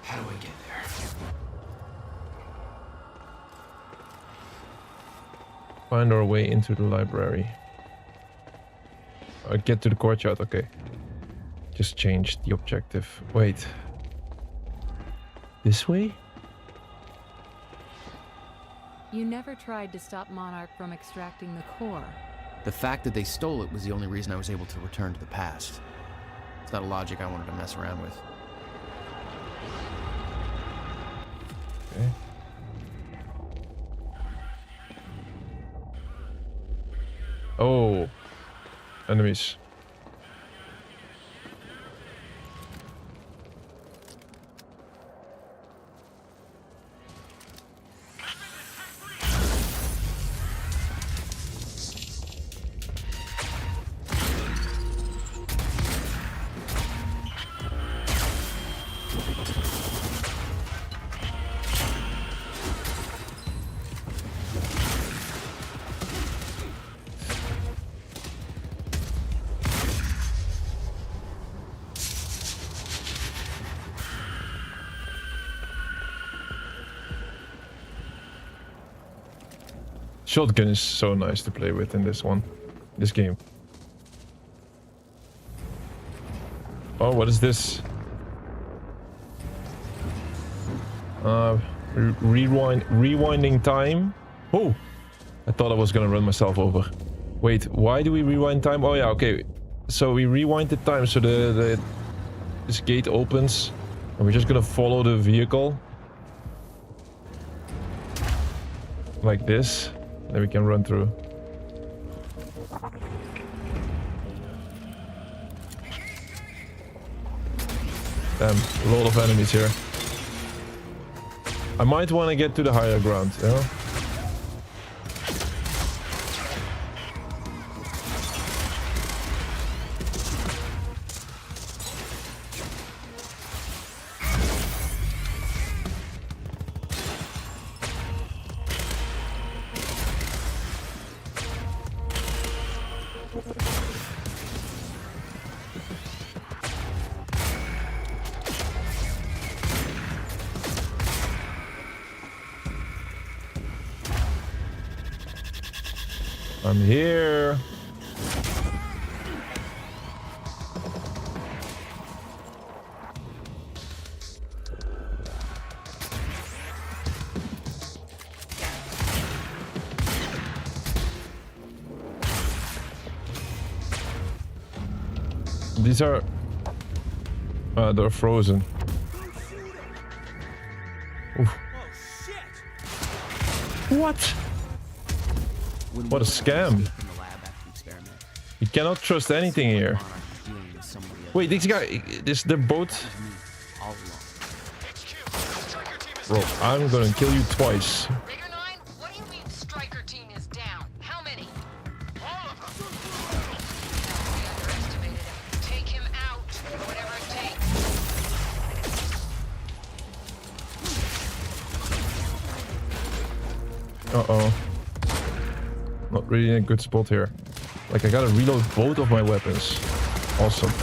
How do I get there? Find our way into the library. Get to the courtyard, okay. Just changed the objective. Wait. This way? You never tried to stop Monarch from extracting the core. The fact that they stole it was the only reason I was able to return to the past. It's not a logic I wanted to mess around with. Okay. Oh. Enemies. Shotgun is so nice to play with in this game. Oh, what is this? Rewinding time. Oh, I thought I was gonna run myself over. Wait, why do we rewind time? Oh yeah, okay. So we rewind the time so this gate opens, and we're just gonna follow the vehicle like this. Then we can run through. Damn, a lot of enemies here. I might want to get to the higher ground, you know? I'm here. These are... they're frozen. Oof. What? What a scam. You cannot trust anything here. Wait, these guys, they're both... Bro, I'm gonna kill you twice. Rigger 9, what do you mean Striker team is down? How many? All of them. We underestimated him. Take him out, whatever it takes. Uh-oh. Not really in a good spot here. Like, I gotta reload both of my weapons. Awesome.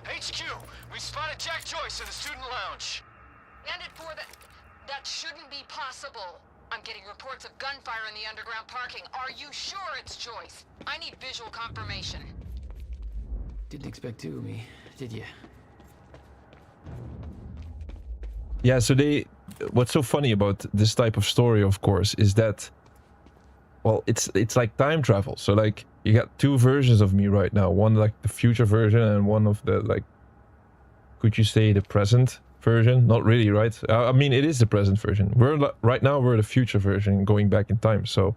HQ, we spotted Jack Joyce in the student lounge. And it for that shouldn't be possible. I'm getting reports of gunfire in the underground parking. Are you sure it's Joyce? I need visual confirmation. Didn't expect two of me, did you? Yeah, so what's so funny about this type of story, of course, is that, well, it's like time travel. So like, you got two versions of me right now. One like the future version and one of the, like, could you say the present version? Not really, right? I mean, it is the present version. Right now we're the future version going back in time. So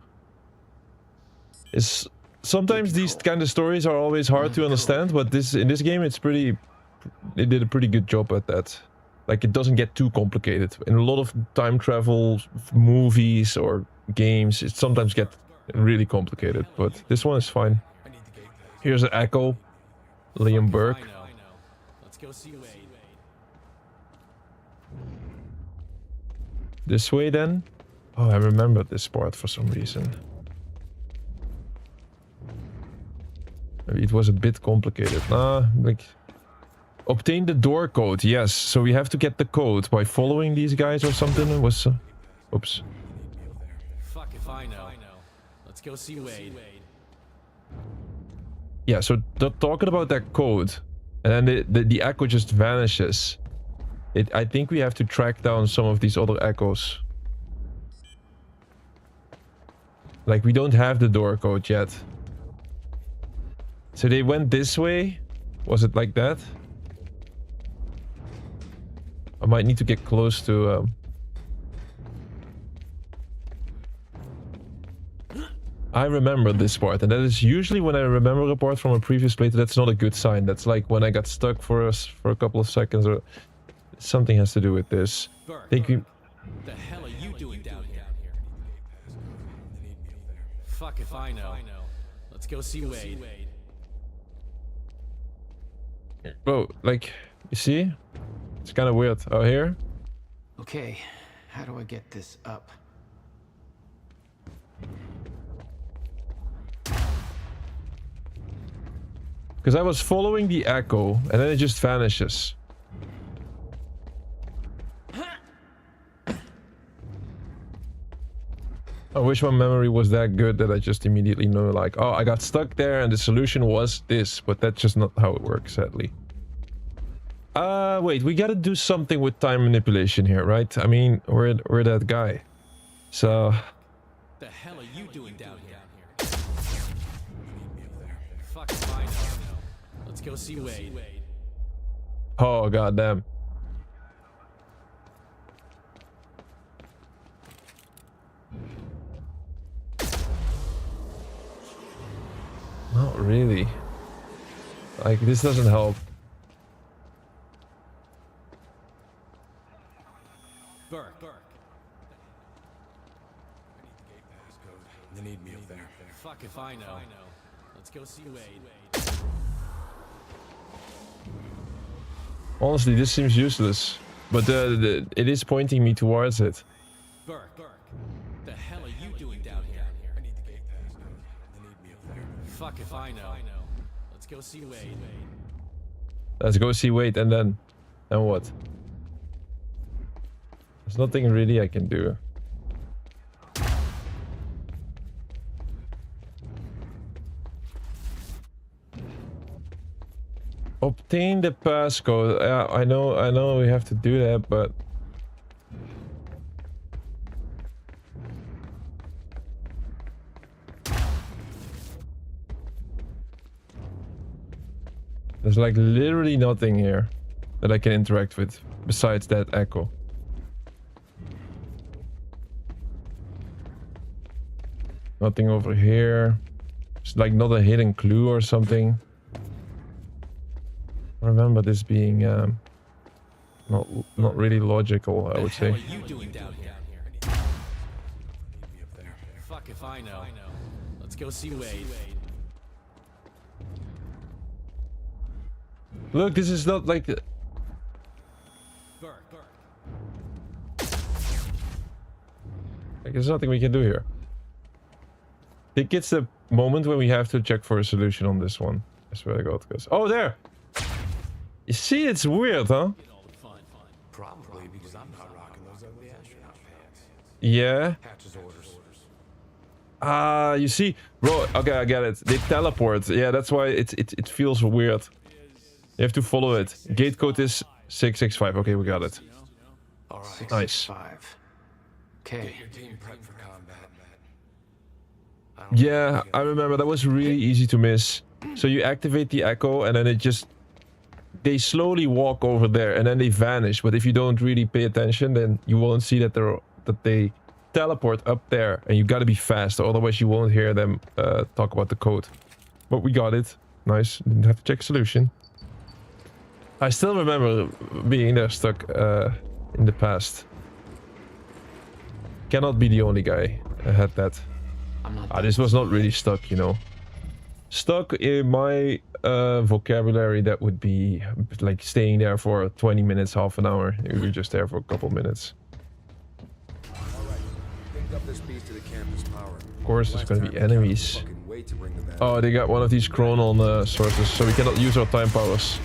it's sometimes these kind of stories are always hard to understand, but in this game they did a pretty good job at that. Like, it doesn't get too complicated. In a lot of time travel movies or games, it sometimes gets really complicated, but this one is fine. Here's an echo. Liam Burke. Let's go see Wade. This way then? Oh, I remember this part for some reason. Maybe it was a bit complicated. Like... Obtain the door code, yes. So we have to get the code by following these guys or something. It was... oops. Fuck if I know. Let's go see Wade. Yeah, so talking about that code, and then the echo just vanishes. I think we have to track down some of these other echoes. Like, we don't have the door code yet. So they went this way? Was it like that? I might need to get close to... I remember this part, and that is usually when I remember a part from a previous playthrough. That's not a good sign. That's like when I got stuck for a couple of seconds, or something has to do with this. Think we... The hell are you doing down here? Fuck if I know. Let's go see Wade. Bro, like, you see? It's kind of weird. Oh, here? Okay, how do I get this up? Because I was following the echo, and then it just vanishes. I wish my memory was that good that I just immediately know, like, oh, I got stuck there and the solution was this, but that's just not how it works, sadly. Wait, we gotta do something with time manipulation here, right? I mean, we're that guy. So... The hell are you doing down here? Fuck if I know. Let's go see Wade. Oh, goddamn. Not really. Like, this doesn't help. Burke. They need me up there. Fuck if I know. Let's go see Wade. Honestly, this seems useless. But it is pointing me towards it. Burke. The hell are you doing down here? I need the gate pass code. They need me up there. Fuck if I know. Let's go see Wade. Let's go see Wade, and then what? There's nothing really I can do. Oh, Obtain the passcode. Yeah, I know we have to do that, but there's like literally nothing here that I can interact with besides that echo. Nothing over here. It's like not a hidden clue or something. I remember this being not really logical, I would say. What are you doing down here? Fuck if I know. Let's go see Wade. Look, this is not like... Like, there's nothing we can do here. I think it's the moment when we have to check for a solution on this one. I swear to God, because... Oh, there! You see, it's weird, huh? Probably because I'm not rocking those ugly astronaut pants. Yeah. Hatch's orders. You see, bro. Okay, I get it. They teleport. Yeah, that's why it feels weird. You have to follow it. Gate code is 665. Okay, we got it. All right. Nice. 5. Okay. Get your team prepped for combat. Yeah, I remember that was really easy to miss. So you activate the echo, and then it just they slowly walk over there, and then they vanish. But if you don't really pay attention, then you won't see that they teleport up there, and you gotta be fast, otherwise you won't hear them talk about the code. But we got it. Nice. Didn't have to check solution. I still remember being there stuck in the past. Cannot be the only guy that had that. This was not really stuck, you know. Stuck in my vocabulary, that would be like staying there for 20 minutes, half an hour. We were just there for a couple minutes. Of course, there's gonna be enemies. Oh, they got one of these chronon sources, so we cannot use our time powers.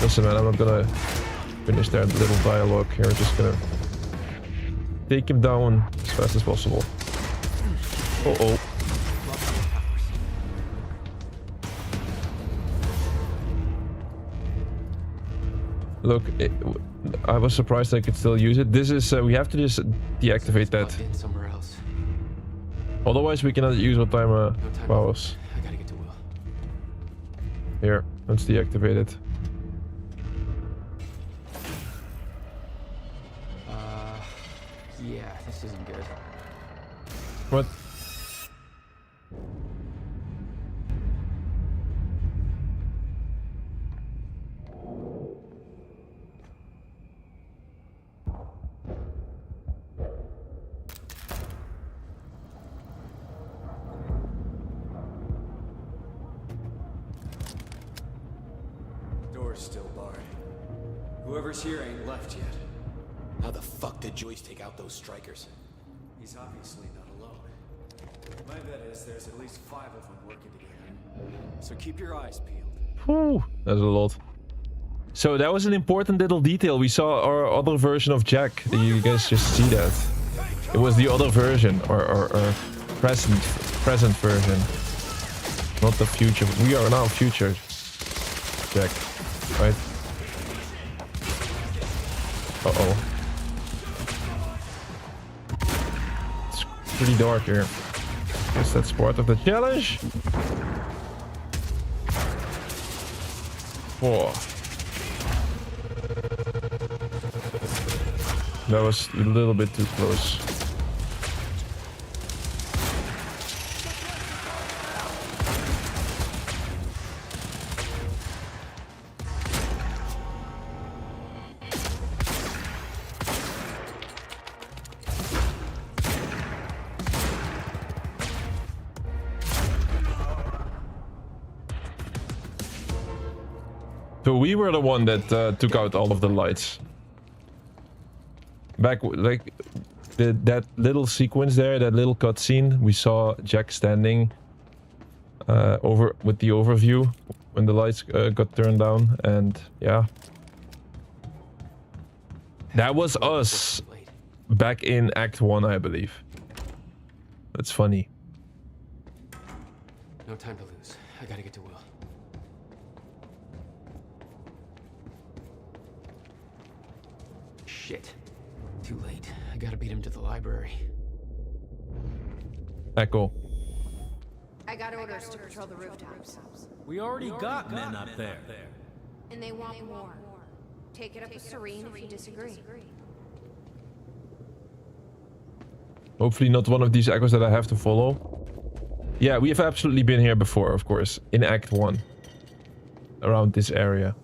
Listen, man, I'm not gonna finish their little dialogue here. We're just gonna take him down as fast as possible. Uh-oh. Look, I was surprised I could still use it. This is, we have to just deactivate that. Otherwise we cannot use our timer powers. I gotta get to Will. Here, let's deactivate it. Yeah, this isn't good. What? Door's still barred. Whoever's here ain't left yet. How the fuck did Joyce take out those strikers? He's obviously not alone. My bet is there's at least 5 of them working together. So keep your eyes peeled. Whew, that's a lot. So that was an important little detail. We saw our other version of Jack. You guys just see that. It was the other version, or present version. Not the future. We are now future Jack, right? Uh-oh. It's pretty dark here. Guess that's part of the challenge. Whoa. That was a little bit too close. So we were the one that took out all of the lights. Back, like, that little sequence there, that little cutscene, we saw Jack standing over with the overview when the lights got turned down, and yeah. That was us back in Act 1, I believe. That's funny. No time to lose. I gotta get to Will. shit. Too late. I gotta beat him to the library. Echo. I got orders to patrol the rooftops. We already got men up there. And they want more. Take it up with Serene if you disagree. Hopefully not one of these echoes that I have to follow. Yeah, we have absolutely been here before, of course. In Act 1. Around this area.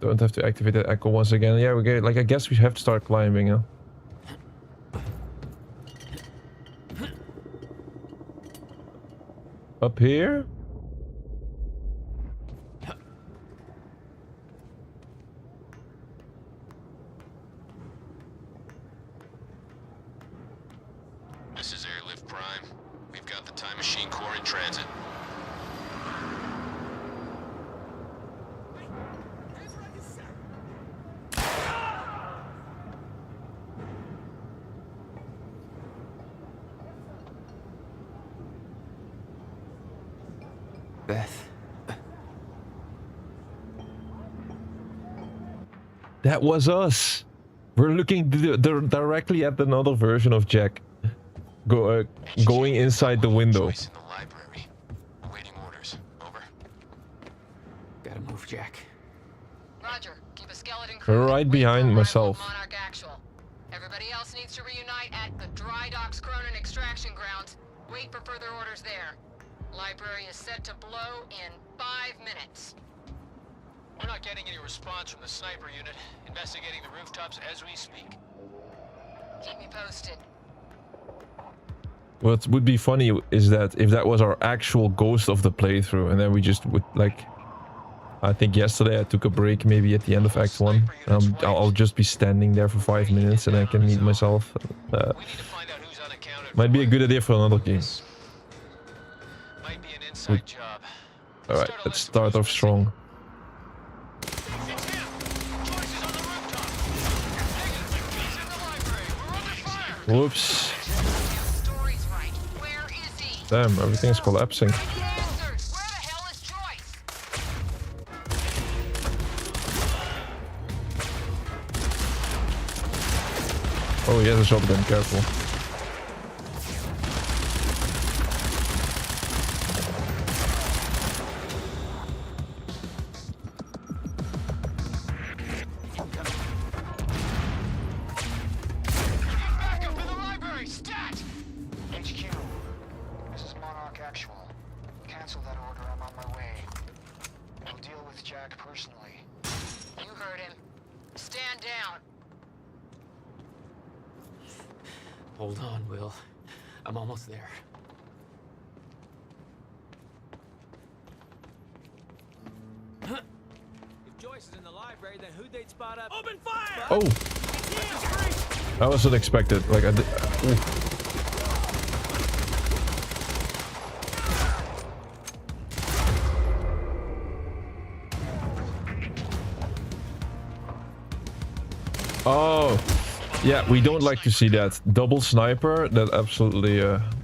Don't have to activate that echo once again. Yeah, we get, like, I guess we have to start climbing, huh? Up here? This is Airlift Prime. We've got the Time Machine Core in transit. Beth. That was us. We're looking directly at another version of Jack. Going inside the window. In the library. Awaiting orders. Over. Gotta move, Jack. Roger. Keep a skeleton crew. Right behind myself. Monarch actual. Everybody else needs to reunite at the Dry Docks Cronin extraction grounds. Wait for further orders there. Library is set to blow in 5 minutes. We're not getting any response from the sniper unit. Investigating the rooftops as we speak. Keep me posted. What would be funny is that if that was our actual ghost of the playthrough, and then we just would, like, I think yesterday I took a break maybe at the end of Act 1. I'll just be standing there for 5 minutes and I can meet myself. Might be a good idea for another game. Alright, let's start off strong. Whoops. Damn, everything's collapsing. Oh, he has a shotgun, careful. HQ, this is Monarch Actual. Cancel that order, I'm on my way. I'll deal with Jack personally. You heard him. Stand down. Hold on, Will. I'm almost there. If Joyce is in the library, then who'd they spot up? Open fire! Oh! That was unexpected. Like, I did. Oh, yeah, we don't like to see that. Double sniper, that absolutely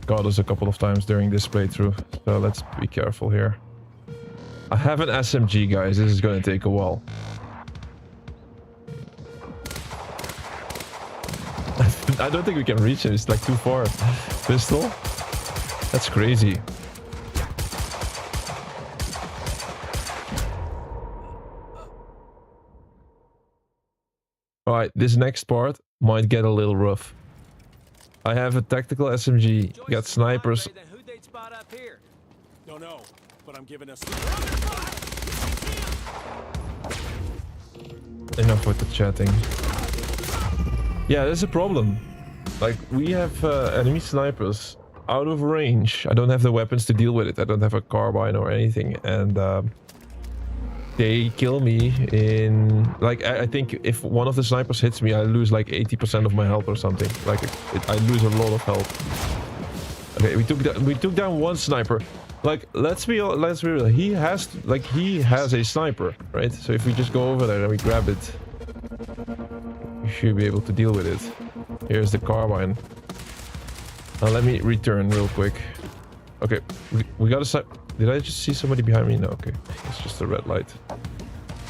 got us a couple of times during this playthrough. So let's be careful here. I have an SMG, guys. This is going to take a while. I don't think we can reach him. It's like too far. Pistol? That's crazy. Alright, this next part might get a little rough. I have a tactical SMG, got snipers. Don't know, but I'm giving us. Enough with the chatting. Yeah, there's a problem. Like, we have enemy snipers out of range. I don't have the weapons to deal with it. I don't have a carbine or anything. And they kill me in... Like, I think if one of the snipers hits me, I lose like 80% of my health or something. Like, I lose a lot of health. Okay, we took down one sniper. Like, let's be real. He has a sniper, right? So if we just go over there and we grab it, we should be able to deal with it. Here's the carbine. Now let me return real quick. Okay, we got a sniper. Did I just see somebody behind me? No, okay. It's just a red light.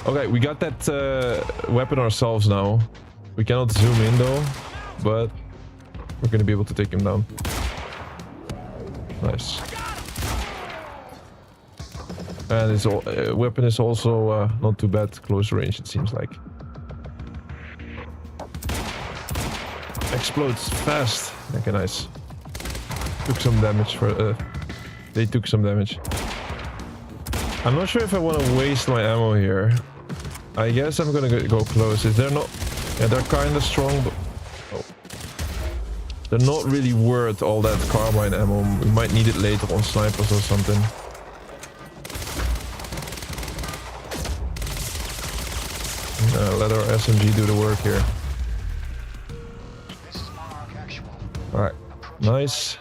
Okay, we got that weapon ourselves now. We cannot zoom in though, but we're gonna be able to take him down. Nice. And his weapon is also not too bad close range, it seems like. Explodes fast. Okay, nice. Took some damage for... they took some damage. I'm not sure if I want to waste my ammo here. I guess I'm gonna go close. If they're not... Yeah, they're kind of strong, but... Oh. They're not really worth all that carbine ammo. We might need it later on snipers or something. Let our SMG do the work here. Alright, nice.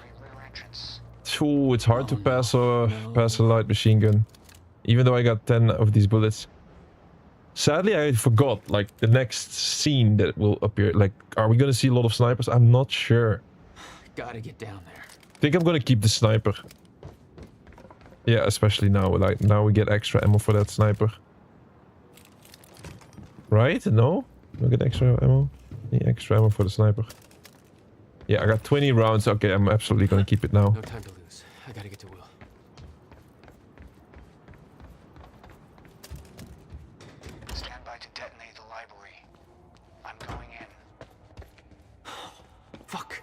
Ooh, it's hard to pass a light machine gun. Even though I got 10 of these bullets. Sadly, I forgot, like, the next scene that will appear. Like, are we gonna see a lot of snipers? I'm not sure. Gotta get down there. I think I'm gonna keep the sniper. Yeah, especially now. Like, now we get extra ammo for that sniper. Right? No? Don't get extra ammo? Need extra ammo for the sniper. Yeah, I got 20 rounds. Okay, I'm absolutely gonna keep it now. No time to lose. I gotta get to Will. Stand by to detonate the library. I'm going in. Fuck.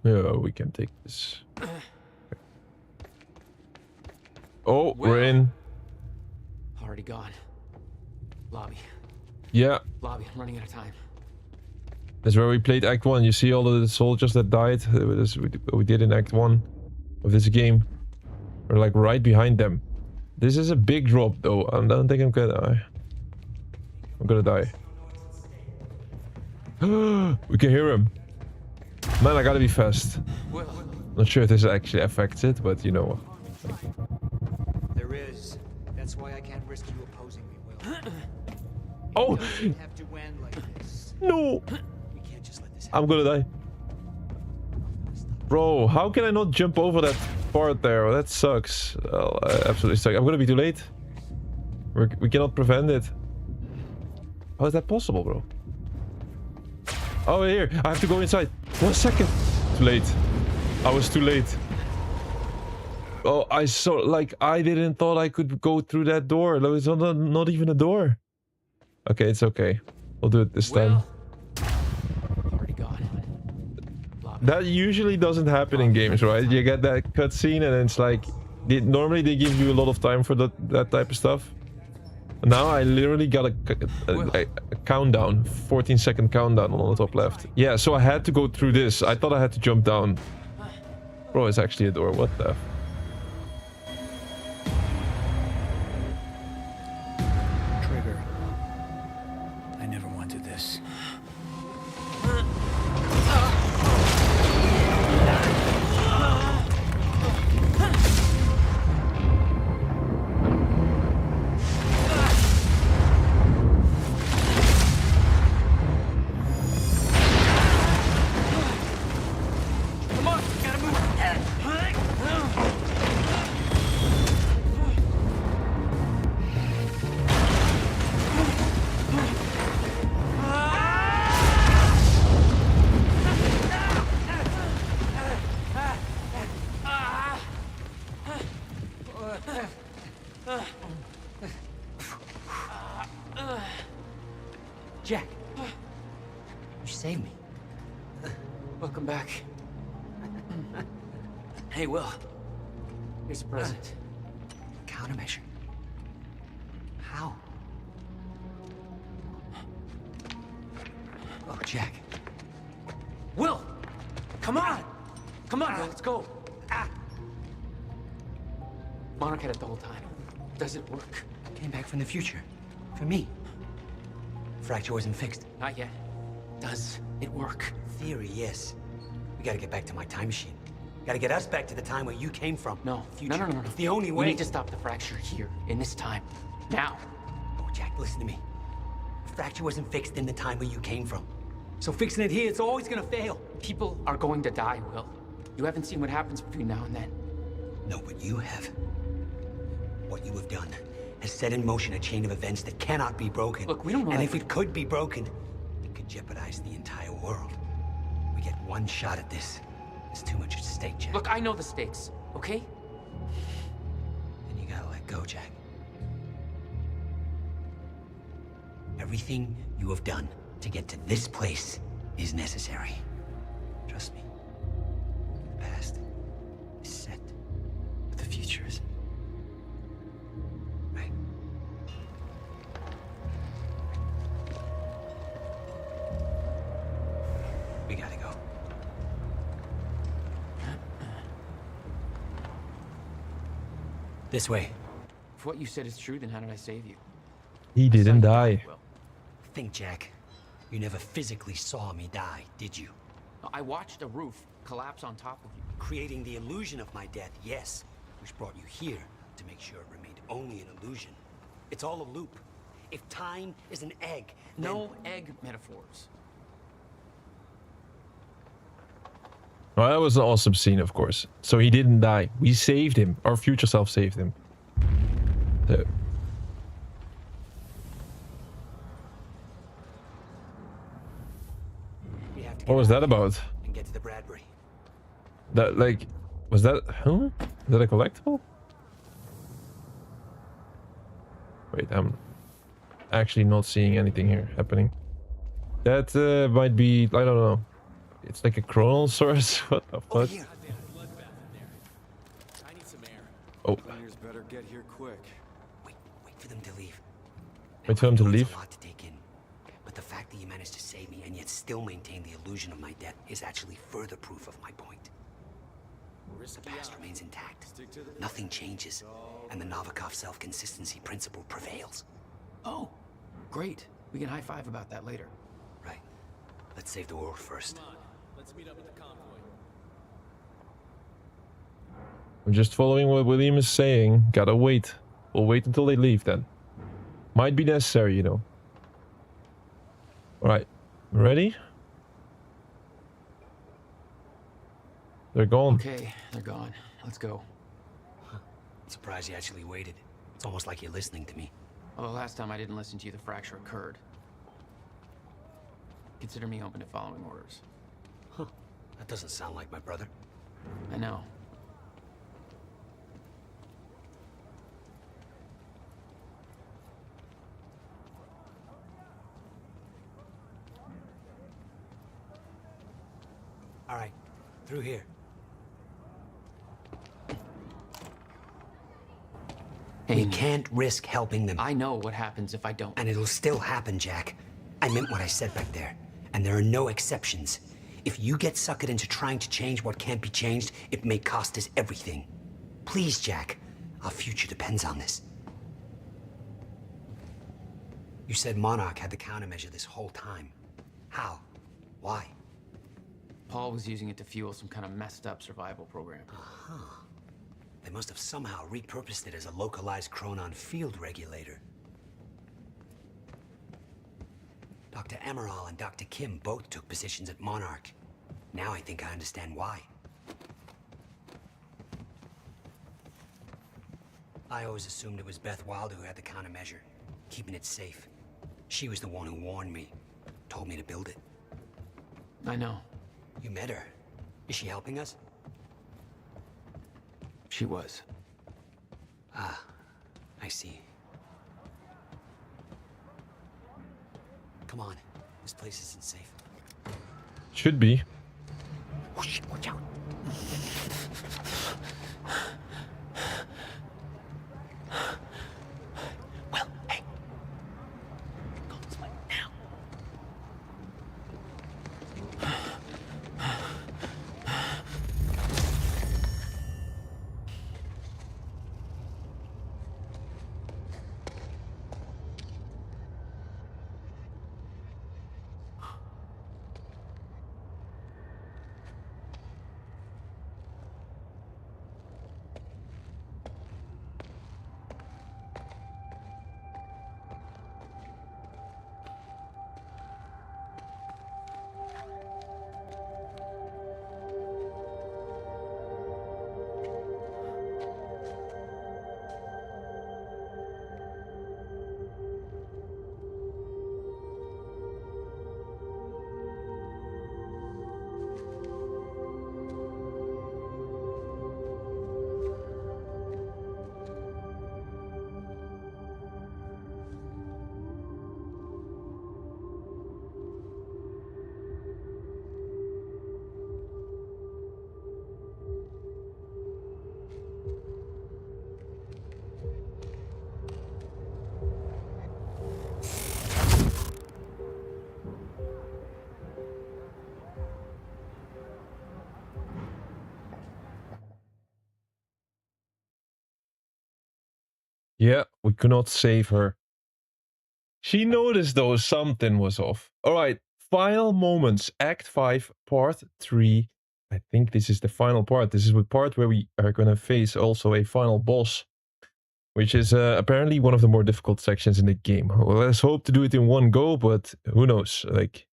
Yeah, we can take this. Oh, we're in. Already gone. Lobby. Yeah. Lobby, I'm running out of time. That's where we played Act 1. You see all of the soldiers that died? We did in Act 1 of this game. We're like right behind them. This is a big drop though. I don't think I'm gonna die. I'm gonna die. We can hear him. Man, I gotta be fast. Not sure if this actually affects it, but you know. There is. That's why I can't risk you opposing me, Will. Oh! Have to end like this. No! We can't just let this I'm gonna die. Bro, how can I not jump over that part there? That sucks. Well, absolutely sucks. I'm gonna be too late. We cannot prevent it. How is that possible, bro? Oh, here. I have to go inside. 1 second. Too late. I was too late. Oh, I saw... Like, I didn't thought I could go through that door. There was not even a door. Okay, it's okay. We'll do it this time. Already gone. That usually doesn't happen in games, right? You get that cutscene and it's like... normally they give you a lot of time for that type of stuff. Now I literally got a countdown. 14-second countdown on the top left. Yeah, so I had to go through this. I thought I had to jump down. Bro, it's actually a door. What the... Trigger. I never wanted this. Jack. You saved me. Welcome back. Hey, Will. Here's a present. Countermeasure. How? Oh, Jack. Will! Come on! Come on, Will, let's go. Monarch had it the whole time. Does it work? Came back from the future. For me. Fracture wasn't fixed. Not yet. Does it work? Theory, yes. We gotta get back to my time machine. Gotta get us back to the time where you came from. No. Future. No. It's the only way. We need to stop the fracture here, in this time. Now. Oh, Jack, listen to me. The fracture wasn't fixed in the time where you came from. So fixing it here, it's always gonna fail. People are going to die, Will. You haven't seen what happens between now and then. No, but you have. What you have done has set in motion a chain of events that cannot be broken. Look, we don't know And that- if it could be broken, it could jeopardize the entire world. We get one shot at this. There's too much at stake, Jack. Look, I know the stakes, okay? And you gotta let go, Jack. Everything you have done to get to this place is necessary. Trust me. The past is set, but the future isn't. Right? We gotta go. This way. If what you said is true, then how did I save you? He didn't die. Think, Jack. You never physically saw me die, did you? I watched a roof collapse on top of you. Creating the illusion of my death, yes. Which brought you here to make sure it remained only an illusion. It's all a loop. If time is an egg, No egg metaphors. Well, that was an awesome scene, of course. So he didn't die. We saved him. Our future self saved him. So. What was that about? And get to the Bradbury. That, like, was that, huh? Is that a collectible? Wait, I'm actually not seeing anything here happening. That might be, I don't know. It's like a chronal source. What the fuck? Oh. Cleaners better get here quick. Wait for them to leave. Wait for them to It's leave? a lot to take in. But the fact that you managed to save me and yet still maintain the illusion of my death is actually further proof of my point. The past remains intact. Nothing changes. And the Novikov self-consistency principle prevails. Oh, great. We can high-five about that later. Right. Let's save the world first. Let's meet up with the convoy. I'm just following what William is saying. Gotta wait. We'll wait until they leave then. Might be necessary, you know. Alright. Ready? They're gone. Okay, they're gone. Let's go. Surprised you actually waited. It's almost like you're listening to me. Well, the last time I didn't listen to you, the fracture occurred. Consider me open to following orders. Huh. That doesn't sound like my brother. I know. All right. Through here. We can't risk helping them. I know what happens if I don't. And it'll still happen, Jack. I meant what I said back there. And there are no exceptions. If you get suckered into trying to change what can't be changed, it may cost us everything. Please, Jack. Our future depends on this. You said Monarch had the countermeasure this whole time. How? Why? Paul was using it to fuel some kind of messed up survival program. Huh. They must have somehow repurposed it as a localized chronon field regulator. Dr. Emerald and Dr. Kim both took positions at Monarch. Now I think I understand why. I always assumed it was Beth Wilder who had the countermeasure, keeping it safe. She was the one who warned me, told me to build it. I know. You met her. Is she helping us? She was. Ah, I see. Come on. This place isn't safe. Should be. Oh shit, watch out. Well, hey. Go this way now. Yeah, we could not save her. She noticed though something was off. Alright, final moments. Act 5, part 3. I think this is the final part. This is the part where we are gonna face also a final boss. Which is apparently one of the more difficult sections in the game. Well, let's hope to do it in one go, but who knows? Like,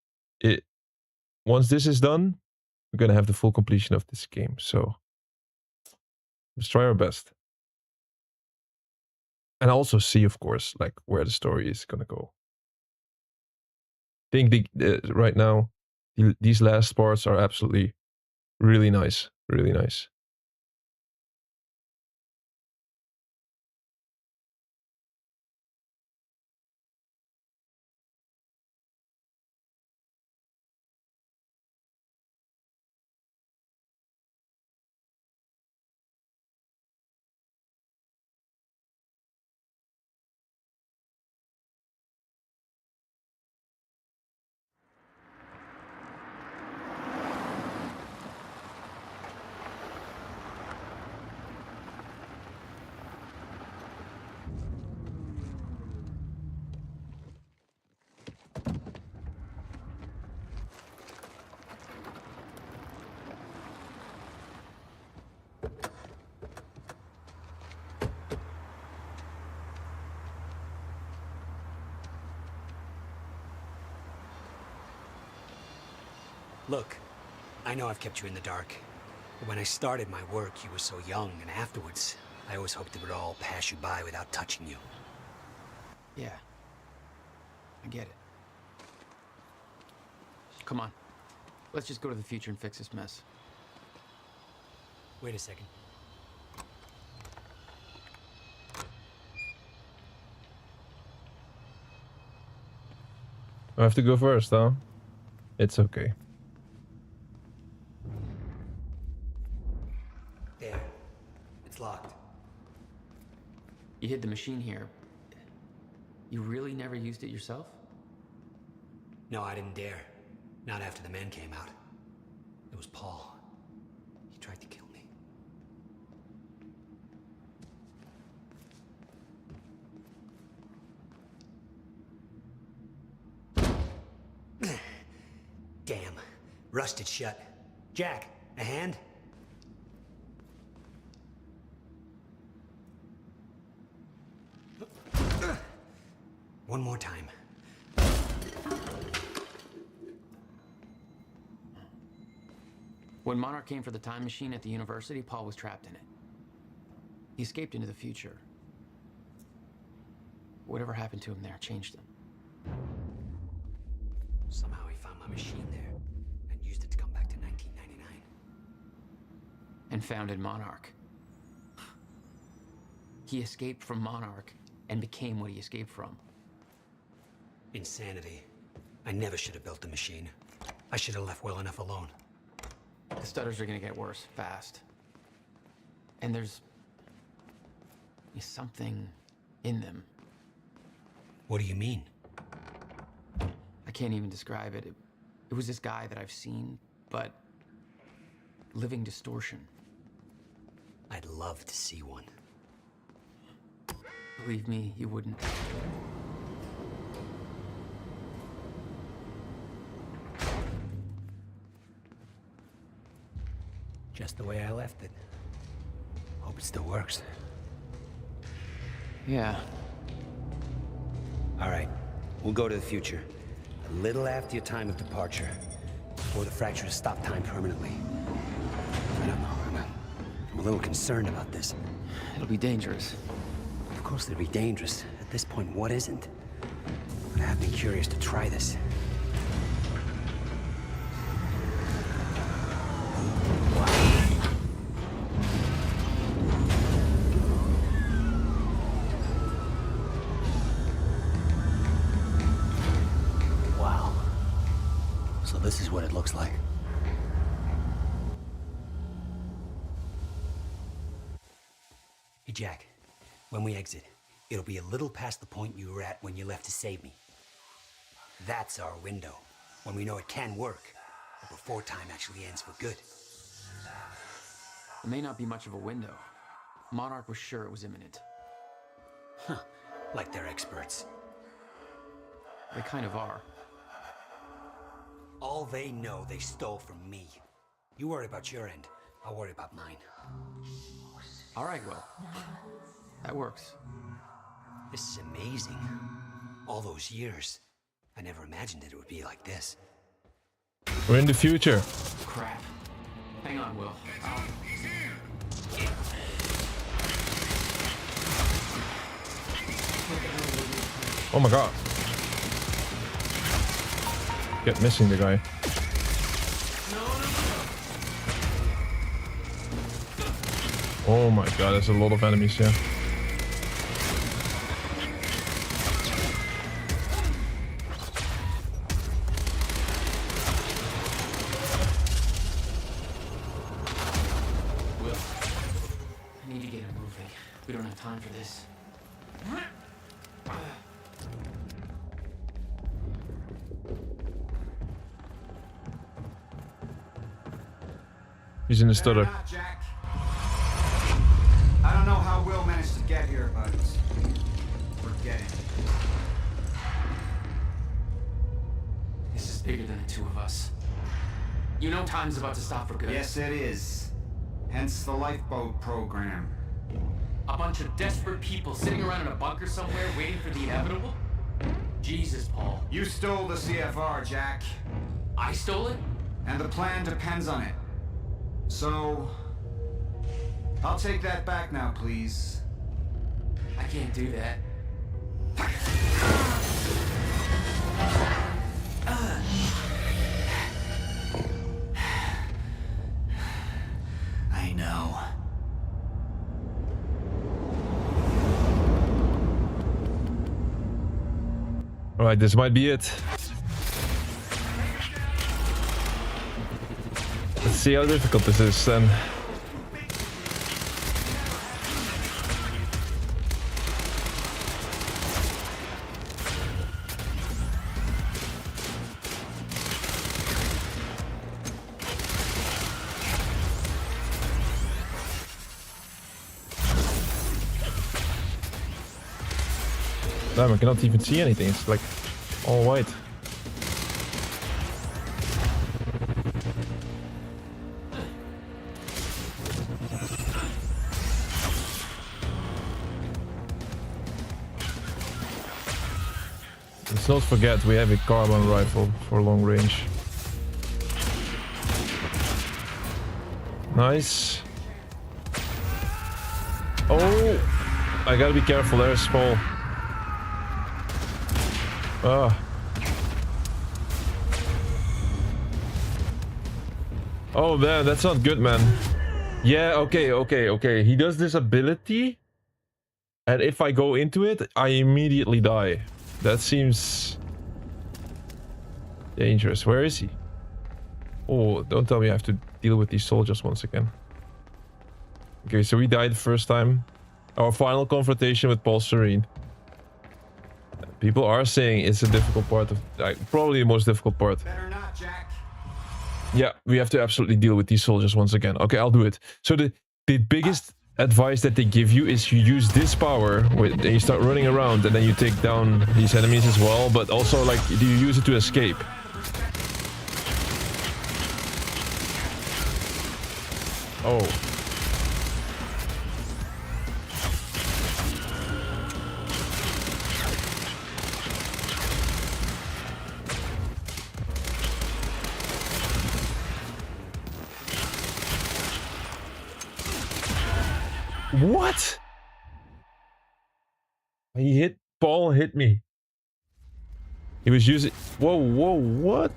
once this is done, we're gonna have the full completion of this game. So, let's try our best. And also see, of course, like where the story is gonna go. I think right now, these last parts are absolutely really nice. Really nice. Look, I know I've kept you in the dark. But when I started my work, you were so young, and afterwards, I always hoped it would all pass you by without touching you. Yeah. I get it. Come on. Let's just go to the future and fix this mess. Wait a second. I have to go first, huh? It's okay. There. It's locked. You hid the machine here. You really never used it yourself? No, I didn't dare. Not after the men came out. It was Paul. He tried to kill me. Damn. Rusted shut. Jack, a hand? One more time. When Monarch came for the time machine at the university, Paul was trapped in it. He escaped into the future. Whatever happened to him there changed him. Somehow he found my machine there and used it to come back to 1999. And founded Monarch. He escaped from Monarch and became what he escaped from. Insanity. I never should have built the machine. I should have left well enough alone. The stutters are gonna get worse, fast. And there's something in them. What do you mean? I can't even describe it. It was this guy that I've seen, but living distortion. I'd love to see one. Believe me, you wouldn't. Just the way I left it. Hope it still works. Yeah. All right, we'll go to the future. A little after your time of departure. Before the fracture has stopped time permanently. I don't know, I'm a little concerned about this. It'll be dangerous. Of course it'll be dangerous. At this point, what isn't? But I have been curious to try this. This is what it looks like. Hey, Jack. When we exit, it'll be a little past the point you were at when you left to save me. That's our window, when we know it can work, but before time actually ends for good. It may not be much of a window. Monarch was sure it was imminent. Huh. Like they're experts. They kind of are. All they know they stole from me. You worry about your end. I'll worry about mine. All right, Will. That works. This is amazing. All those years. I never imagined it would be like this. We're in the future. Crap. Hang on, Will. Oh my god. Kept missing the guy. Oh my god, there's a lot of enemies here. Will, I need to get him moving. We don't have time for this. He's in the stutter. Jack. I don't know how Will managed to get here, but we're getting. This is bigger than the two of us. You know time's about to stop for good. Yes, it is. Hence the lifeboat program. A bunch of desperate people sitting around in a bunker somewhere waiting for the inevitable? Jesus, Paul. You stole the CFR, Jack. I stole it? And the plan depends on it. So, I'll take that back now, please. I can't do that. I know. Alright, this might be it. Let's see how difficult this is then. Damn, I cannot even see anything. It's like all white. Let's not forget we have a carbine rifle for long range. Nice. Oh, I gotta be careful. There's Paul. Ah. Oh man, that's not good, man. Yeah, okay. He does this ability, and if I go into it, I immediately die. That seems dangerous. Where is he? Oh, don't tell me I have to deal with these soldiers once again. Okay, so we died the first time. Our final confrontation with Paul Serene. People are saying it's a difficult part of, probably the most difficult part. Better not, Jack. Yeah, we have to absolutely deal with these soldiers once again. Okay, I'll do it. So the biggest advice that they give you is you use this power when you start running around, and then you take down these enemies as well. But also, like, do you use it to escape? Oh. What? Paul hit me. He was using... Whoa, what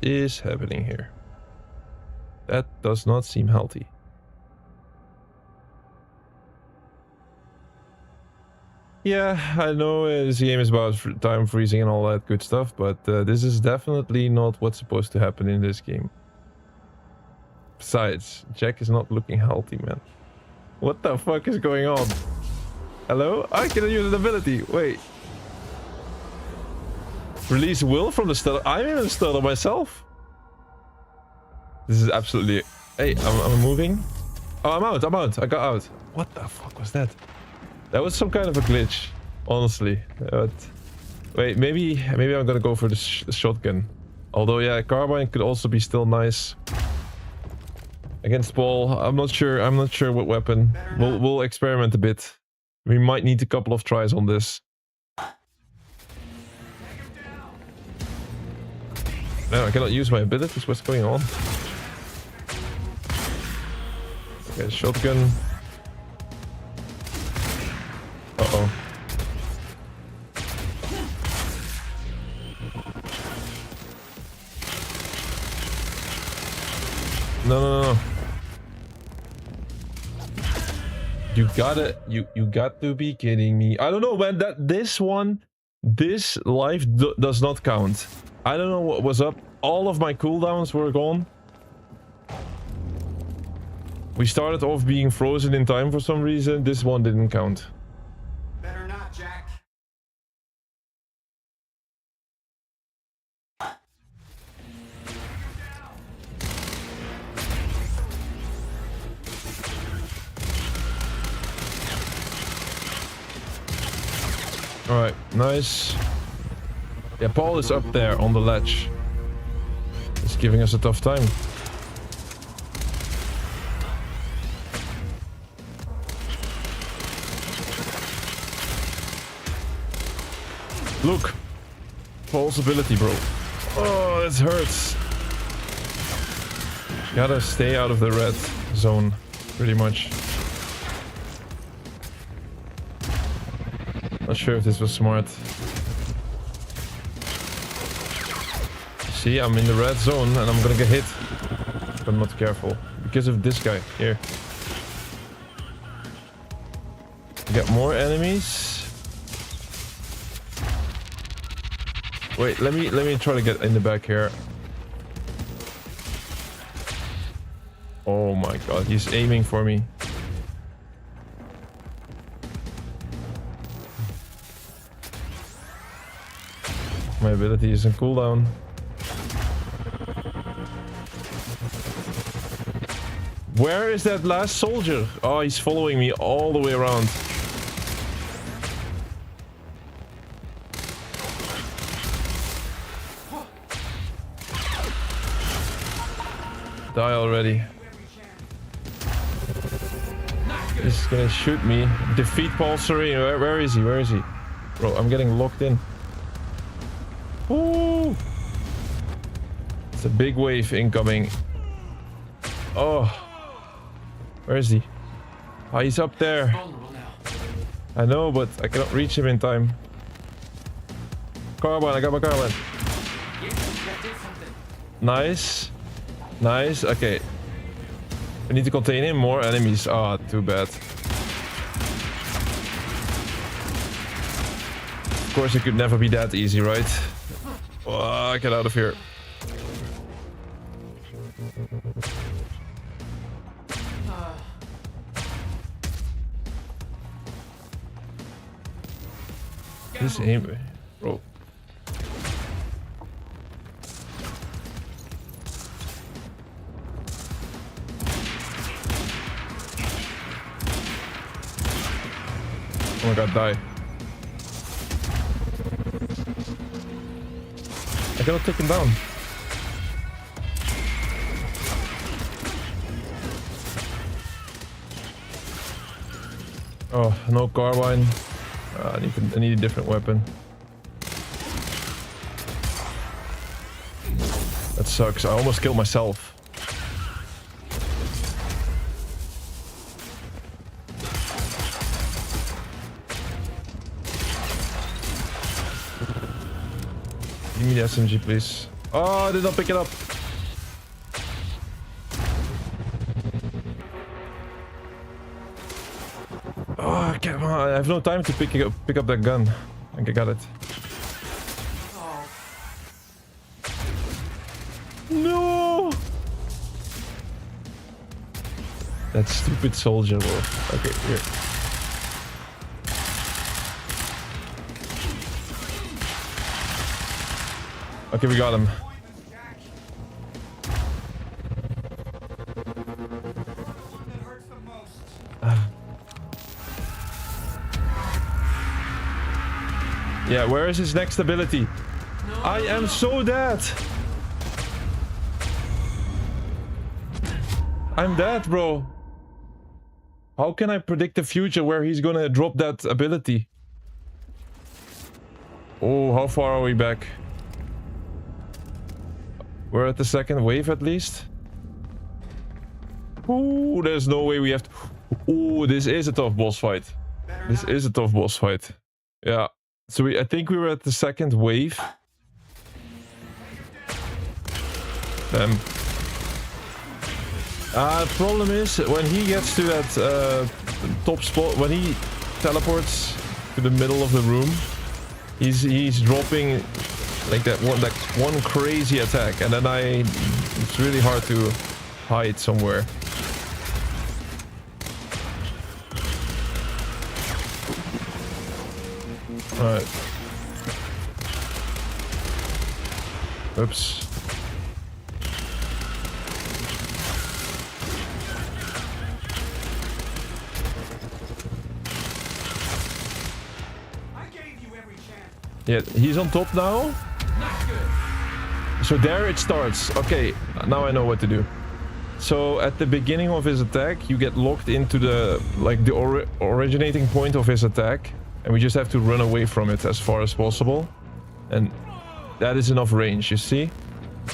is happening here? That does not seem healthy. Yeah, I know this game is about time freezing and all that good stuff, but this is definitely not what's supposed to happen in this game. Besides, Jack is not looking healthy, man. What the fuck is going on? Hello? I can use an ability. Wait. Release Will from the stutter. I'm in the stutter myself. This is absolutely... Hey, I'm moving. Oh, I'm out. I got out. What the fuck was that? That was some kind of a glitch, honestly. But wait, maybe I'm gonna go for the shotgun. Although, yeah, carbine could also be still nice against Paul. I'm not sure. I'm not sure what weapon. We'll experiment a bit. We might need a couple of tries on this. No, I cannot use my abilities. What's going on? Okay, shotgun. Uh-oh. No. You got to be kidding me. I don't know, man. This life does not count. I don't know what was up. All of my cooldowns were gone. We started off being frozen in time for some reason. This one didn't count. Better not, Jack. Alright, nice. Yeah, Paul is up there on the ledge. He's giving us a tough time. Look! Paul's ability, bro. Oh, this hurts. Gotta stay out of the red zone, pretty much. Not sure if this was smart. See, I'm in the red zone and I'm gonna get hit if I'm not careful. Because of this guy here. We got more enemies. Wait, let me try to get in the back here. Oh my god, he's aiming for me. My ability is in cooldown. Where is that last soldier? Oh, he's following me all the way around. Die already. He's gonna shoot me. Defeat Paul Serene. Where is he? Where is he? Bro, I'm getting locked in. Ooh. It's a big wave incoming. Oh. Where is he? Oh, he's up there. I know, but I cannot reach him in time. Carbine, I got my carbine. Nice. Nice, okay. I need to contain him. More enemies. Ah, too bad. Of course, it could never be that easy, right? Oh, get out of here. This aim, bro. Oh my god, die. I cannot take him down. Oh, no carbine. I need a different weapon. That sucks. I almost killed myself. Give me the SMG, please. Oh, I did not pick it up. Oh, come on. I have no time to pick up that gun. I think I got it. No! That stupid soldier, bro. Okay, here. Okay, we got him. Yeah, where is his next ability? I am so dead. I'm dead, bro. How can I predict the future where he's gonna drop that ability? Oh, how far are we back? We're at the second wave at least. Ooh, there's no way we have to... Ooh, this is a tough boss fight. This is a tough boss fight. Yeah. So I think we were at the second wave. Damn. Problem is, when he gets to that top spot, when he teleports to the middle of the room, he's dropping like that one crazy attack, and then it's really hard to hide somewhere. Alright. Oops. Yeah, he's on top now. So there it starts. Okay, now I know what to do. So at the beginning of his attack, you get locked into the originating point of his attack, and we just have to run away from it as far as possible. And that is enough range, you see?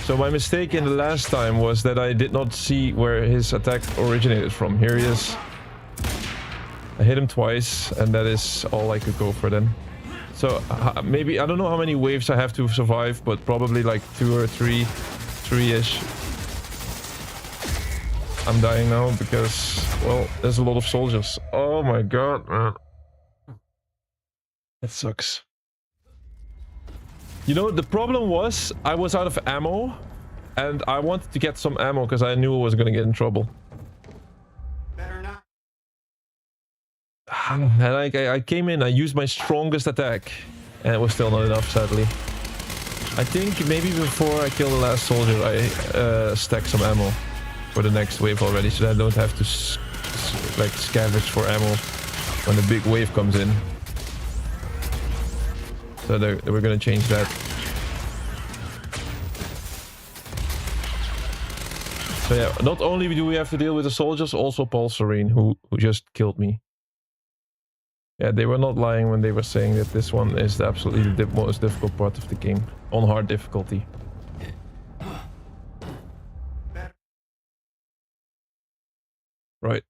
So my mistake in the last time was that I did not see where his attack originated from. Here he is. I hit him twice, and that is all I could go for then. So maybe, I don't know how many waves I have to survive, but probably like 2 or 3-ish. I'm dying now because, well, there's a lot of soldiers. Oh my god, man. That sucks. You know, the problem was I was out of ammo, and I wanted to get some ammo because I knew I was going to get in trouble. And I came in, I used my strongest attack, and it was still not enough, sadly. I think maybe before I kill the last soldier, I stack some ammo for the next wave already, so that I don't have to like scavenge for ammo when the big wave comes in. So we're gonna change that. So yeah, not only do we have to deal with the soldiers, also Paul Serene, who just killed me. Yeah, they were not lying when they were saying that this one is absolutely the most difficult part of the game, on hard difficulty. Right.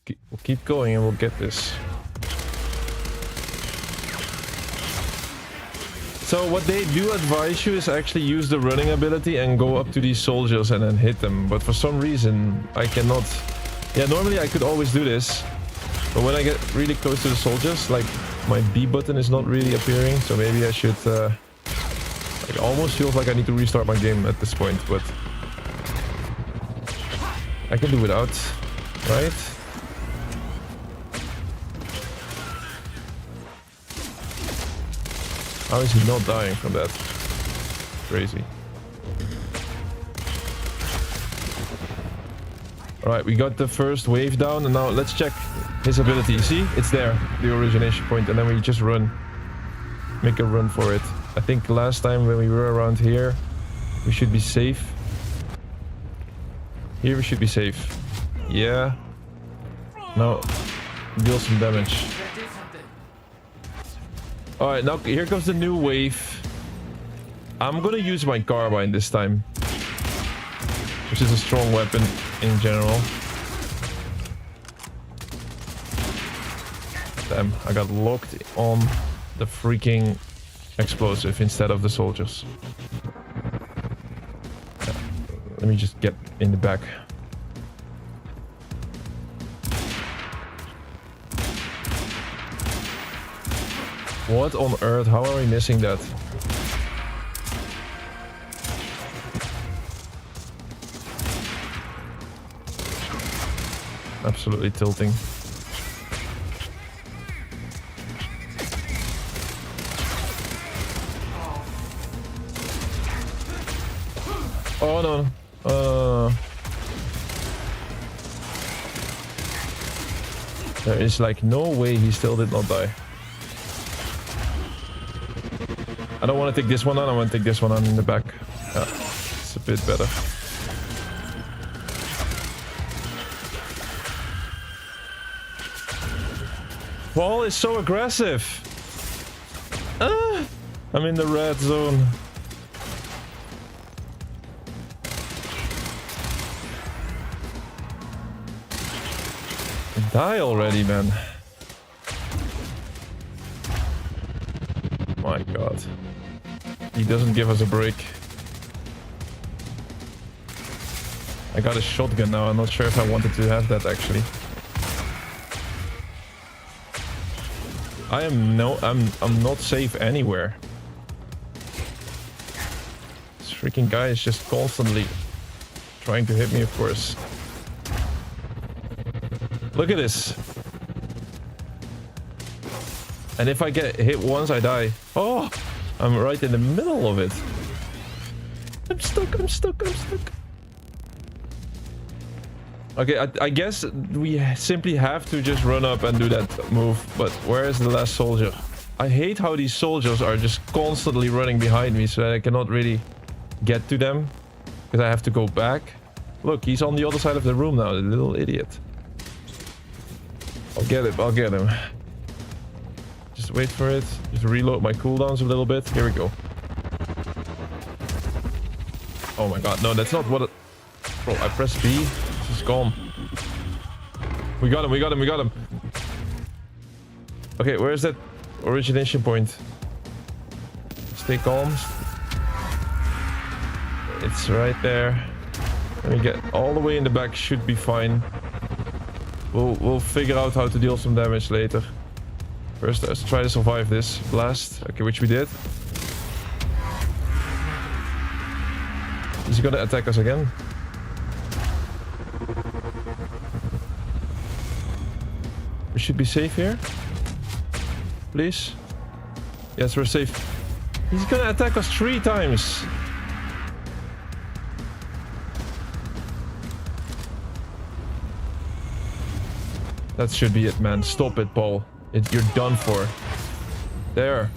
We'll keep going and we'll get this. So what they do advise you is actually use the running ability and go up to these soldiers and then hit them. But for some reason, I cannot... Yeah, normally I could always do this. But when I get really close to the soldiers, like, my B button is not really appearing. So maybe I should... It almost feels like I need to restart my game at this point, but... I can do without, right? How is he not dying from that? Crazy. Alright, we got the first wave down, and now let's check his ability. See? It's there, the origination point, and then we just run. Make a run for it. I think last time when we were around here, we should be safe. Here we should be safe. Yeah. Now, deal some damage. Alright, now here comes the new wave. I'm gonna use my carbine this time, which is a strong weapon in general. Damn, I got locked on the freaking explosive instead of the soldiers. Let me just get in the back. What on earth? How are we missing that? Absolutely tilting. Oh no. There is like no way he still did not die. I don't want to take this one on. I want to take this one on in the back. Yeah, it's a bit better. Paul is so aggressive. I'm in the red zone. Die already, man. My god. He doesn't give us a break. I got a shotgun now. I'm not sure if I wanted to have that actually. I'm not safe anywhere. This freaking guy is just constantly trying to hit me, of course. Look at this. And if I get hit once, I die. Oh, I'm right in the middle of it. I'm stuck, I'm stuck, I'm stuck. Okay, I guess we simply have to just run up and do that move. But where is the last soldier? I hate how these soldiers are just constantly running behind me so that I cannot really get to them. Because I have to go back. Look, he's on the other side of the room now, the little idiot. I'll get him, I'll get him. Just wait for it. Just reload my cooldowns a little bit. Here we go. Oh my god, no, that's not what it... Bro, I pressed B. He's gone. We got him, we got him, we got him. Okay, where's that origination point? Stay calm. It's right there. Let me get all the way in the back, should be fine. We'll figure out how to deal some damage later. First, let's try to survive this blast. Okay, which we did. Is he gonna attack us again? We should be safe here. Please. Yes, we're safe. He's gonna attack us 3 times. That should be it, man. Stop it, Paul. You're done for. There.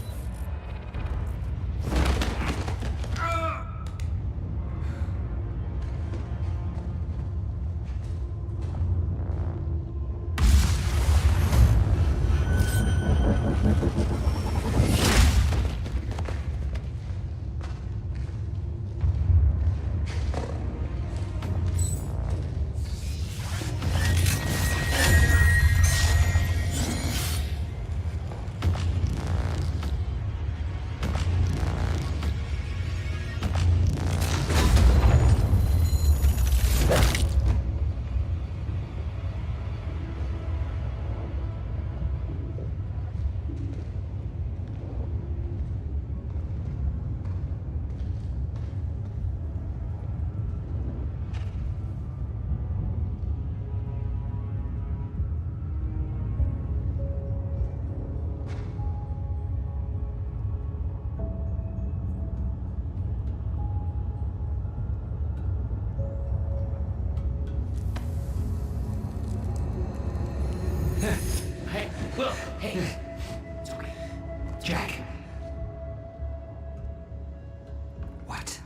It's okay. Jack. What?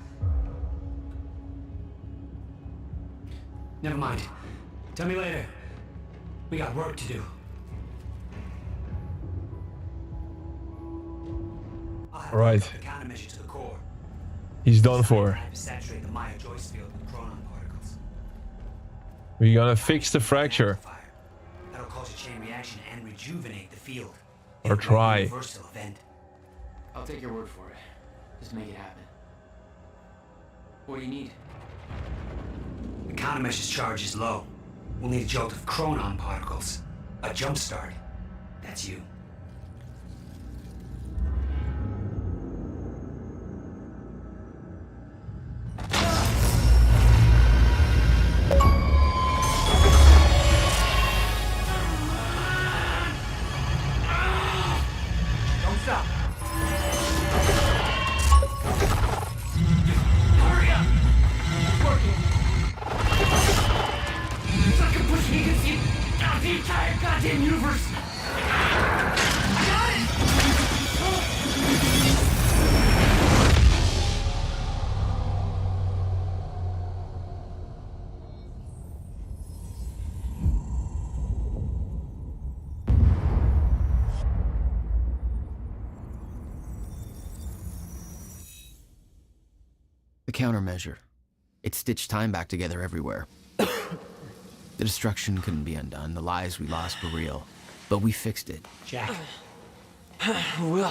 Never mind. Tell me later. We got work to do. All right. He's done for. We're gonna fix the fracture. That'll cause a chain reaction and rejuvenate the field. Or try. I'll take your word for it. Just make it happen. What do you need? The countermeasure's charge is low. We'll need a jolt of chronon particles. A jump start. That's you. countermeasure. It stitched time back together everywhere. The destruction couldn't be undone. The lives we lost were real. But we fixed it. Jack. Will.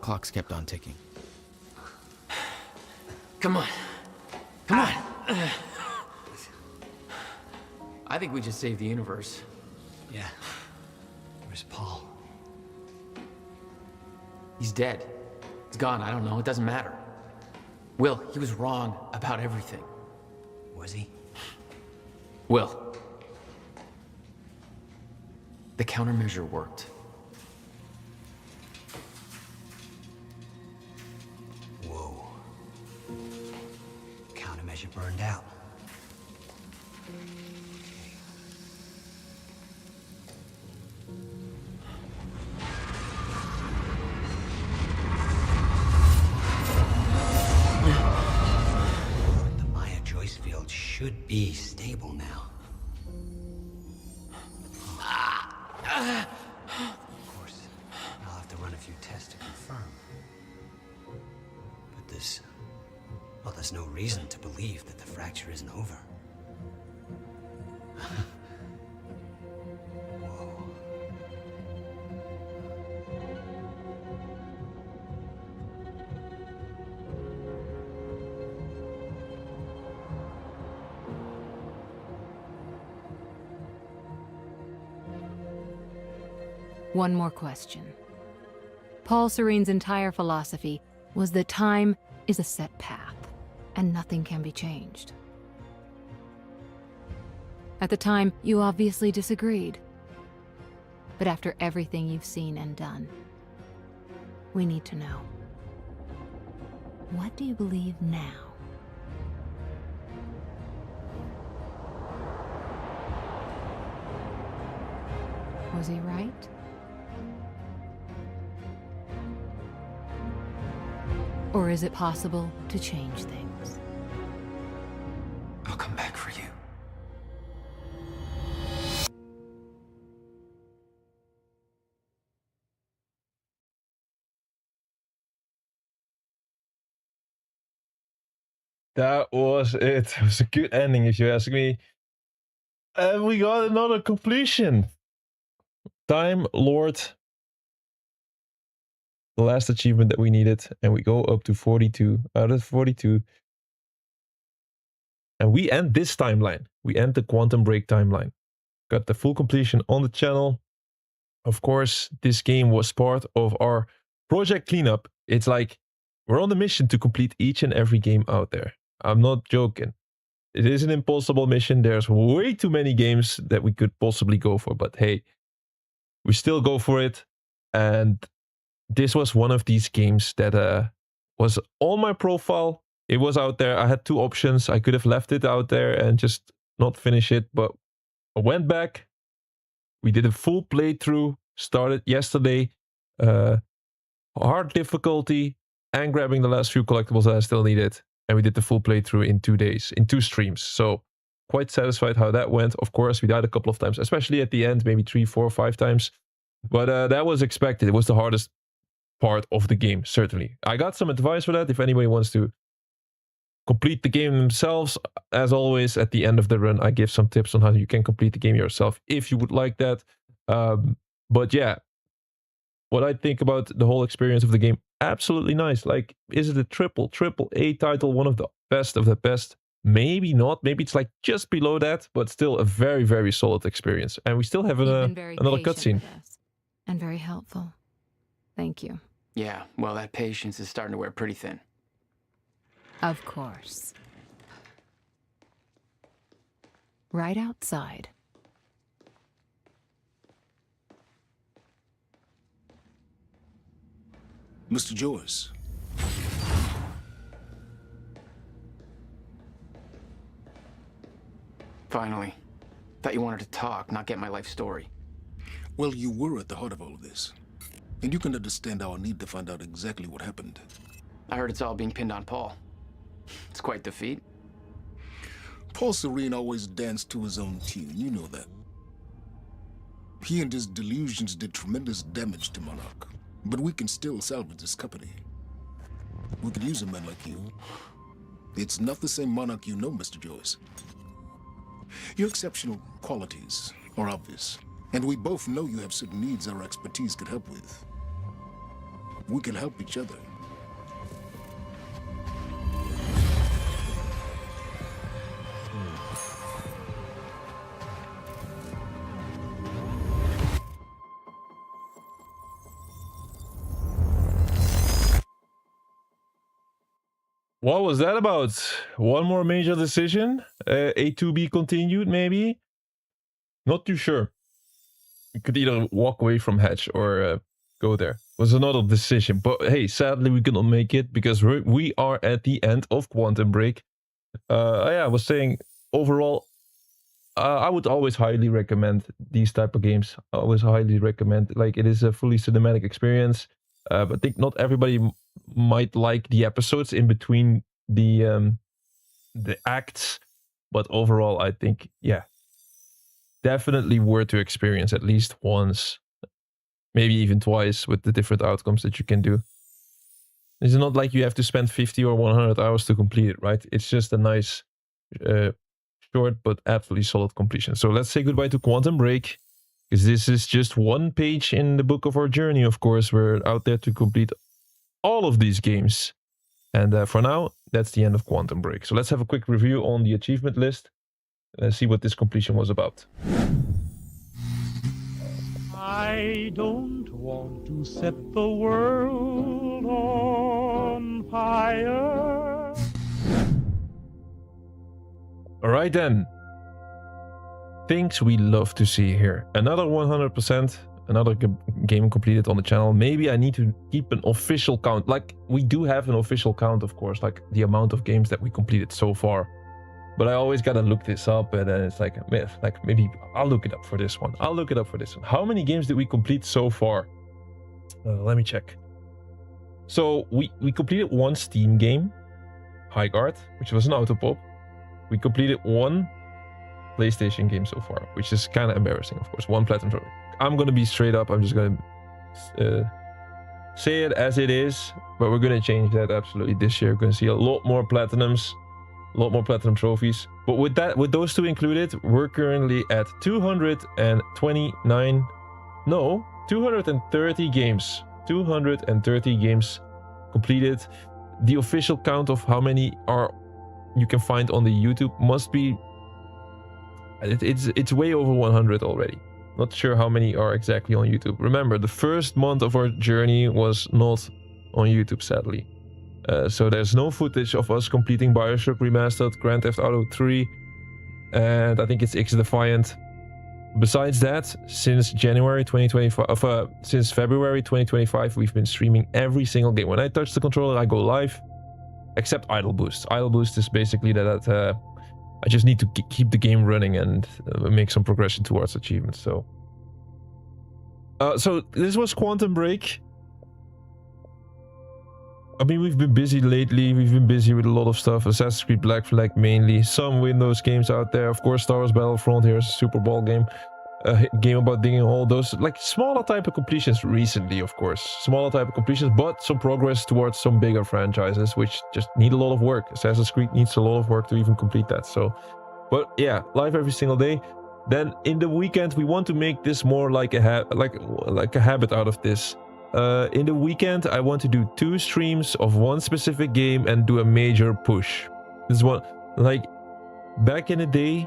Clocks kept on ticking. Come on. Come on. I think we just saved the universe. Yeah. Where's Paul? He's dead. He's gone. I don't know. It doesn't matter. Will, he was wrong about everything. Was he? Will. The countermeasure worked. Whoa. Countermeasure burned out. The Maya Joyce field should be stable now. Of course, I'll have to run a few tests to confirm. But there's no reason to believe that the fracture isn't over. Whoa. One more question. Paul Serene's entire philosophy was that time is a set path, and nothing can be changed. At the time, you obviously disagreed. But after everything you've seen and done, we need to know. What do you believe now? Was he right? Or is it possible to change things? I'll come back for you. That was it. It was a good ending, if you ask me. And we got another completion. Time Lord. The last achievement that we needed. And we go up to 42 out of 42. And we end this timeline. We end the Quantum Break timeline. Got the full completion on the channel. Of course, this game was part of our project cleanup. It's like we're on the mission to complete each and every game out there. I'm not joking. It is an impossible mission. There's way too many games that we could possibly go for. But hey, we still go for it. And this was one of these games that was on my profile. It was out there. I had two options. I could have left it out there and just not finish it. But I went back. We did a full playthrough. Started yesterday. Hard difficulty. And grabbing the last few collectibles that I still needed. And we did the full playthrough in 2 days, in 2 streams. So quite satisfied how that went. Of course, we died a couple of times, especially at the end, maybe 3, 4, 5 times. But that was expected. It was the hardest part of the game, certainly. I got some advice for that. If anybody wants to complete the game themselves, as always, at the end of the run, I give some tips on how you can complete the game yourself, if you would like that. But yeah, what I think about the whole experience of the game, absolutely nice. Like, is it a triple A title, one of the best? Maybe not. Maybe it's like just below that, but still a very, very solid experience. And we still have another cutscene. And very helpful. Thank you. Yeah, well, that patience is starting to wear pretty thin. Of course. Right outside. Mr. Joyce. Finally. Thought you wanted to talk, not get my life story. Well, you were at the heart of all of this. And you can understand our need to find out exactly what happened. I heard it's all being pinned on Paul. It's quite the feat. Paul Serene always danced to his own tune, you know that. He and his delusions did tremendous damage to Monarch. But we can still salvage this company. We could use a man like you. It's not the same Monarch you know, Mr. Joyce. Your exceptional qualities are obvious, and we both know you have certain needs our expertise could help with. We can help each other. What was that about? One more major decision? A to be continued, maybe? Not too sure. You could either walk away from Hatch or go there. Was another decision. But hey, sadly we could not make it because we are at the end of Quantum Break. Yeah, I was saying, overall, I would always highly recommend these type of games. I always highly recommend. Like, it is a fully cinematic experience. But I think not everybody might like the episodes in between the acts. But overall, I think, yeah, definitely worth to experience at least once. Maybe even twice with the different outcomes that you can do. It's not like you have to spend 50 or 100 hours to complete it, right? It's just a nice, short but absolutely solid completion. So let's say goodbye to Quantum Break, because this is just one page in the book of our journey, of course. We're out there to complete all of these games. And for now, that's the end of Quantum Break. So let's have a quick review on the achievement list. Let's see what this completion was about. I don't want to set the world on fire. Alright then. Things we love to see here. Another 100%, another game completed on the channel. Maybe I need to keep an official count. Like, we do have an official count, of course, like the amount of games that we completed so far. But I always gotta look this up, and then it's like maybe I'll look it up for this one. I'll look it up for this one. How many games did we complete so far? Let me check. So we completed one Steam game, Highguard, which was an autopop. We completed one PlayStation game so far, which is kind of embarrassing, of course. One platinum trophy. I'm gonna be straight up. I'm just gonna say it as it is, but we're gonna change that absolutely this year. We're gonna see a lot more platinums. A lot more platinum trophies. But with those two included, we're currently at 230 games. 230 games completed. The official count of how many you can find on the YouTube must be, it's way over 100 already. Not sure how many are exactly on YouTube. Remember, the first month of our journey was not on YouTube, sadly. So there's no footage of us completing BioShock Remastered, Grand Theft Auto 3, and I think it's X-Defiant. Besides that, since January 2025, since February 2025, we've been streaming every single game. When I touch the controller, I go live, except Idle Boost. Idle Boost is basically that I just need to keep the game running and make some progression towards achievements. So this was Quantum Break. I mean, we've been busy lately. We've been busy with a lot of stuff. Assassin's Creed Black Flag mainly. Some Windows games out there. Of course, Star Wars Battlefront. Here's a Super Bowl game. A game about digging a hole. Those, like, smaller type of completions recently, of course. Smaller type of completions, but some progress towards some bigger franchises, which just need a lot of work. Assassin's Creed needs a lot of work to even complete that. So, but yeah, live every single day. Then in the weekend, we want to make this more like a habit out of this. In the weekend, I want to do 2 streams of one specific game and do a major push. This is what, like, back in the day,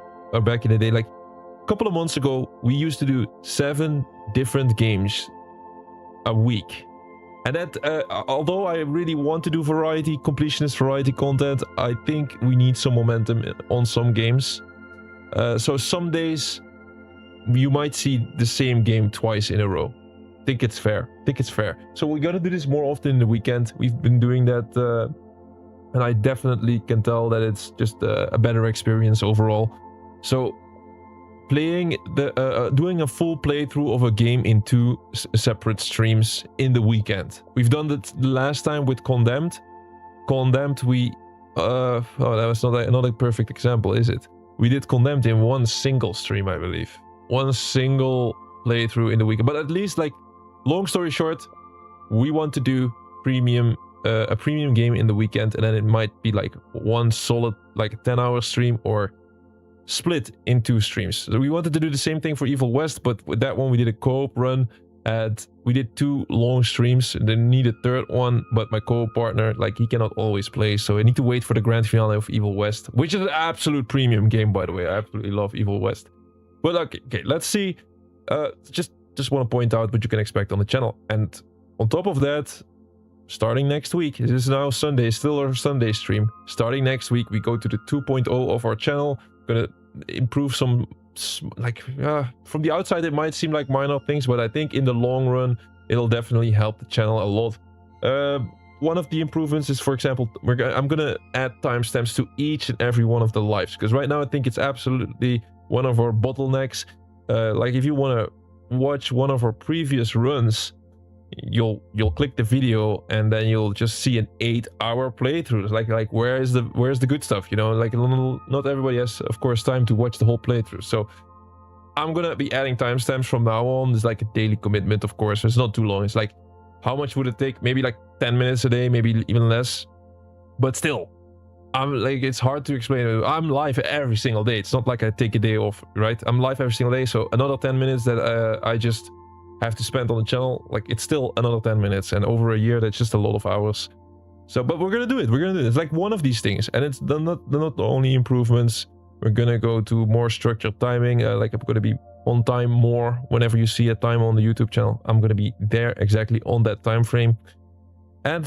like a couple of months ago, we used to do 7 different games a week. And that, although I really want to do variety, completionist variety content, I think we need some momentum on some games. So some days, you might see the same game twice in a row. Think it's fair. So we gotta do this more often in the weekend. We've been doing that, and I definitely can tell that it's just a better experience overall. So playing doing a full playthrough of a game in 2 separate streams in the weekend. We've done that last time with Condemned. We that was not a perfect example, is it? We did Condemned in one single stream, I believe. One single playthrough in the weekend. But at least, like, long story short, we want to do premium a premium game in the weekend, and then it might be like one solid like 10-hour stream, or split in 2 streams. So we wanted to do the same thing for Evil West, but with that one we did a co-op run, and we did 2 long streams. Then need a 3rd one, but my co-op partner, like, he cannot always play, so I need to wait for the grand finale of Evil West, which is an absolute premium game, by the way. I absolutely love Evil West. But okay, let's see. Just want to point out what you can expect on the channel. And on top of that, starting next week, this is now Sunday, still our Sunday stream. Starting next week, we go to the 2.0 of our channel. Gonna improve some, like, from the outside it might seem like minor things, but I think in the long run it'll definitely help the channel a lot. One of the improvements is, for example, I'm gonna add timestamps to each and every one of the lives, because right now I think it's absolutely one of our bottlenecks. Like, if you want to watch one of our previous runs, you'll click the video and then you'll just see an 8-hour playthrough. Like where's the good stuff, you know? Like, not everybody has, of course, time to watch the whole playthrough. So I'm gonna be adding timestamps from now on. It's like a daily commitment, of course. It's not too long. It's like, how much would it take? Maybe like 10 minutes a day, maybe even less. But still, I'm like, it's hard to explain. I'm live every single day. It's not like I take a day off, right? I'm live every single day, so another 10 minutes that I just have to spend on the channel, like, it's still another 10 minutes, and over a year that's just a lot of hours. So, but we're gonna do it. It's like one of these things, and it's not the only improvements. We're gonna go to more structured timing. Like, I'm gonna be on time more. Whenever you see a time on the YouTube channel, I'm gonna be there exactly on that time frame. And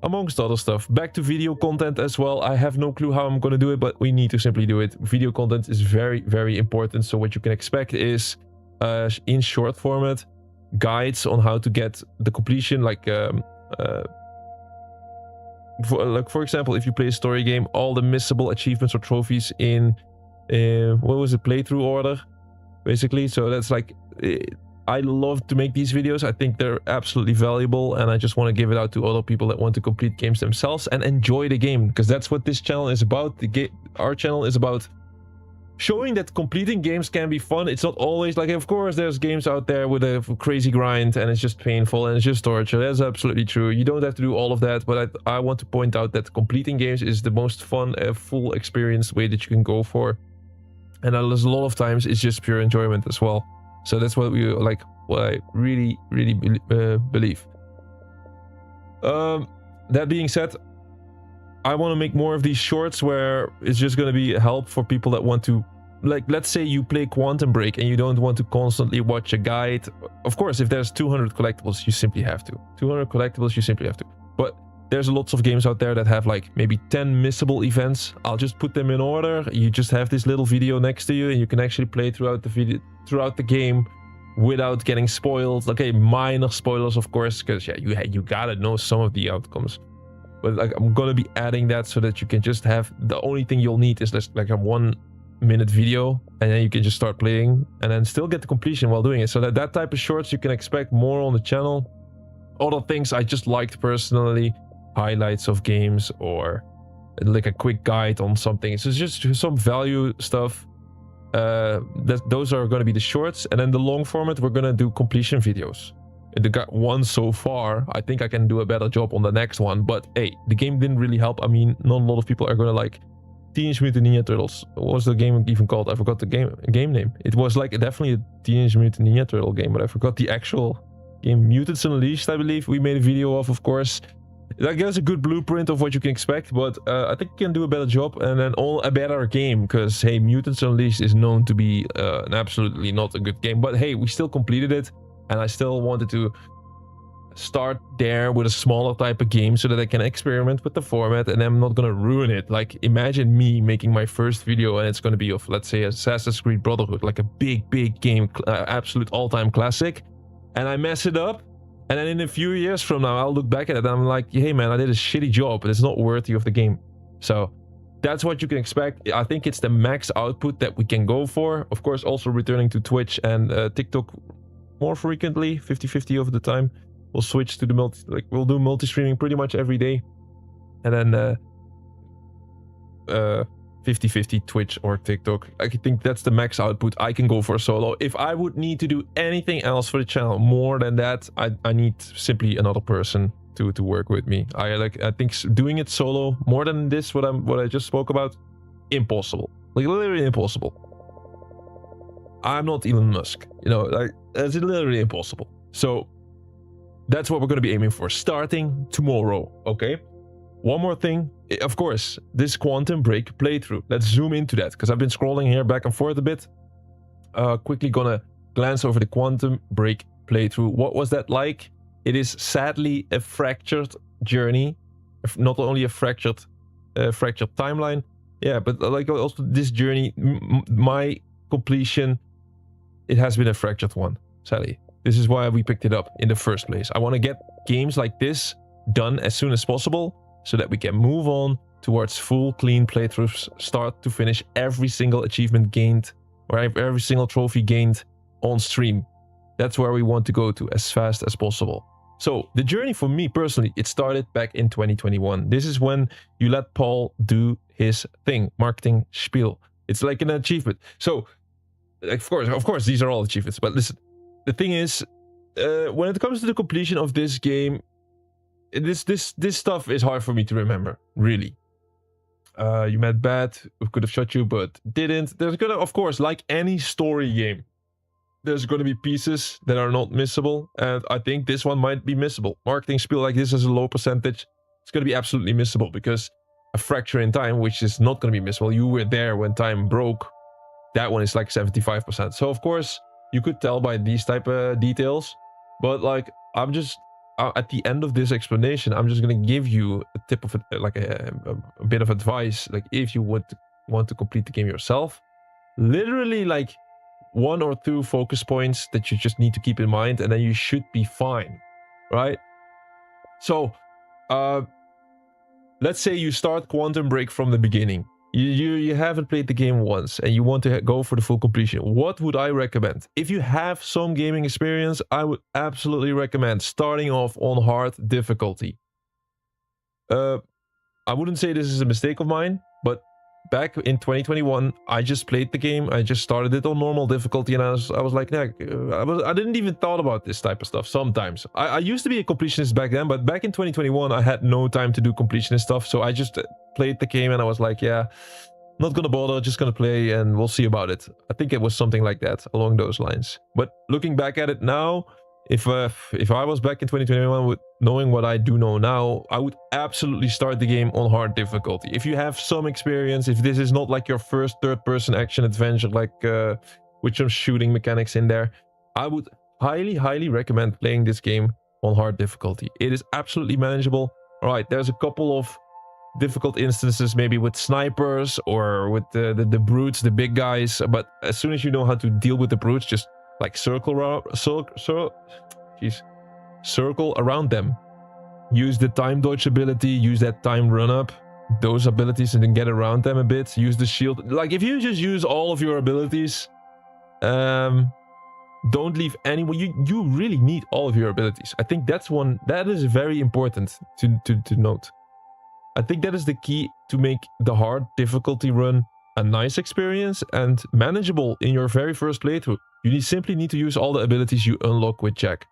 amongst other stuff, back to video content as well. I have no clue how I'm gonna do it, but we need to simply do it. Video content is very, very important. So what you can expect is, in short format, guides on how to get the completion, for example, if you play a story game, all the missable achievements or trophies in what was it, playthrough order, basically. So that's like, I love to make these videos. I think they're absolutely valuable, and I just want to give it out to other people that want to complete games themselves and enjoy the game, because that's what this channel is about. Our channel is about showing that completing games can be fun. It's not always like, of course, there's games out there with a crazy grind and it's just painful and it's just torture. That's absolutely true. You don't have to do all of that, but I want to point out that completing games is the most fun, full experience way that you can go for. And there's a lot of times it's just pure enjoyment as well. So that's what we like, what I really, really believe. That being said, I want to make more of these shorts where it's just going to be help for people that want to, like, let's say you play Quantum Break and you don't want to constantly watch a guide. Of course, if there's 200 collectibles, you simply have to. 200 collectibles, you simply have to. But there's lots of games out there that have like maybe 10 missable events. I'll just put them in order. You just have this little video next to you and you can actually play throughout the game without getting spoiled. Okay, minor spoilers, of course, because yeah, you gotta know some of the outcomes. But like, I'm gonna be adding that so that you can just have, the only thing you'll need is just like a 1-minute video, and then you can just start playing and then still get the completion while doing it. So that type of shorts you can expect more on the channel. Other things I just liked personally, highlights of games or like a quick guide on something. So it's just some value stuff. Those are going to be the shorts, and then the long format we're going to do completion videos. I got one so far. I think I can do a better job on the next one, but hey, the game didn't really help. I mean, not a lot of people are going to like Teenage Mutant Ninja Turtles. What was the game even called? I forgot the game name. It was like definitely a Teenage Mutant Ninja Turtle game, but I forgot the actual game. Mutants Unleashed, I believe we made a video of course. That gives a good blueprint of what you can expect, but I think you can do a better job, and then a better game, because hey, Mutants Unleashed is known to be an absolutely not a good game, but hey, we still completed it, and I still wanted to start there with a smaller type of game so that I can experiment with the format, and I'm not gonna ruin it. Like, imagine me making my first video and it's gonna be of, let's say, Assassin's Creed Brotherhood, like a big game, absolute all-time classic, and I mess it up. And then in a few years from now, I'll look back at it and I'm like, hey man, I did a shitty job, but it's not worthy of the game. So that's what you can expect. I think it's the max output that we can go for. Of course, also returning to Twitch and TikTok more frequently, 50-50 of the time. We'll switch to the we'll do multi-streaming pretty much every day. And then 50-50 Twitch or TikTok. I think that's the max output I can go for solo. If I would need to do anything else for the channel more than that, I need simply another person to work with me. I think doing it solo more than this, what I just spoke about, impossible. Like literally impossible. I'm not Elon Musk, you know, like it's literally impossible. So that's what we're going to be aiming for starting tomorrow. Okay, one more thing, of course, this Quantum Break playthrough. Let's zoom into that because I've been scrolling here back and forth a bit. Quickly gonna glance over the Quantum Break playthrough. What was that like? It is sadly a fractured journey, not only a fractured timeline, yeah, but like also this journey, my completion, it has been a fractured one, sadly. This is why we picked it up in the first place. I want to get games like this done as soon as possible so that we can move on towards full clean playthroughs, start to finish every single achievement gained or every single trophy gained on stream. That's where we want to go to as fast as possible. So the journey for me personally, it started back in 2021. This is when you let Paul do his thing, marketing spiel. It's like an achievement. So of course, these are all achievements. But listen, the thing is, when it comes to the completion of this game, this stuff is hard for me to remember, really. You met Bat, who could have shot you, but didn't. There's gonna, of course, like any story game, there's gonna be pieces that are not missable, and I think this one might be missable. Marketing spiel like this is a low percentage. It's gonna be absolutely missable because a fracture in time, which is not gonna be missable. You were there when time broke. That one is like 75%. So of course you could tell by these type of details, but like I'm just at the end of this explanation, I'm just gonna give you a tip of a bit of advice. Like if you would want to complete the game yourself, literally like 1 or 2 focus points that you just need to keep in mind, and then you should be fine, right? So let's say you start Quantum Break from the beginning. You haven't played the game once and you want to go for the full completion. What would I recommend? If you have some gaming experience, I would absolutely recommend starting off on hard difficulty. I wouldn't say this is a mistake of mine, but back in 2021, I just played the game. I just started it on normal difficulty, and I was like, nah, I didn't even thought about this type of stuff. Sometimes I used to be a completionist back then, but back in 2021, I had no time to do completionist stuff, so I just played the game and I was like, yeah, not gonna bother, just gonna play and we'll see about it. I think it was something like that, along those lines. But looking back at it now, if I was back in 2021 with knowing what I do know now, I would absolutely start the game on hard difficulty. If you have some experience, if this is not like your first third-person action adventure, like with some shooting mechanics in there, I would highly recommend playing this game on hard difficulty. It is absolutely manageable. All right, there's a couple of difficult instances, maybe with snipers or with the brutes, the big guys, but as soon as you know how to deal with the brutes, just like circle around them. Use the time dodge ability, use that time run up, those abilities, and then get around them a bit. Use the shield. Like if you just use all of your abilities, don't leave anyone. You really need all of your abilities. I think that is very important to note. I think that is the key to make the hard difficulty run a nice experience and manageable in your very first playthrough. You simply need to use all the abilities you unlock with Jack.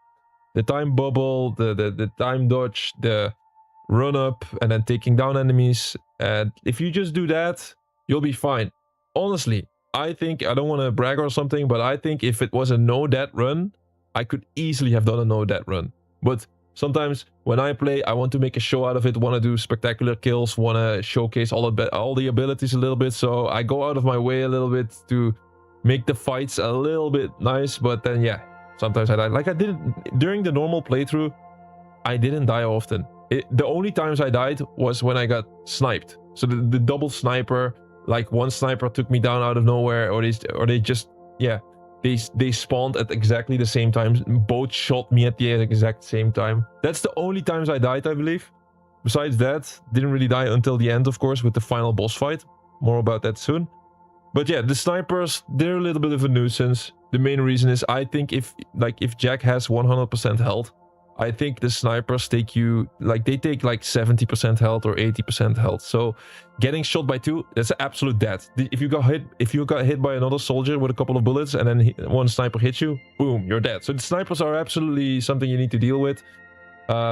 The time bubble, the time dodge, the run up, and then taking down enemies. And if you just do that, you'll be fine. Honestly, I think, I don't want to brag or something, but I think if it was a no-death run, I could easily have done a no-death run. But sometimes when I play, I want to make a show out of it, want to do spectacular kills, want to showcase all the abilities a little bit. So I go out of my way a little bit to make the fights a little bit nice. But then, yeah, sometimes I die. Like I did during the normal playthrough, I didn't die often. The only times I died was when I got sniped. So the double sniper, like one sniper took me down out of nowhere, or they just, yeah, they spawned at exactly the same time. Both shot me at the exact same time. That's the only times I died, I believe. Besides that, didn't really die until the end, of course, with the final boss fight. More about that soon. But yeah, the snipers, they're a little bit of a nuisance. The main reason is I think if Jack has 100% health, I think the snipers take you, like they take like 70% health or 80% health. So getting shot by 2, that's an absolute death. If you got hit by another soldier with a couple of bullets and then one sniper hits you, boom, you're dead. So the snipers are absolutely something you need to deal with.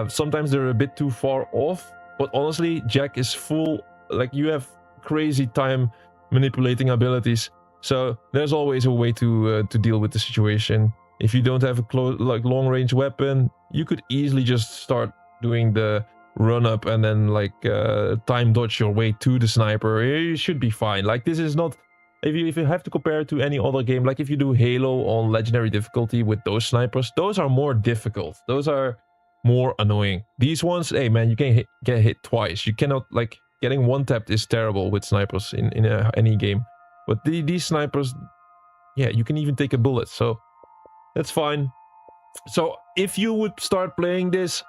Sometimes they're a bit too far off, but honestly, Jack is full, like you have crazy time manipulating abilities. So there's always a way to deal with the situation. If you don't have a long range weapon, you could easily just start doing the run up and then like time dodge your way to the sniper. You should be fine. Like this is not, if you have to compare it to any other game, like if you do Halo on legendary difficulty with those snipers, those are more difficult. Those are more annoying. These ones, hey man, you can get hit twice. You cannot, like, getting one tapped is terrible with snipers in any game. But these snipers, yeah, you can even take a bullet, so that's fine. So if you would start playing this,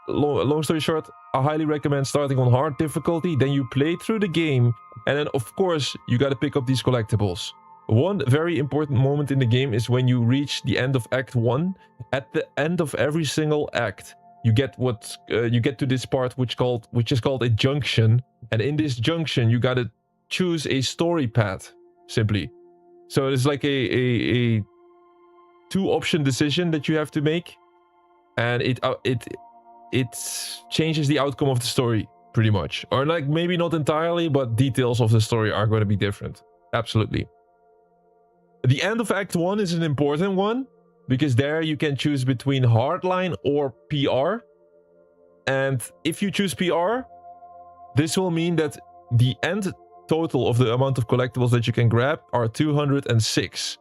long story short, I highly recommend starting on hard difficulty. Then you play through the game, and then of course you got to pick up these collectibles. One very important moment in the game is when you reach the end of Act 1. At the end of every single act, you get to this part which is called a junction, and in this junction you got to choose a story path, simply. So it's like a two-option decision that you have to make, and it changes the outcome of the story pretty much, or like maybe not entirely, but details of the story are going to be different. Absolutely. The end of Act 1 is an important one, because there you can choose between hardline or PR. And if you choose PR, this will mean that the end total of the amount of collectibles that you can grab are 206.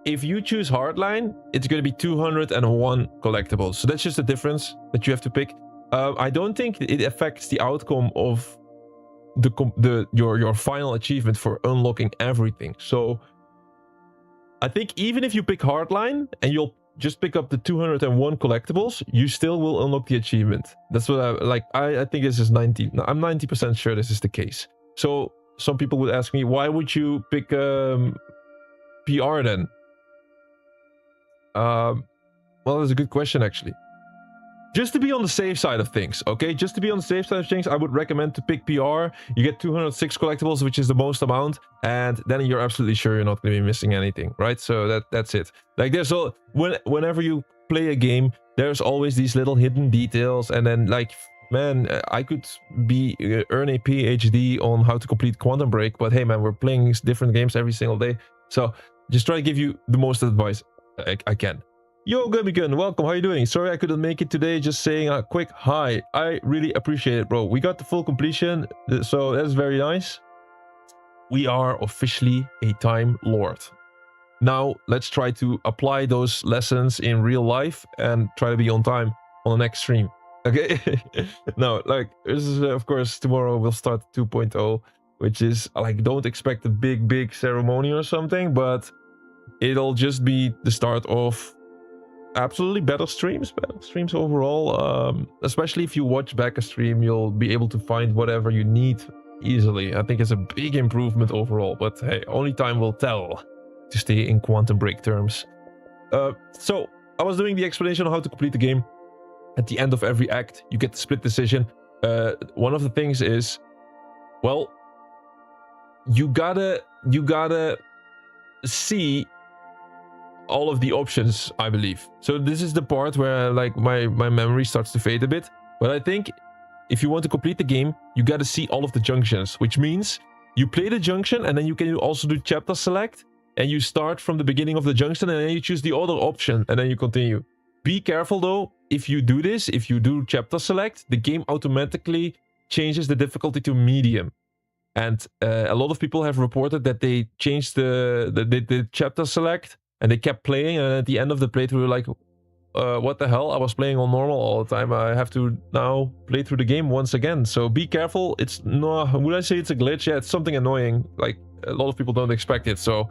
If you choose hardline, it's going to be 201 collectibles. So that's just the difference that you have to pick. I don't think it affects the outcome of your final achievement for unlocking everything. So I think even if you pick hardline and you'll just pick up the 201 collectibles, you still will unlock the achievement. That's what I think this is 90. I'm 90% sure this is the case. So some people would ask me, why would you pick PR then? Well, that's a good question actually. Just to be on the safe side of things, okay? Just to be on the safe side of things, I would recommend to pick PR. You get 206 collectibles, which is the most amount, and then you're absolutely sure you're not going to be missing anything, right? So that's it. Like there's whenever you play a game, there's always these little hidden details, and then like, man, I could earn a PhD on how to complete Quantum Break, but hey man, we're playing different games every single day. So just try to give you the most advice I can. Yo, Gummigun, welcome. How you doing? Sorry I couldn't make it today. Just saying a quick hi. I really appreciate it, bro. We got the full completion, so that's very nice. We are officially a Time Lord. Now, let's try to apply those lessons in real life and try to be on time on the next stream. Okay? No, like, this is, of course, tomorrow we'll start 2.0, which is, like, don't expect a big ceremony or something, but it'll just be the start of absolutely better streams overall. Especially if you watch back a stream, you'll be able to find whatever you need easily. I think it's a big improvement overall, but hey, only time will tell, to stay in Quantum Break terms. So I was doing the explanation on how to complete the game. At the end of every act, you get the split decision. One of the things is, well, you gotta see all of the options, I believe. So this is the part where like my memory starts to fade a bit, but I think if you want to complete the game, you got to see all of the junctions, which means you play the junction and then you can also do chapter select, and you start from the beginning of the junction and then you choose the other option and then you continue. Be careful though, if you do this, if you do chapter select, the game automatically changes the difficulty to medium. And a lot of people have reported that they changed the chapter select and they kept playing, and at the end of the playthrough, like, what the hell? I was playing on normal all the time. I have to now play through the game once again. So be careful. It's no, would I say it's a glitch? Yeah, it's something annoying. Like, a lot of people don't expect it. So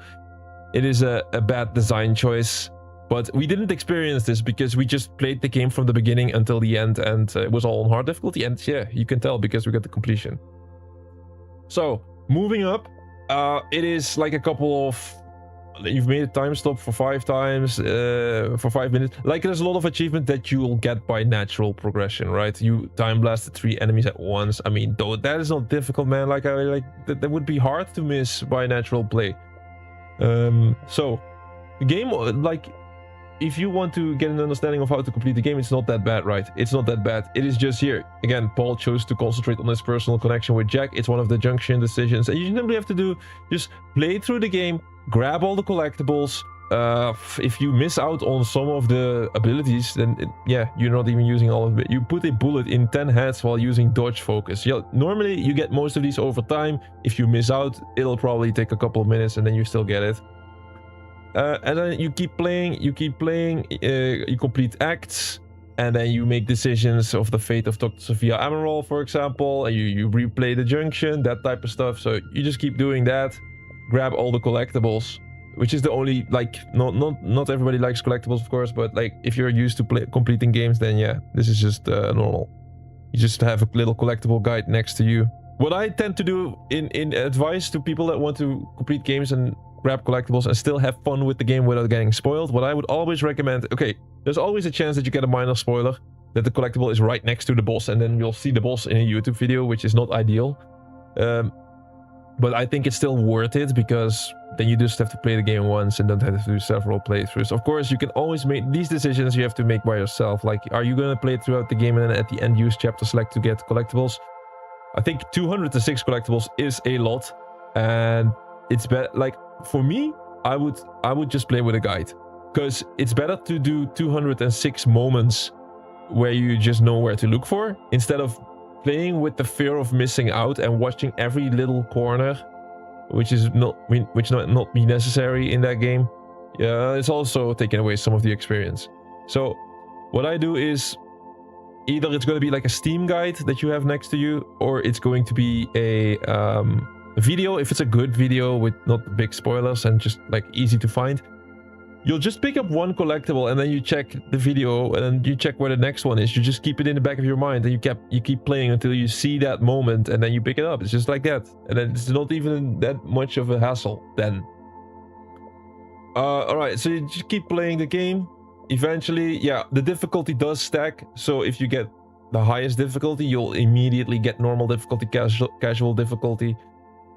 it is a bad design choice. But we didn't experience this because we just played the game from the beginning until the end, and it was all on hard difficulty. And yeah, you can tell because we got the completion. So moving up, it is like a couple of... You've made a time stop for 5 times, for 5 minutes. Like, there's a lot of achievement that you will get by natural progression, right? You time blasted 3 enemies at once. I mean, though, that is not difficult, man. Like, that would be hard to miss by natural play. So, the game, like, if you want to get an understanding of how to complete the game, it's not that bad, right? It's not that bad. It is just here. Again, Paul chose to concentrate on his personal connection with Jack. It's one of the junction decisions. And you simply have to do, just play through the game, grab all the collectibles. If you miss out on some of the abilities, then yeah, you're not even using all of it. You put a bullet in 10 heads while using dodge focus. Yeah, normally you get most of these over time. If you miss out, it'll probably take a couple of minutes and then you still get it. And then you keep playing, you complete acts, and then you make decisions of the fate of Dr. Sophia Amaral, for example, and you replay the junction, that type of stuff. So you just keep doing that, grab all the collectibles, which is the only, like, not everybody likes collectibles, of course, but like if you're used to completing games, then yeah, this is just normal. You just have a little collectible guide next to you. What I tend to do in advice to people that want to complete games and grab collectibles and still have fun with the game without getting spoiled, what I would always recommend, okay, there's always a chance that you get a minor spoiler, that the collectible is right next to the boss, and then you'll see the boss in a YouTube video, which is not ideal. But I think it's still worth it, because then you just have to play the game once and don't have to do several playthroughs. Of course, you can always make these decisions, you have to make by yourself. Like, are you going to play throughout the game and then at the end use chapter select to get collectibles? I think 206 collectibles is a lot, and it's better. Like, for me, I would just play with a guide, because it's better to do 206 moments where you just know where to look for, instead of playing with the fear of missing out and watching every little corner, which not be necessary in that game. Yeah, it's also taking away some of the experience. So what I do is, either it's going to be like a Steam guide that you have next to you, or it's going to be a video. If it's a good video with not big spoilers and just like easy to find, you'll just pick up one collectible and then you check the video and then you check where the next one is. You just keep it in the back of your mind and you keep playing until you see that moment and then you pick it up. It's just like that, and then it's not even that much of a hassle then. All right, so you just keep playing the game. Eventually, yeah, the difficulty does stack. So if you get the highest difficulty, you'll immediately get normal difficulty, casual difficulty.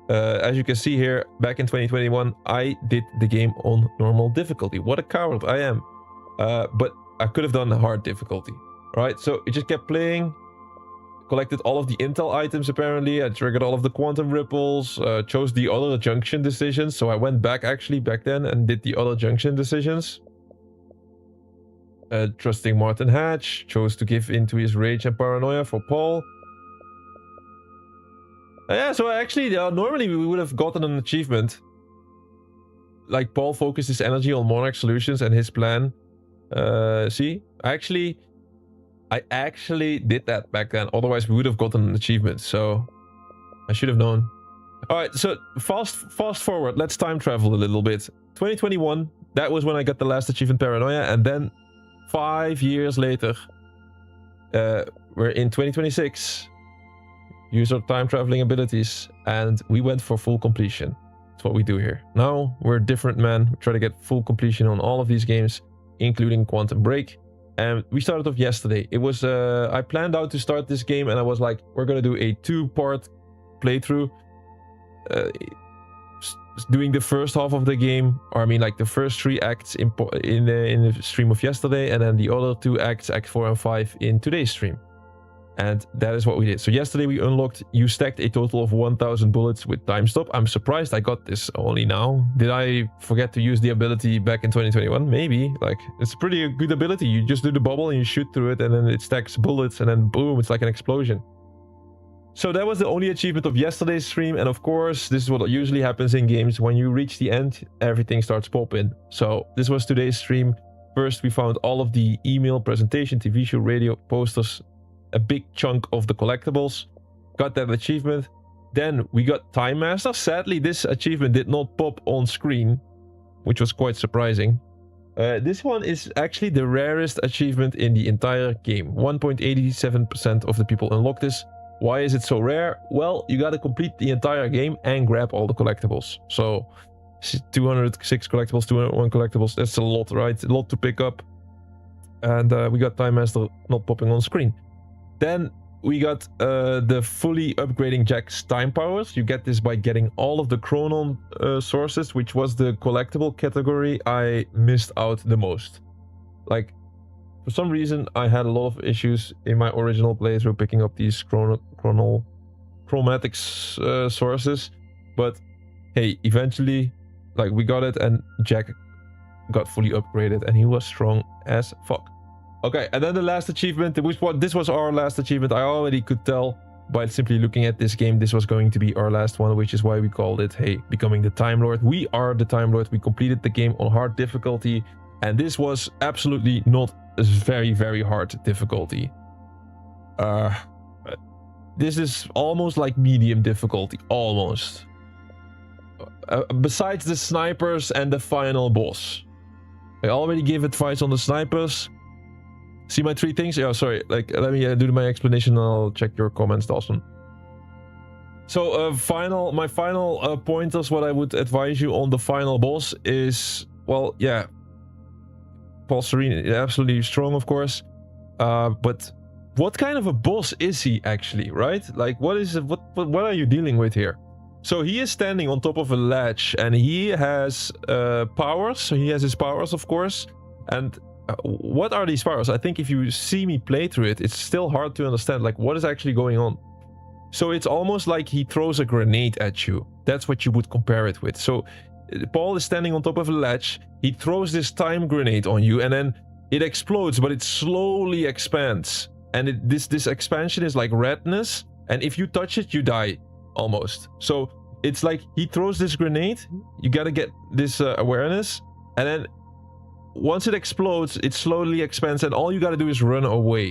As you can see here, back in 2021, I did the game on normal difficulty. What a coward I am. But I could have done the hard difficulty. Right, so it just kept playing. Collected all of the intel items, apparently. I triggered all of the quantum ripples. Chose the other junction decisions. So I went back, actually, back then and did the other junction decisions. Trusting Martin Hatch. Chose to give in to his rage and paranoia for Paul. Yeah, so actually, normally we would have gotten an achievement. Like, Paul focused his energy on Monarch solutions and his plan. See? I actually did that back then. Otherwise, we would have gotten an achievement. So, I should have known. Alright, so fast forward. Let's time travel a little bit. 2021, that was when I got the last achievement, Paranoia. And then, 5 years later, we're in 2026. Use our time traveling abilities, and we went for full completion. That's what we do here. Now we're different men. We try to get full completion on all of these games, including Quantum Break. And we started off yesterday. It was I planned out to start this game, and I was like, we're gonna do a 2-part playthrough. Doing the first half of the game, or I mean like the first 3 acts in the stream of yesterday, and then the other 2 acts, Act 4 and 5, in today's stream. And that is what we did. So yesterday we unlocked, you stacked a total of 1000 bullets with time stop. I'm surprised I got this only now. Did I forget to use the ability back in 2021? Maybe. Like, it's a pretty good ability. You just do the bubble and you shoot through it, and then it stacks bullets, and then boom, it's like an explosion. So that was the only achievement of yesterday's stream. And of course, this is what usually happens in games. When you reach the end, everything starts popping. So this was today's stream. First, we found all of the email, presentation, TV show, radio, posters, a big chunk of the collectibles, got that achievement. Then we got Time Master. Sadly, this achievement did not pop on screen, which was quite surprising. This one is actually the rarest achievement in the entire game. 1.87% of the people unlock this. Why is it so rare? Well, you gotta complete the entire game and grab all the collectibles. So 206 collectibles, 201 collectibles, that's a lot, right? A lot to pick up. And we got Time Master not popping on screen. Then we got the fully upgrading Jack's time powers. You get this by getting all of the Chronon sources, which was the collectible category I missed out the most. Like, for some reason, I had a lot of issues in my original playthrough picking up these chromatic sources. But hey, eventually, like, we got it, and Jack got fully upgraded, and he was strong as fuck. Okay, and then the last achievement, this was our last achievement. I already could tell by simply looking at this game, this was going to be our last one, which is why we called it, hey, becoming the Time Lord. We are the Time Lord. We completed the game on hard difficulty, and this was absolutely not a very, very hard difficulty. This is almost like medium difficulty, almost. Besides the snipers and the final boss. I already gave advice on the snipers. See my 3 things? Yeah, sorry. Like, let me do my explanation and I'll check your comments, Dawson. So, my final pointers, what I would advise you on the final boss is, well, yeah, Paul Serene, absolutely strong, of course. But what kind of a boss is he actually, right? Like, what are you dealing with here? So he is standing on top of a ledge, and he has powers. So he has his powers, of course. And what are these powers? I think if you see me play through it, it's still hard to understand, like, what is actually going on. So it's almost like he throws a grenade at you. That's what you would compare it with. So Paul is standing on top of a ledge. He throws this time grenade on you, and then it explodes, but it slowly expands. And this expansion is like redness, and if you touch it, you die. Almost. So it's like he throws this grenade, you gotta get this awareness, and then once it explodes, it slowly expands, and all you gotta do is run away.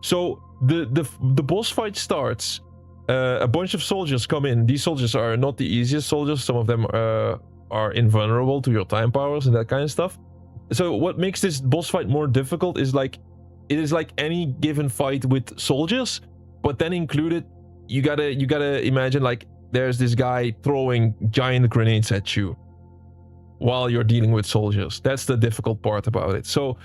So the boss fight starts. A bunch of soldiers come in. These soldiers are not the easiest soldiers. Some of them are invulnerable to your time powers and that kind of stuff. So what makes this boss fight more difficult is like, it is like any given fight with soldiers, but then included, you gotta imagine, like, there's this guy throwing giant grenades at you while you're dealing with soldiers. That's the difficult part about it. So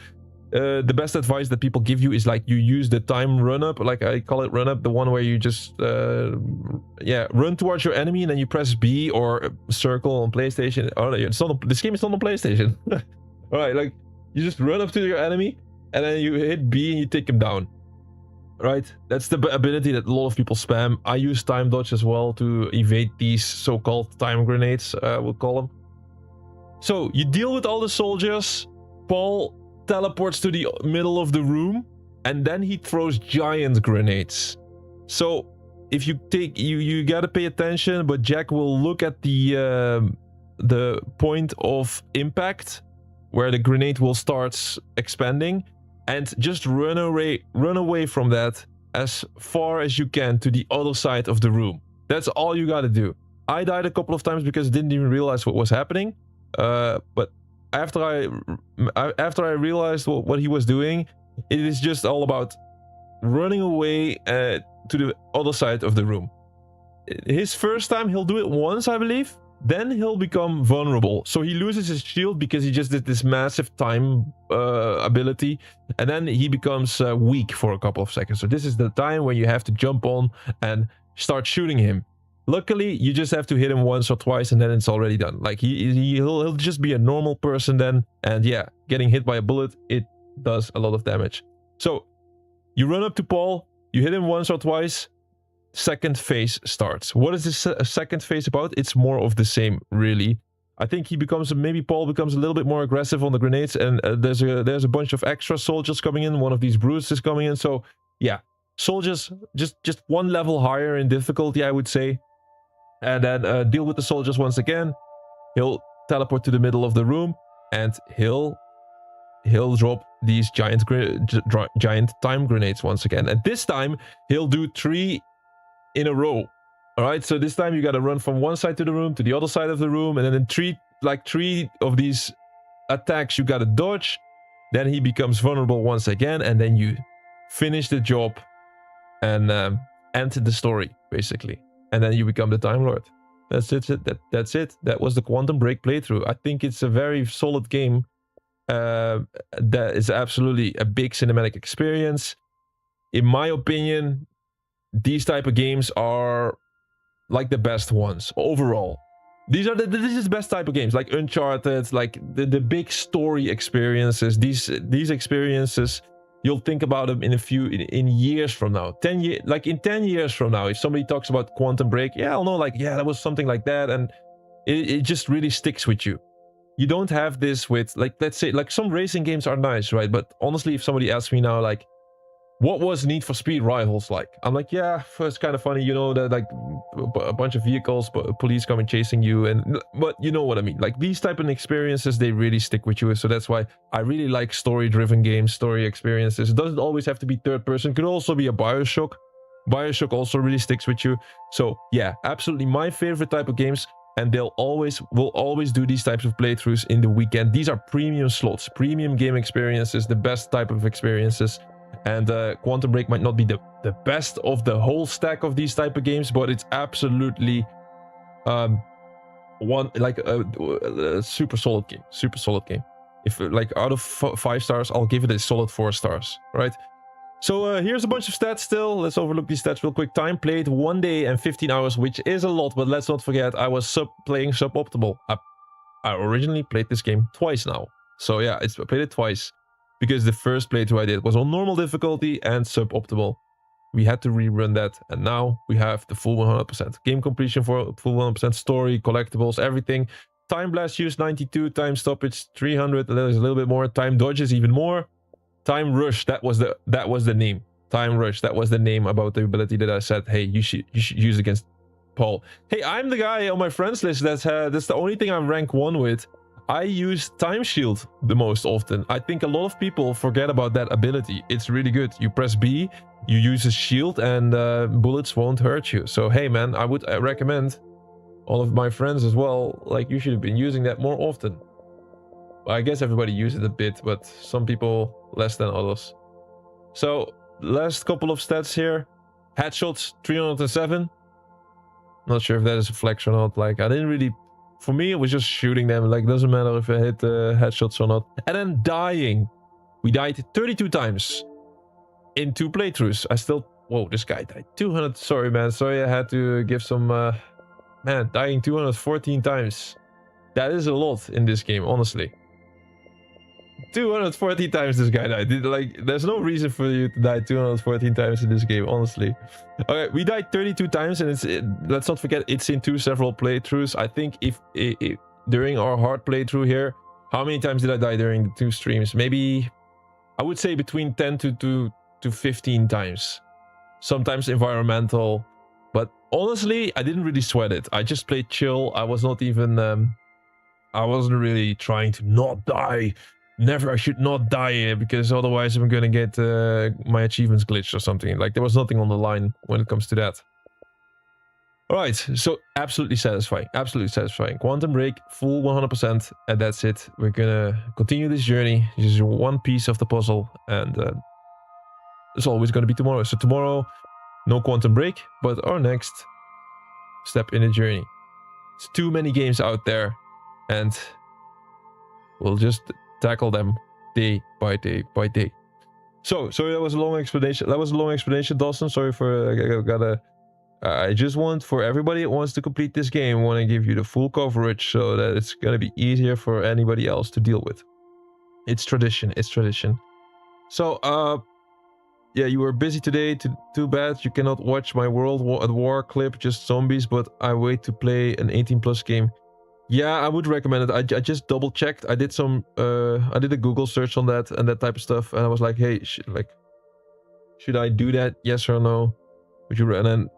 the best advice that people give you is, like, you use the time run-up, like I call it run-up, the one where you just run towards your enemy and then you press B or circle on PlayStation. Oh no, it's not this game is not on PlayStation. All right, like, you just run up to your enemy and then you hit B and you take him down. Right, that's the ability that a lot of people spam. I use time dodge as well to evade these so-called time grenades, we'll call them. So you deal with all the soldiers. Paul teleports to the middle of the room, and then he throws giant grenades. So if you take, you gotta pay attention, but Jack will look at the point of impact where the grenade will start expanding, and just run away from that as far as you can to the other side of the room. That's all you gotta do. I died a couple of times because I didn't even realize what was happening. But after I realized what he was doing, it is just all about running away to the other side of the room. His first time, he'll do it once, I believe. Then he'll become vulnerable. So he loses his shield because he just did this massive time ability. And then he becomes weak for a couple of seconds. So this is the time when you have to jump on and start shooting him. Luckily, you just have to hit him once or twice and then it's already done. Like, he'll just be a normal person then. And yeah, getting hit by a bullet, it does a lot of damage. So you run up to Paul, you hit him once or twice. Second phase starts. What is this second phase about? It's more of the same, really. I think maybe Paul becomes a little bit more aggressive on the grenades, and there's a bunch of extra soldiers coming in. One of these brutes is coming in. So yeah, soldiers just one level higher in difficulty, I would say. And then deal with the soldiers once again. He'll teleport to the middle of the room, and he'll drop these giant time grenades once again. And this time he'll do 3 in a row. All right, so this time you got to run from one side to the room to the other side of the room, and then in three of these attacks you got to dodge. Then he becomes vulnerable once again, and then you finish the job and end the story, basically. And then you become the Time Lord. That's it. That's it. That was the Quantum Break playthrough. I think it's a very solid game. That is absolutely a big cinematic experience. In my opinion, these type of games are like the best ones overall. This is the best type of games, like Uncharted, like the big story experiences. These experiences, you'll think about them in years from now. 10 years, like in 10 years from now, if somebody talks about Quantum Break, yeah, I'll know, like, yeah, that was something like that, and it just really sticks with you. You don't have this with, like, let's say, like, some racing games are nice, right? But honestly, if somebody asks me now, like, what was Need for Speed Rivals like? I'm like, yeah, it's kind of funny, you know, that like a bunch of vehicles, police coming chasing you, but you know what I mean. Like these type of experiences, they really stick with you. So that's why I really like story-driven games, story experiences. It doesn't always have to be third person. It could also be a Bioshock. Bioshock also really sticks with you. So yeah, absolutely my favorite type of games. And will always do these types of playthroughs in the weekend. These are premium slots, premium game experiences, the best type of experiences. And Quantum Break might not be the best of the whole stack of these type of games, but it's absolutely a super solid game. Super solid game. If like out of 5 stars, I'll give it a solid 4 stars, right? So here's a bunch of stats still. Let's overlook these stats real quick. Time played 1 day and 15 hours, which is a lot, but let's not forget I was playing suboptimal. I originally played this game twice now. So yeah, I played it twice. Because the first playthrough I did was on normal difficulty and suboptimal. We had to rerun that, and now we have the full 100%. Game completion for full 100%, story, collectibles, everything. Time blast use 92, time stoppage 300, there's a little bit more. Time dodges even more. Time rush, that was the name. Time rush, that was the name about the ability that I said, hey, you should use against Paul. Hey, I'm the guy on my friends list that's the only thing I'm rank 1 with. I use Time Shield the most often. I think a lot of people forget about that ability. It's really good. You press B, you use a shield, and bullets won't hurt you. So hey man, I would recommend all of my friends as well, like you should have been using that more often. I guess everybody uses it a bit, but some people less than others. So last couple of stats here. Headshots 307. Not sure if that is a flex or not. Like I didn't really... For me, it was just shooting them. Like, doesn't matter if I hit headshots or not. And then dying. We died 32 times in 2 playthroughs. I still... Whoa, this guy died 200... Sorry, man. Sorry, I had to give some... Man, dying 214 times. That is a lot in this game, honestly. 214 times this guy died. Like, there's no reason for you to die 214 times in this game, honestly. Okay, we died 32 times, and let's not forget, it's into several playthroughs. I think if during our hard playthrough here, how many times did I die during the 2 streams? Maybe, I would say between 10 to 15 times. Sometimes environmental, but honestly, I didn't really sweat it. I just played chill. I was not even, I wasn't really trying to not die. Never, I should not die here, because otherwise I'm gonna get my achievements glitched or something. Like, there was nothing on the line when it comes to that. Alright, so absolutely satisfying. Absolutely satisfying. Quantum Break, full 100%, and that's it. We're gonna continue this journey. This is one piece of the puzzle, and it's always gonna be tomorrow. So tomorrow, no Quantum Break, but our next step in the journey. It's too many games out there, and we'll just tackle them day by day by day. So sorry, that was a long explanation. Dawson. Sorry for I just want, for everybody that wants to complete this game, want to give you the full coverage so that it's gonna be easier for anybody else to deal with. It's tradition. It's tradition. So yeah, you were busy today. Too bad you cannot watch my World at War clip, just zombies. But I wait to play an 18+ game. Yeah, I would recommend it. I just double checked. I did some I did a Google search on that and that type of stuff, and I was like, hey, should I do that? Yes or no? And then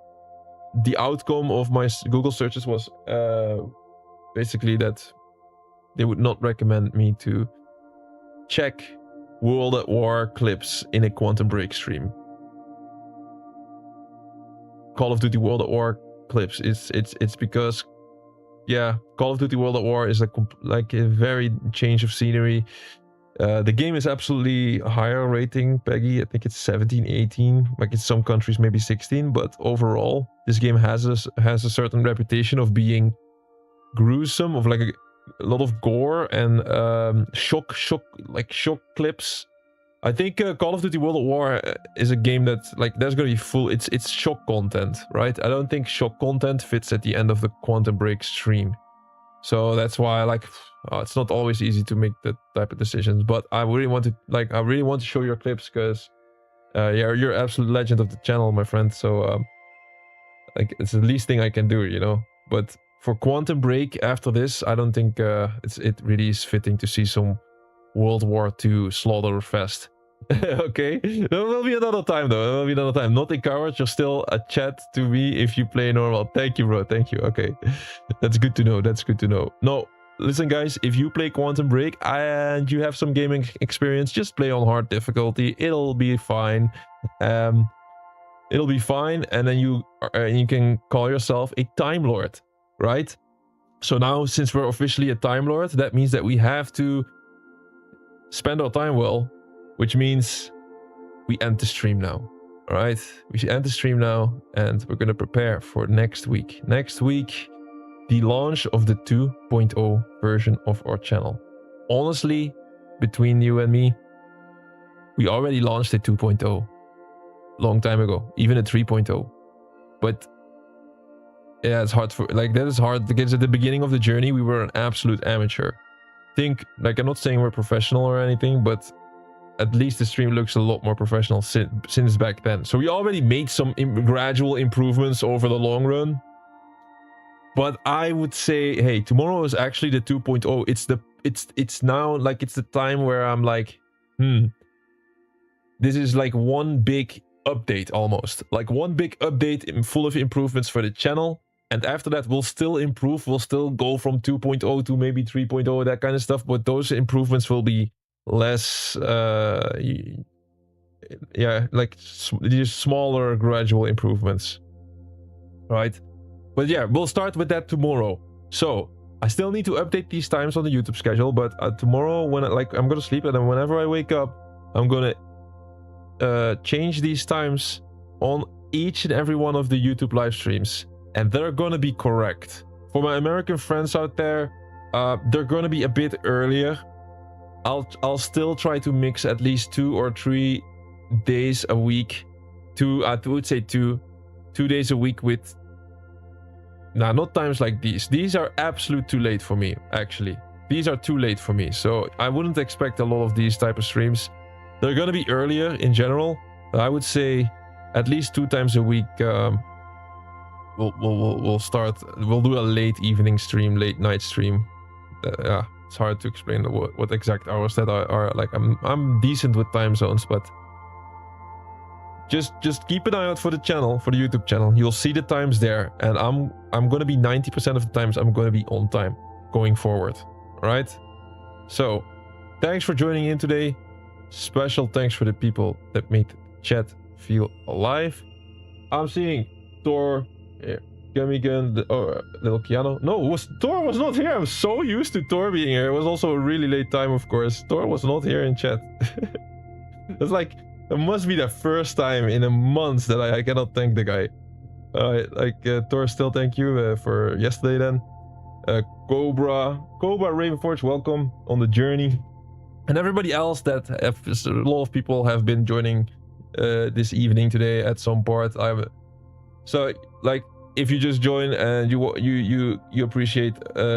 the outcome of my Google searches was basically that they would not recommend me to check World at War clips in a Quantum Break stream. Call of Duty World at War clips. It's because, yeah, Call of Duty World at War is like a very change of scenery. The game is absolutely a higher rating, Peggy. I think it's 17, 18. Like in some countries, maybe 16. But overall, this game has a certain reputation of being gruesome, of like a lot of gore and shock clips. I think Call of Duty World at War is a game that, like, there's gonna be full. It's shock content, right? I don't think shock content fits at the end of the Quantum Break stream. So that's why it's not always easy to make that type of decisions. But I really want to show your clips because yeah, you're absolute legend of the channel, my friend. So it's the least thing I can do, you know. But for Quantum Break after this, I don't think it really is fitting to see some World War II slaughter fest. Okay, there will be another time though. There will be another time. Not encouraged. You're still a chat to me if you play normal. Thank you, bro. Thank you. Okay, that's good to know. That's good to know. No, listen, guys. If you play Quantum Break and you have some gaming experience, just play on hard difficulty. It'll be fine. It'll be fine, and then you can call yourself a Time Lord, right? So now, since we're officially a Time Lord, that means that we have to spend our time well. Which means we end the stream now. All right, we should end the stream now, and we're gonna prepare for next week. Next week, the launch of the 2.0 version of our channel. Honestly, between you and me, we already launched a 2.0 long time ago, even a 3.0. But yeah, it's hard that is hard because at the beginning of the journey, we were an absolute amateur. I'm not saying we're professional or anything, but at least the stream looks a lot more professional since back then. So we already made some gradual improvements over the long run. But I would say, hey, tomorrow is actually the 2.0. It's now it's the time where I'm like, this is like one big update almost. Like one big update full of improvements for the channel. And after that, we'll still improve. We'll still go from 2.0 to maybe 3.0, that kind of stuff. But those improvements will be less yeah, these smaller gradual improvements, right? But yeah, we'll start with that tomorrow. So I still need to update these times on the YouTube schedule, but tomorrow when I'm gonna sleep, and then whenever I wake up, I'm gonna change these times on each and every one of the YouTube live streams, and they're gonna be correct. For my American friends out there, they're gonna be a bit earlier. I'll still try to mix at least 2 or 3 days a week. I would say 2 days a week with... Nah, not times like these. These are absolute too late for me, actually. These are too late for me. So I wouldn't expect a lot of these type of streams. They're gonna be earlier in general. I would say at least 2 times a week. We'll start. We'll do a late evening stream, late night stream. Yeah. It's hard to explain what exact hours that are. Like I'm decent with time zones, but just keep an eye out for the channel, for the YouTube channel. You'll see the times there, and I'm gonna be 90% of the times I'm gonna be on time going forward. All right. So thanks for joining in today. Special thanks for the people that made the chat feel alive. I'm seeing Thor. Yeah. Gummigun, little piano. No, Thor was not here. I'm so used to Thor being here. It was also a really late time, of course. Thor was not here in chat. It's like, it must be the first time in a month that I cannot thank the guy. Thor, still thank you for yesterday then. Cobra Ravenforge, welcome on the journey. And everybody else that a lot of people have been joining this evening today at some part. If you just join and you appreciate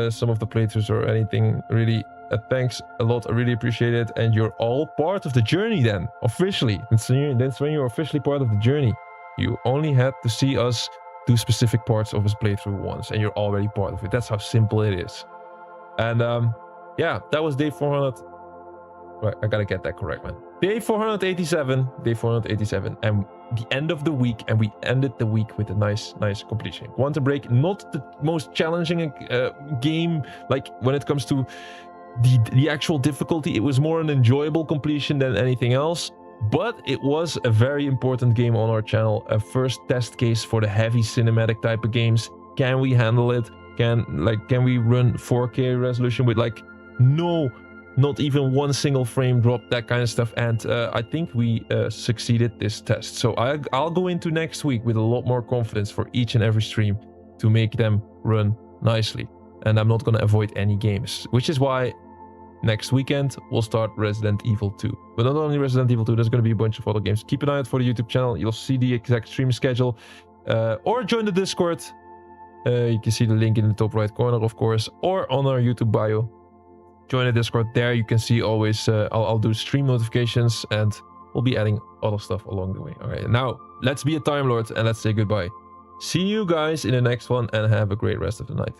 some of the playthroughs or anything, really, thanks a lot. I really appreciate it. And you're all part of the journey then, officially. That's when you're officially part of the journey. You only had to see us do specific parts of his playthrough once, and you're already part of it. That's how simple it is. And yeah, that was day 400. Right, I gotta get that correct, man. Day 487. Day 487. And the end of the week, and we ended the week with a nice completion. Quantum Break, not the most challenging game, like when it comes to the actual difficulty. It was more an enjoyable completion than anything else, but it was a very important game on our channel. A first test case for the heavy cinematic type of games. Can we handle it? Can we run 4K resolution with not even one single frame drop, that kind of stuff? And I think we succeeded this test. So I'll go into next week with a lot more confidence for each and every stream to make them run nicely. And I'm not going to avoid any games, which is why next weekend we'll start Resident Evil 2. But not only Resident Evil 2, there's going to be a bunch of other games. Keep an eye out for the YouTube channel. You'll see the exact stream schedule. Or join the Discord. You can see the link in the top right corner, of course, or on our YouTube bio. Join the Discord there. You can see always, I'll do stream notifications and we'll be adding other stuff along the way. All right, now let's be a Time Lord and let's say goodbye. See you guys in the next one and have a great rest of the night.